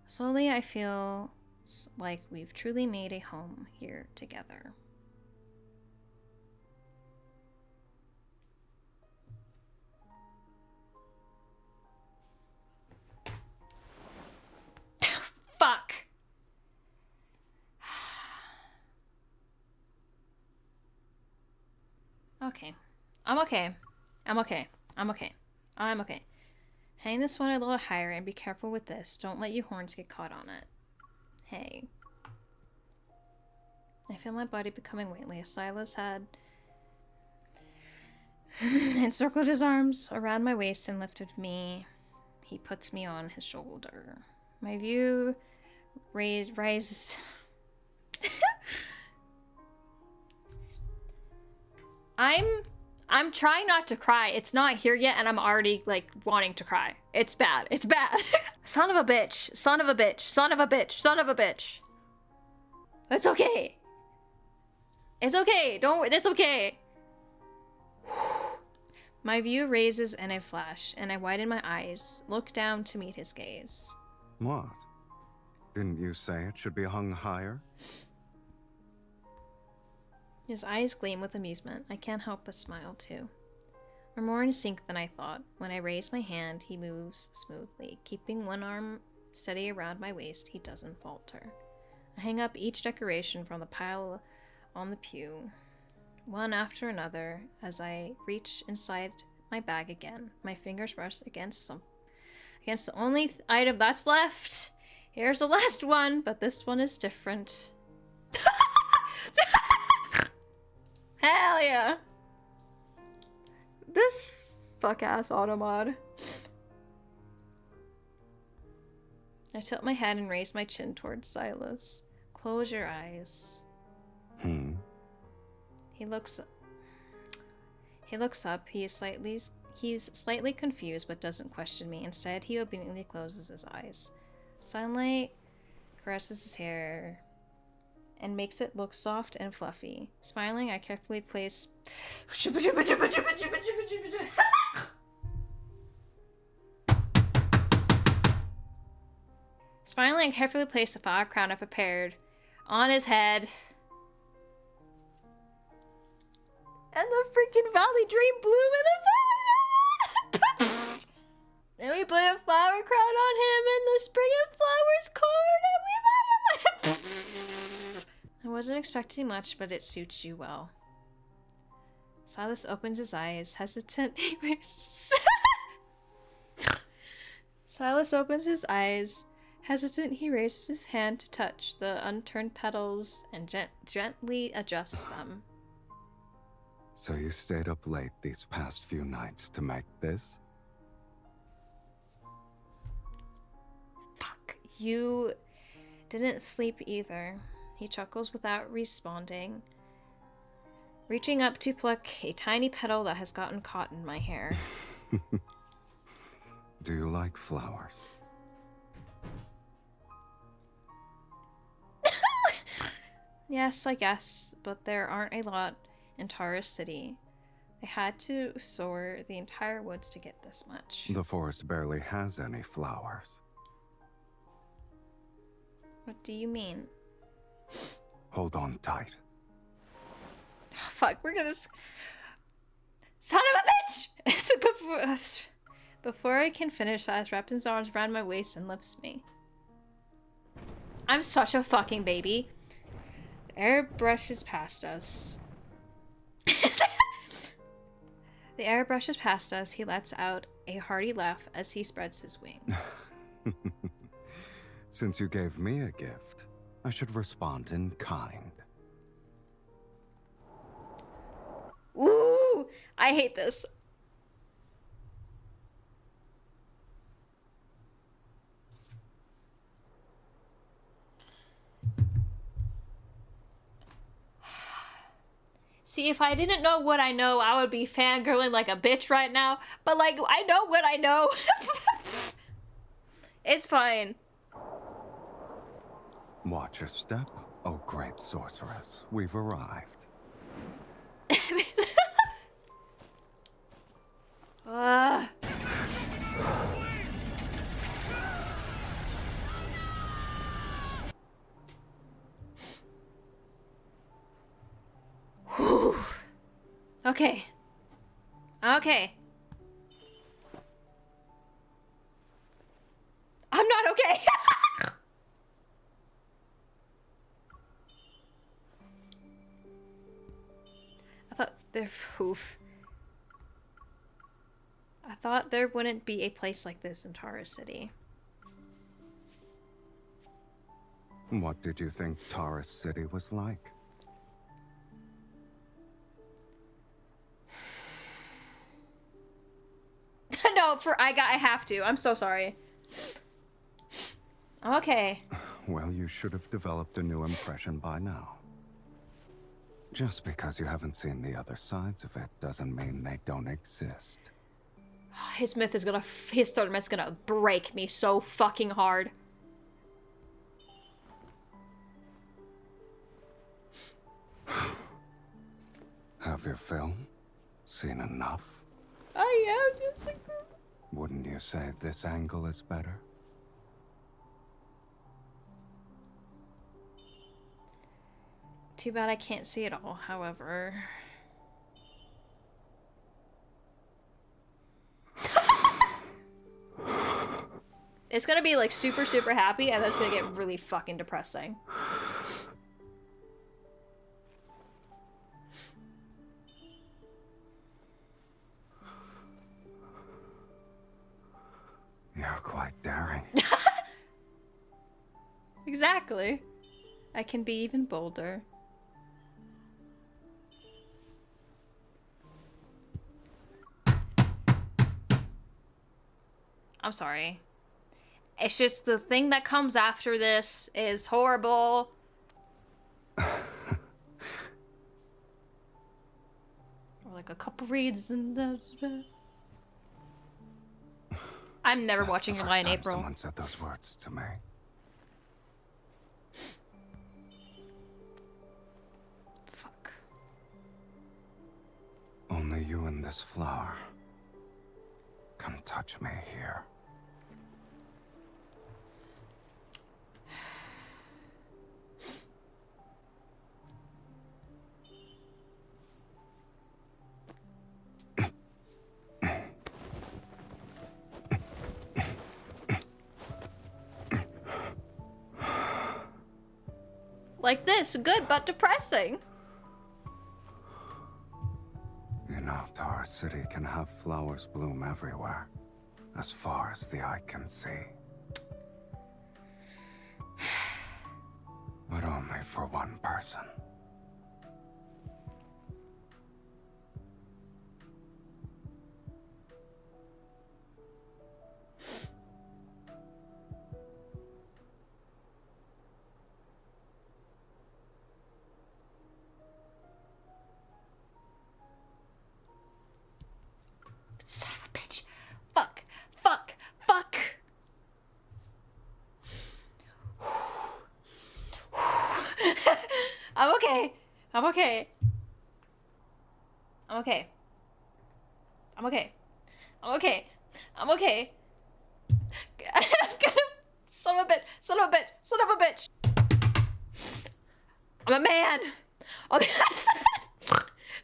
Slowly, I feel like we've truly made a home here together. Fuck! Okay. I'm okay. I'm okay. I'm okay. I'm okay. Hang this one a little higher and be careful with this. Don't let your horns get caught on it. Hey. I feel my body becoming weightless as Sylus had encircled his arms around my waist and lifted me. He puts me on his shoulder. My view rises. I'm trying not to cry. It's not here yet, and I'm already, like, wanting to cry. It's bad. It's bad. Son of a bitch. Son of a bitch. Son of a bitch. Son of a bitch. It's okay. It's okay. It's okay. My view raises in a flash, and I widen my eyes, look down to meet his gaze. What? Didn't you say it should be hung higher? His eyes gleam with amusement. I can't help but smile, too. We're more in sync than I thought. When I raise my hand, he moves smoothly. Keeping one arm steady around my waist, he doesn't falter. I hang up each decoration from the pile on the pew, one after another, as I reach inside my bag again. My fingers rest against the only item that's left. Here's the last one, but this one is different. Hell yeah! This fuck-ass automod. I tilt my head and raise my chin towards Sylus. Close your eyes. He looks up. He's slightly confused, but doesn't question me. Instead, he obediently closes his eyes. Sunlight caresses his hair and makes it look soft and fluffy. Smiling, I carefully place Smiling, carefully placed a flower crown I prepared on his head. And the freaking valley dream blew in the fire. Then we put a flower crown on him and the spring and flowers corn and we might. I wasn't expecting much, but it suits you well. Sylus opens his eyes, hesitant. Sylus opens his eyes. Hesitant, he raises his hand to touch the unturned petals and gently adjusts them. So you stayed up late these past few nights to make this? Fuck. You didn't sleep either. He chuckles without responding, reaching up to pluck a tiny petal that has gotten caught in my hair. Do you like flowers? Yes, I guess, but there aren't a lot in Taurus City. I had to soar the entire woods to get this much. The forest barely has any flowers. What do you mean? Hold on tight. Oh, fuck, we're gonna... Son of a bitch! Before I can finish, Sylus wraps his arms around my waist and lifts me. I'm such a fucking baby. The air brushes past us. The air brushes past us. He lets out a hearty laugh as he spreads his wings. Since you gave me a gift, I should respond in kind. Ooh, I hate this. See, if I didn't know what I know, I would be fangirling like a bitch right now. But, like, I know what I know. It's fine. Watch your step, oh great sorceress. We've arrived. Whew. Okay. Okay. I'm not okay. I thought there... Oof. I thought there wouldn't be a place like this in Taurus City. What did you think Taurus City was like? No, I have to. I'm so sorry. Okay. Well, you should have developed a new impression by now. Just because you haven't seen the other sides of it doesn't mean they don't exist. His third myth's gonna break me so fucking hard. Have your film? Seen enough? I am just a girl. Wouldn't you say this angle is better? Too bad I can't see it all, however. It's gonna be like super, super happy, and then it's gonna get really fucking depressing. You're quite daring. Exactly. I can be even bolder. I'm sorry. It's just the thing that comes after this is horrible. Or like a couple reads and... I'm never watching July in April. Someone said those words to me. Fuck. Only you and this flower can touch me here. Like this, good but depressing. You know, Tara City can have flowers bloom everywhere, as far as the eye can see. But only for one person. Son of a bitch. Fuck. Fuck. Fuck. I'm okay. I'm okay. I'm okay. I'm okay. I'm okay. I'm okay. I'm gonna... Son of a bitch. Son of a bitch. Son of a bitch. I'm a man. On the other side,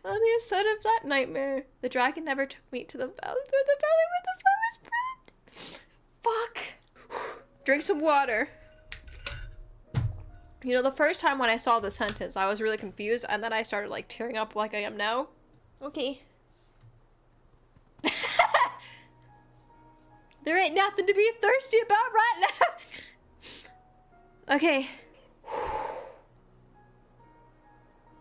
on the other side of that nightmare, the dragon never took me to the valley through the valley where the flowers bloomed. Fuck. Drink some water. You know, the first time when I saw the sentence, I was really confused, and then I started, like, tearing up like I am now. Okay. There ain't nothing to be thirsty about right now. Okay.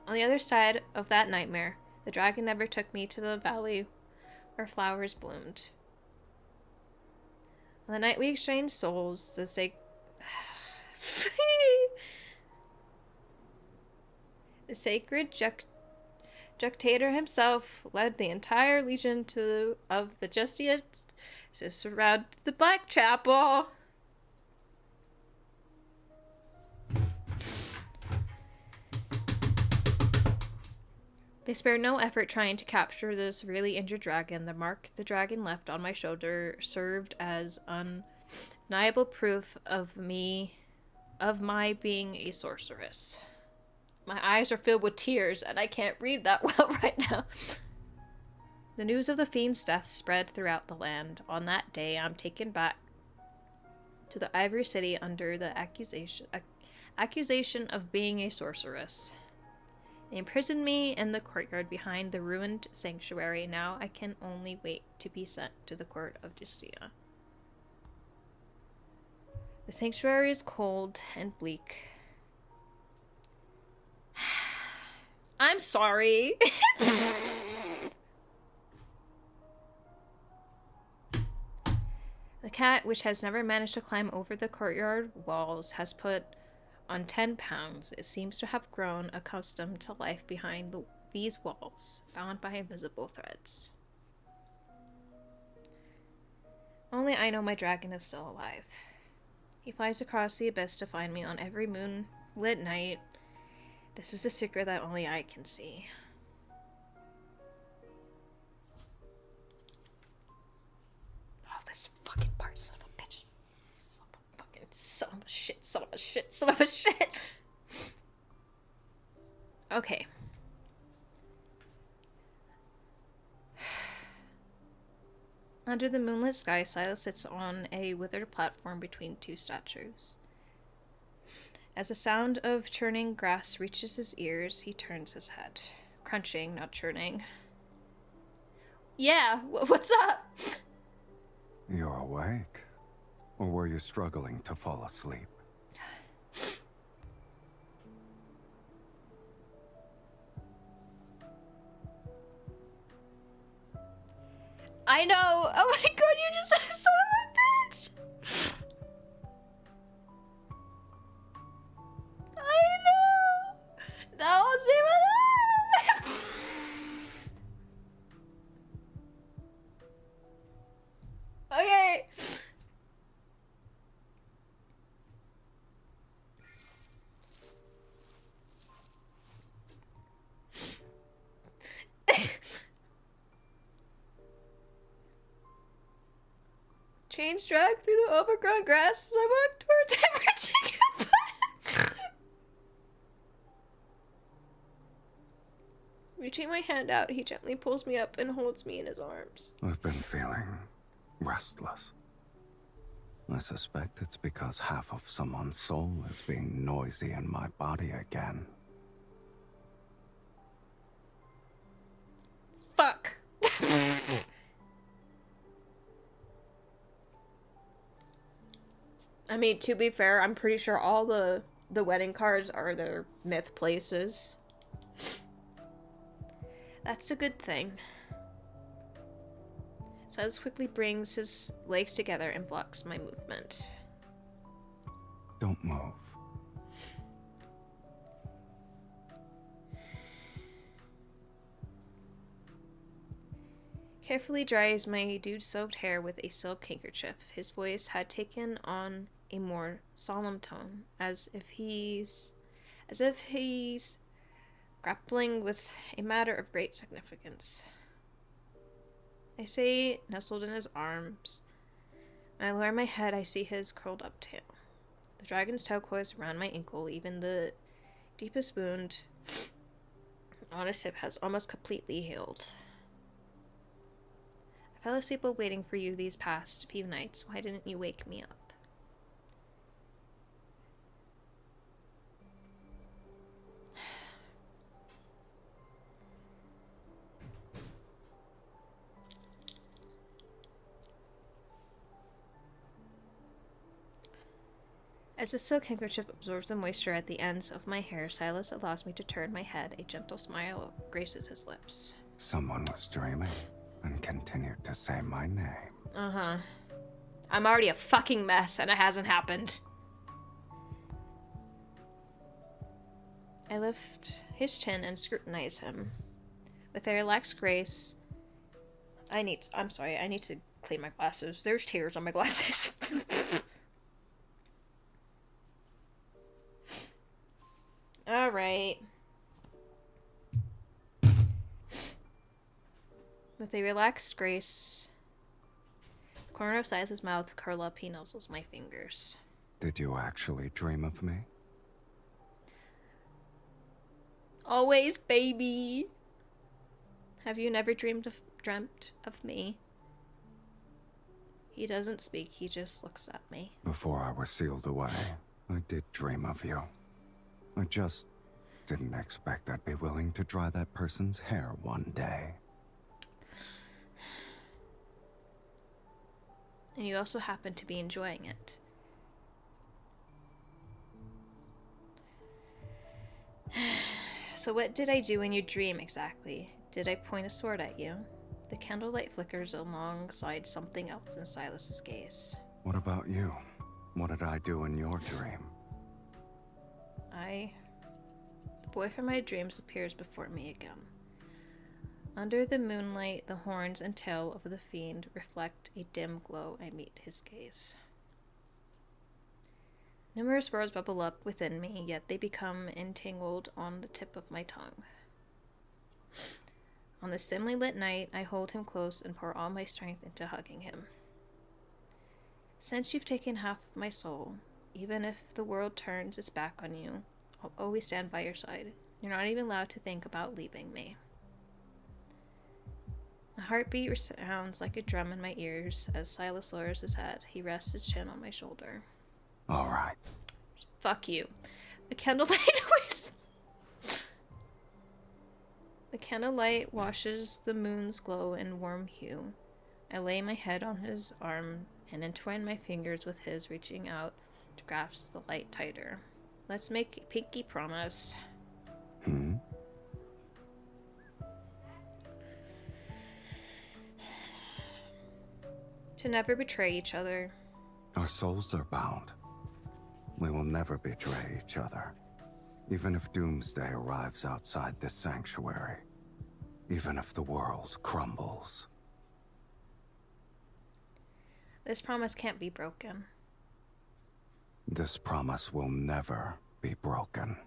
On the other side of that nightmare, the dragon never took me to the valley where flowers bloomed. On the night we exchanged souls, the sacred Junctator himself led the entire legion of the Justice to surround the Black Chapel. They spared no effort trying to capture the severely injured dragon. The mark the dragon left on my shoulder served as undeniable proof of my being a sorceress. My eyes are filled with tears, and I can't read that well right now. The news of the fiend's death spread throughout the land. On that day, I'm taken back to the Ivory City under the accusation of being a sorceress. They imprisoned me in the courtyard behind the ruined sanctuary. Now I can only wait to be sent to the court of Justia. The sanctuary is cold and bleak. I'm sorry. The cat, which has never managed to climb over the courtyard walls, has put on 10 pounds. It seems to have grown accustomed to life behind these walls, bound by invisible threads. Only I know my dragon is still alive. He flies across the abyss to find me on every moonlit night. This is a secret that only I can see. Oh, this fucking part, son of a bitch. Son of a fucking, son of a shit, son of a shit, son of a shit. Okay. Under the moonlit sky, Sylus sits on a withered platform between two statues. As the sound of churning grass reaches his ears, he turns his head. Crunching, not churning. Yeah, what's up? You're awake? Or were you struggling to fall asleep? I know! Oh my god, you just said son of a bitch! I know! That was even Okay. Chains drag through the overgrown grass as I walk towards him, reaching up. Reaching my hand out, he gently pulls me up and holds me in his arms. I've been feeling restless. I suspect it's because half of someone's soul is being noisy in my body again. Fuck. I mean, to be fair, I'm pretty sure all the wedding cards are their myth places. That's a good thing. Silas quickly brings his legs together and blocks my movement. Don't move. Carefully dries my dude-soaked hair with a silk handkerchief. His voice had taken on a more solemn tone, as if he's grappling with a matter of great significance. I say, nestled in his arms. When I lower my head, I see his curled up tail. The dragon's tail coils around my ankle. Even the deepest wound on his hip has almost completely healed. I fell asleep while waiting for you these past few nights. Why didn't you wake me up? As the silk handkerchief absorbs the moisture at the ends of my hair, Sylus allows me to turn my head. A gentle smile graces his lips. Someone was dreaming and continued to say my name. Uh-huh. I'm already a fucking mess, and it hasn't happened. I lift his chin and scrutinize him. With a relaxed grace... I need to clean my glasses. There's tears on my glasses. Alright. With a relaxed grace, the corner of Silas's mouth curl up, he nuzzles my fingers. Did you actually dream of me? Always, baby. Have you never dreamt of me? He doesn't speak, he just looks at me. Before I was sealed away, I did dream of you. I just didn't expect I'd be willing to dry that person's hair one day. And you also happen to be enjoying it. So what did I do in your dream exactly? Did I point a sword at you? The candlelight flickers alongside something else in Silas's gaze. What about you? What did I do in your dream? The boy from my dreams appears before me again. Under the moonlight, the horns and tail of the fiend reflect a dim glow. I meet his gaze. Numerous words bubble up within me, yet they become entangled on the tip of my tongue. On this dimly lit night, I hold him close and pour all my strength into hugging him. Since you've taken half of my soul, even if the world turns its back on you, I'll always stand by your side. You're not even allowed to think about leaving me. My heartbeat sounds like a drum in my ears as Sylus lowers his head. He rests his chin on my shoulder. All right. Fuck you. The candlelight washes the moon's glow in warm hue. I lay my head on his arm and entwine my fingers with his, reaching out to grasp the light tighter. Let's make a pinky promise. To never betray each other. Our souls are bound. We will never betray each other. Even if doomsday arrives outside this sanctuary. Even if the world crumbles. This promise can't be broken. This promise will never be broken.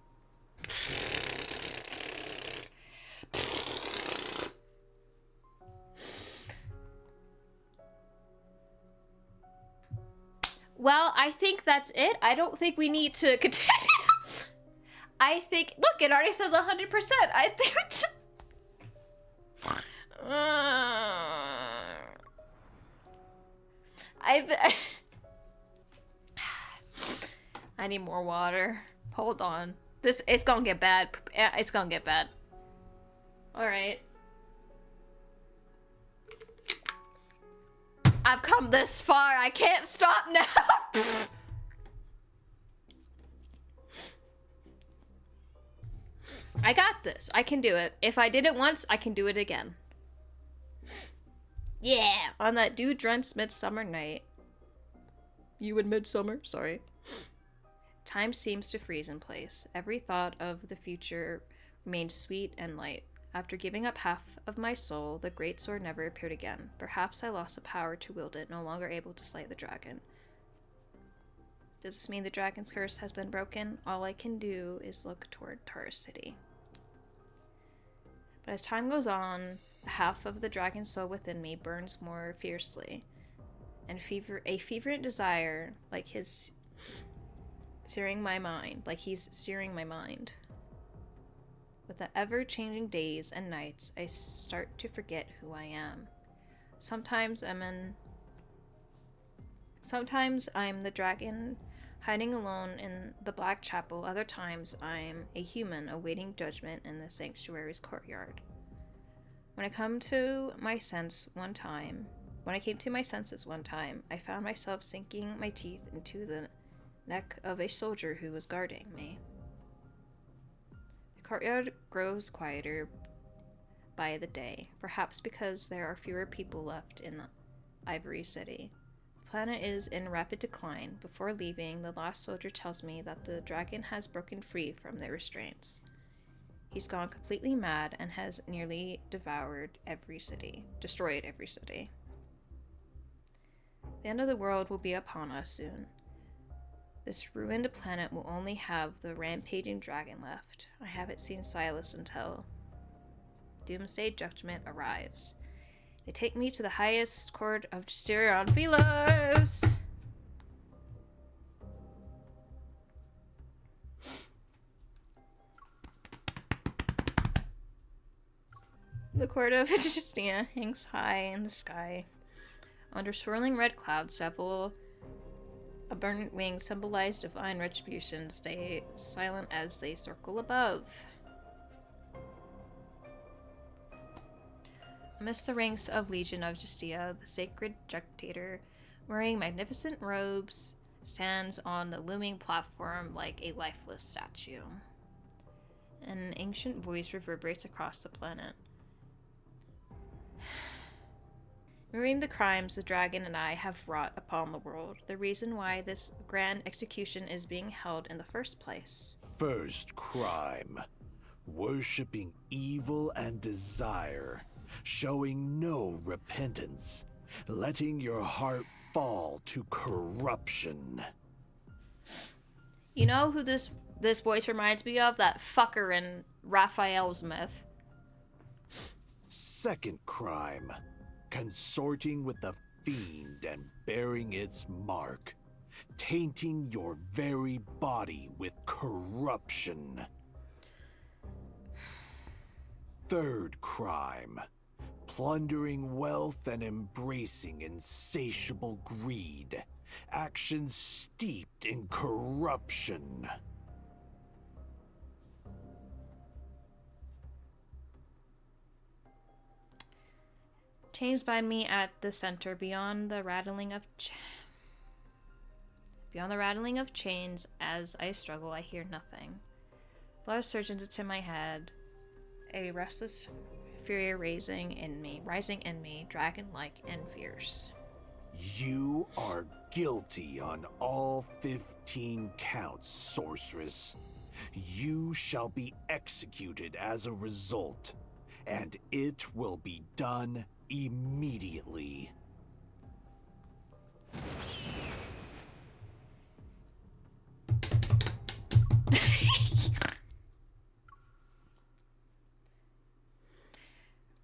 Well, I think that's it. I don't think we need to continue. I think... Look, it already says 100%. I think... I need more water. Hold on. It's gonna get bad. It's gonna get bad. Alright. I've come this far. I can't stop now. I got this. I can do it. If I did it once, I can do it again. Yeah. On that dew-drenched midsummer night. You in midsummer? Sorry. Time seems to freeze in place. Every thought of the future remained sweet and light. After giving up half of my soul, the great sword never appeared again. Perhaps I lost the power to wield it, no longer able to slay the dragon. Does this mean the dragon's curse has been broken? All I can do is look toward Taurus City. But as time goes on, half of the dragon soul within me burns more fiercely, and a fervent desire, like he's searing my mind. With the ever-changing days and nights, I start to forget who I am. Sometimes I'm the dragon hiding alone in the Black Chapel. Other times I'm a human awaiting judgment in the sanctuary's courtyard. When I came to my senses one time, I found myself sinking my teeth into the neck of a soldier who was guarding me. The courtyard grows quieter by the day, perhaps because there are fewer people left in the Ivory City. The planet is in rapid decline. Before leaving, the last soldier tells me that the dragon has broken free from their restraints. He's gone completely mad and has nearly destroyed every city. The end of the world will be upon us soon. This ruined planet will only have the rampaging dragon left. I haven't seen Sylus until Doomsday Judgment arrives. They take me to the highest court of Justitia on Sylus. The court of Justitia hangs high in the sky. Under swirling red clouds, several burnt wings symbolize divine retribution. Stay silent as they circle above. Amidst the ranks of Legion of Justitia, the sacred dictator, wearing magnificent robes, stands on the looming platform like a lifeless statue. An ancient voice reverberates across the planet. Mirroring the crimes the dragon and I have wrought upon the world, the reason why this grand execution is being held in the first place. First crime. Worshipping evil and desire. Showing no repentance. Letting your heart fall to corruption. You know who this voice reminds me of? That fucker in Raphael's myth. Second crime. Consorting with the fiend and bearing its mark. Tainting your very body with corruption. Third crime. Plundering wealth and embracing insatiable greed. Actions steeped in corruption. Chains bind me at the center. Beyond the rattling of chains, as I struggle, I hear nothing. Blood surges into my head. A restless fury rising in me, dragon-like and fierce. You are guilty on all 15 counts, sorceress. You shall be executed as a result, and it will be done immediately.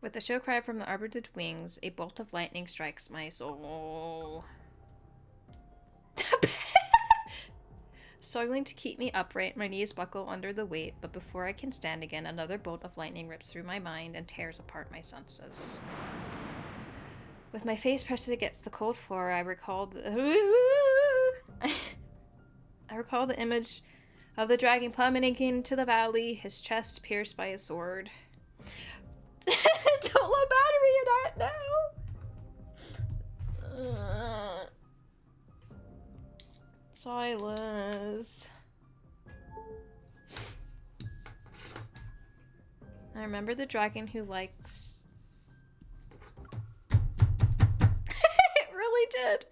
With a show cry from the arbited wings, a bolt of lightning strikes my soul. Struggling to keep me upright, my knees buckle under the weight, but before I can stand again, another bolt of lightning rips through my mind and tears apart my senses. With my face pressed against the cold floor, I recall recall the image of the dragon plummeting into the valley, his chest pierced by a sword. Don't let battery in that now! Sylus. I remember the dragon who likes... It really did!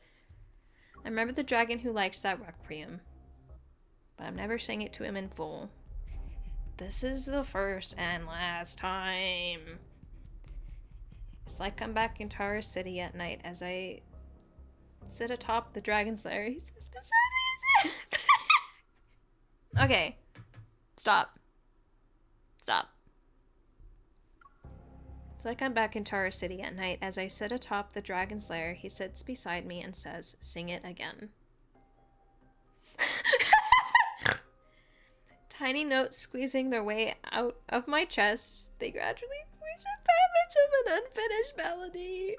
I remember the dragon who likes that requiem. But I'm never saying it to him in full. This is the first and last time. It's like I'm back in Tara City at night as I sit atop the dragon's lair. He sits beside me. Okay. Stop. Stop. It's like I'm back in Tara City at night as I sit atop the dragon's lair. He sits beside me and says, "Sing it again." Tiny notes squeezing their way out of my chest. They gradually push a patterns of an unfinished melody.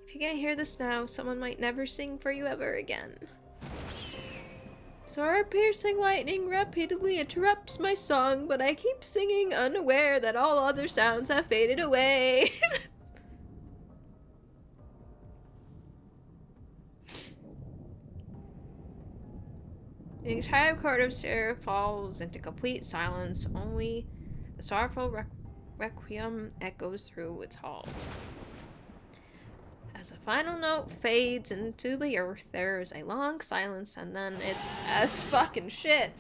If you can't hear this now, someone might never sing for you ever again. So our piercing lightning repeatedly interrupts my song, but I keep singing, unaware that all other sounds have faded away. The entire court of Sarah falls into complete silence. Only the sorrowful requiem echoes through its halls. As a final note fades into the earth, there is a long silence, and then it's as fucking shit.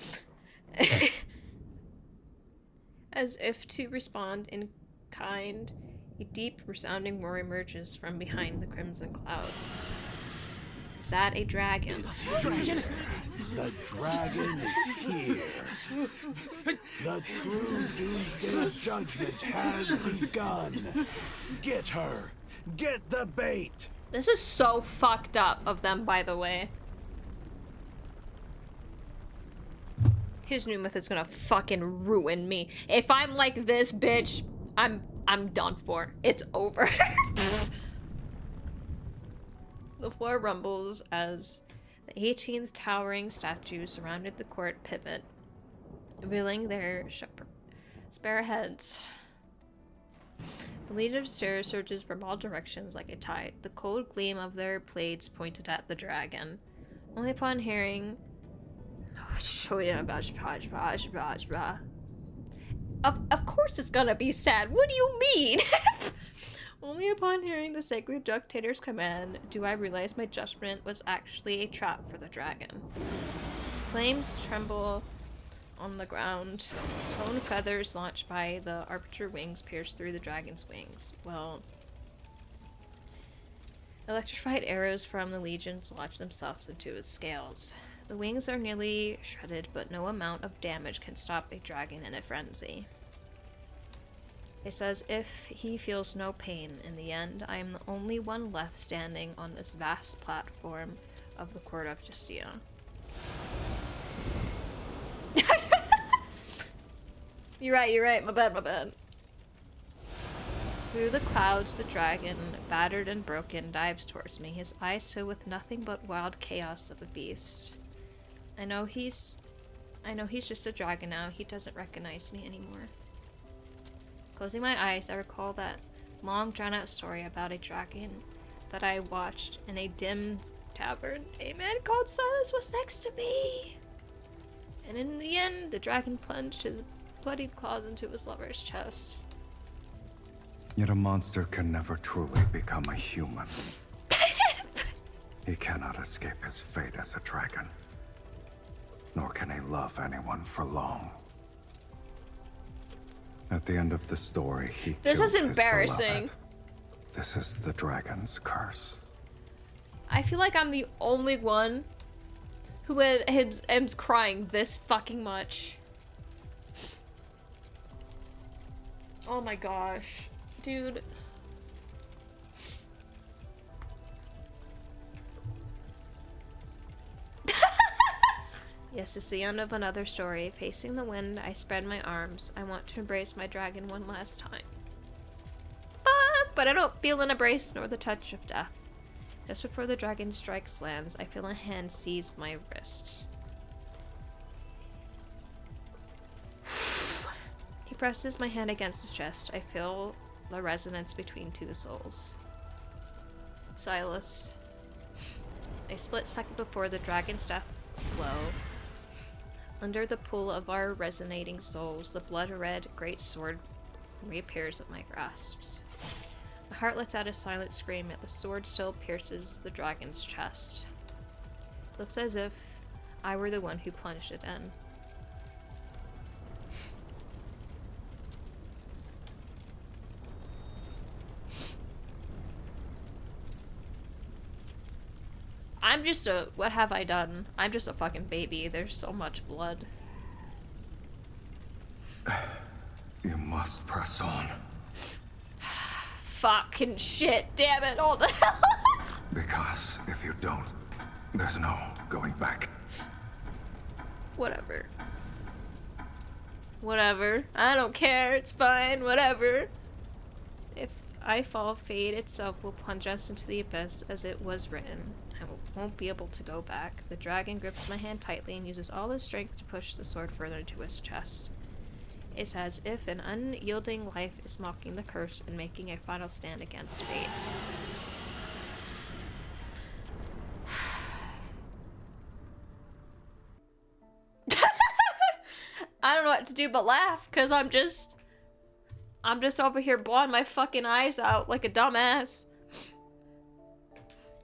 As if to respond in kind, a deep resounding roar emerges from behind the crimson clouds. Is that a dragon? The dragon is here. The true doomsday judgment has begun. Get her. Get the bait. This is so fucked up of them, by the way. His new myth is gonna fucking ruin me. If I'm like this, bitch, I'm done for. It's over. The floor rumbles as the 18th towering statues surrounded the court pivot, revealing their spare heads. The legion of stairs surges from all directions like a tide, the cold gleam of their blades pointed at the dragon. Only upon hearing... Of course it's gonna be sad. What do you mean? Only upon hearing the sacred dictator's command do I realize my judgment was actually a trap for the dragon. Flames tremble on the ground. Stone feathers launched by the arbiter wings pierce through the dragon's wings. Well, electrified arrows from the legions lodge themselves into his scales. The wings are nearly shredded, but no amount of damage can stop a dragon in a frenzy. It's as if he feels no pain. In the end, I am the only one left standing on this vast platform of the Court of Justice. You're right, my bad. Through the clouds, the dragon, battered and broken, dives towards me, his eyes filled with nothing but wild chaos of a beast. I know he's just a dragon now. He doesn't recognize me anymore. Closing my eyes, I recall that long, drawn-out story about a dragon that I watched in a dim tavern. A man called Sylus was next to me! And in the end, the dragon plunged his bloodied claws into his lover's chest. Yet a monster can never truly become a human. He cannot escape his fate as a dragon. Nor can he love anyone for long. At the end of the story, he This killed is his embarrassing. beloved. This is the dragon's curse. I feel like I'm the only one who is crying this fucking much. Oh my gosh. Dude. Yes, it's the end of another story. Facing the wind, I spread my arms. I want to embrace my dragon one last time. But I don't feel an embrace nor the touch of death. Just before the dragon strikes lands, I feel a hand seize my wrists. He presses my hand against his chest. I feel the resonance between two souls. Sylus. A split second before the dragon's death blow, under the pull of our resonating souls, the blood-red great sword reappears at my grasps. My heart lets out a silent scream, yet the sword still pierces the dragon's chest. It looks as if I were the one who plunged it in. I'm just a... what have I done? I'm just a fucking baby. There's so much blood. You must press on. Fucking shit, damn it, all the hell. Because if you don't, there's no going back. Whatever. Whatever. I don't care, it's fine, whatever. If I fall, fate itself will plunge us into the abyss as it was written. I won't be able to go back. The dragon grips my hand tightly and uses all his strength to push the sword further into his chest. It's as if an unyielding life is mocking the curse and making a final stand against fate. I don't know what to do but laugh, because I'm just over here blowing my fucking eyes out like a dumbass.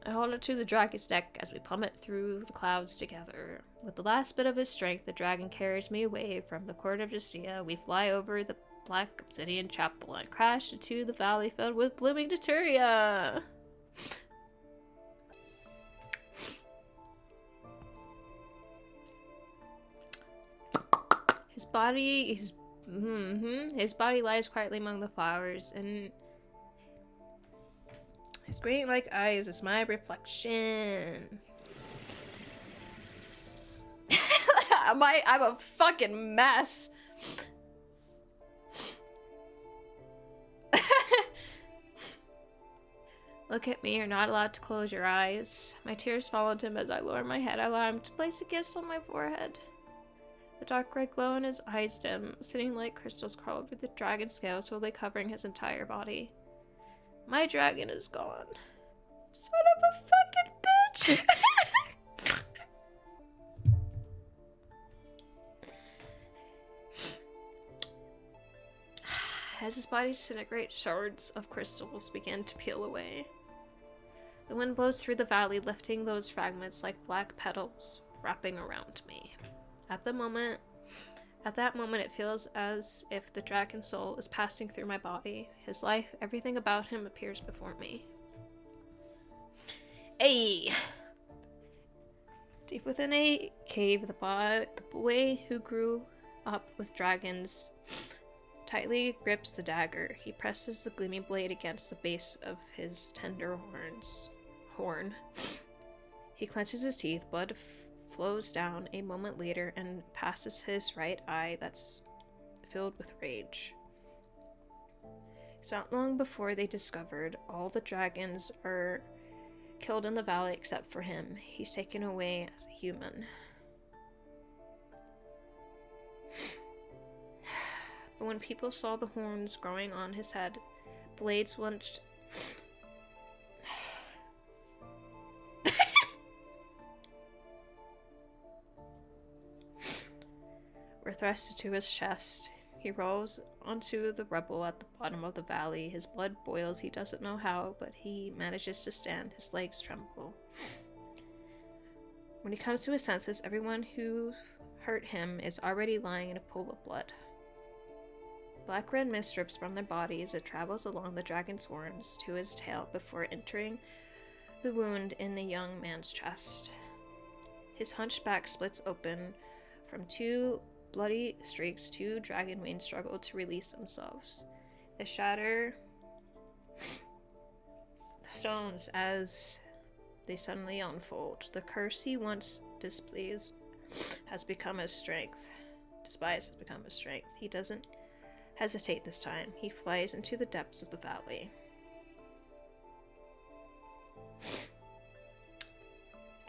I hold it to the dragon's neck as we plummet through the clouds together. With the last bit of his strength, the dragon carries me away from the court of Justia. We fly over the black obsidian chapel and crash into the valley filled with blooming Daturia. His body lies quietly among the flowers, and his green-like eyes is my reflection. I'm a fucking mess. Look at me, you're not allowed to close your eyes. My tears followed him as I lowered my head. I allowed him to place a kiss on my forehead. The dark red glow in his eyes dim, sitting like crystals crawled through the dragon's scales, slowly covering his entire body. My dragon is gone. Son of a fucking bitch! As his body disintegrates, shards of crystals begin to peel away. The wind blows through the valley, lifting those fragments like black petals, wrapping around me. At that moment, it feels as if the dragon soul is passing through my body. His life, everything about him appears before me. Ay! Deep within a cave, the boy who grew up with dragons tightly grips the dagger. He presses the gleaming blade against the base of his tender horn. He clenches his teeth, blood flows down a moment later and passes his right eye that's filled with rage. It's not long before they discovered all the dragons are killed in the valley except for him. He's taken away as a human. But when people saw the horns growing on his head, blades were thrust into his chest. He rolls onto the rubble at the bottom of the valley. His blood boils. He doesn't know how, but he manages to stand. His legs tremble. When he comes to his senses, everyone who hurt him is already lying in a pool of blood. Black-red mist drips from their bodies. It travels along the dragon's horns to his tail before entering the wound in the young man's chest. His hunched back splits open. From two bloody streaks, two dragon wings struggle to release themselves. They shatter the stones as they suddenly unfold. The curse he once despised has become his strength. He doesn't hesitate this time. He flies into the depths of the valley.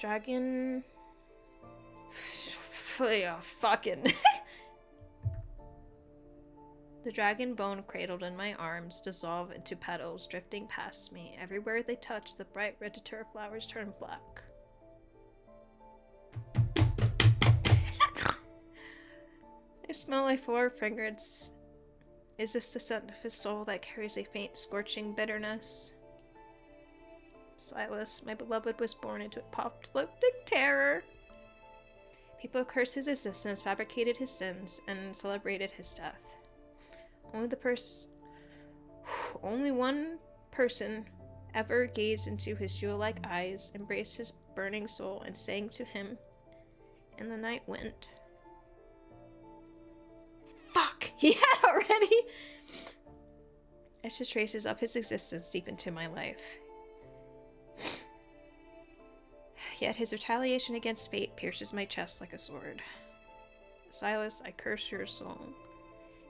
Dragon... Yeah, fucking... The dragon bone cradled in my arms dissolve into petals drifting past me. Everywhere they touch, the bright red deter flowers turn black. I smell a floral fragrance. Is this the scent of his soul that carries a faint, scorching bitterness? Sylus, my beloved, was born into apocalyptic terror. People cursed his existence, fabricated his sins, and celebrated his death. Only one person ever gazed into his jewel-like eyes, embraced his burning soul, and sang to him in the night wind. Fuck! He had already! Etched the traces of his existence deep into my life. Yet his retaliation against fate pierces my chest like a sword. Sylus, I curse your soul.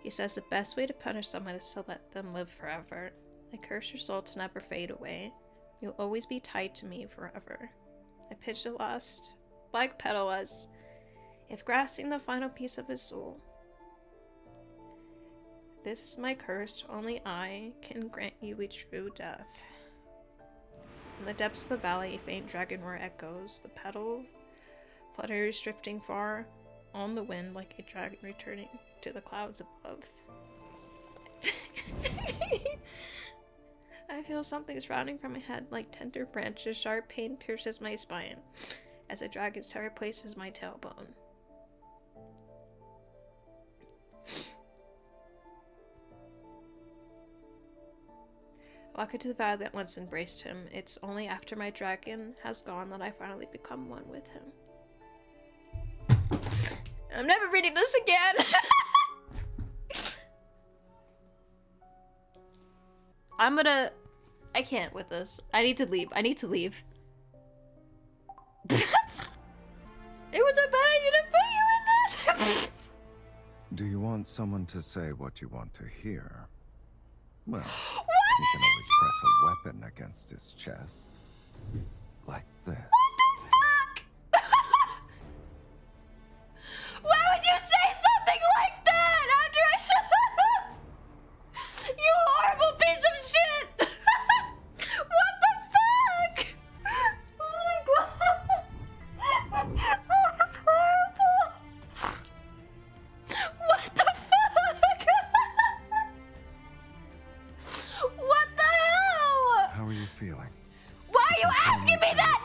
He says the best way to punish someone is to let them live forever. I curse your soul to never fade away. You'll always be tied to me forever. I pitch the last black petal as if grasping the final piece of his soul. This is my curse. Only I can grant you a true death. In the depths of the valley, a faint dragon roar echoes. The petal flutters, drifting far on the wind like a dragon returning to the clouds above. I feel something surrounding from my head like tender branches. Sharp pain pierces my spine as a dragon's terror places my tailbone. I walk into the valley that once embraced him. It's only after my dragon has gone that I finally become one with him. I'm never reading this again! I can't with this. I need to leave. It was a bad idea to put you in this! Do you want someone to say what you want to hear? Well, What you did can you always say? press a weapon against his chest. Like this. What the fuck? Why would you say something like that after I You horrible piece of shit! What the fuck? Oh my god! Oh, that's horrible! What the fuck? What the hell? How are you feeling? Why are you asking me that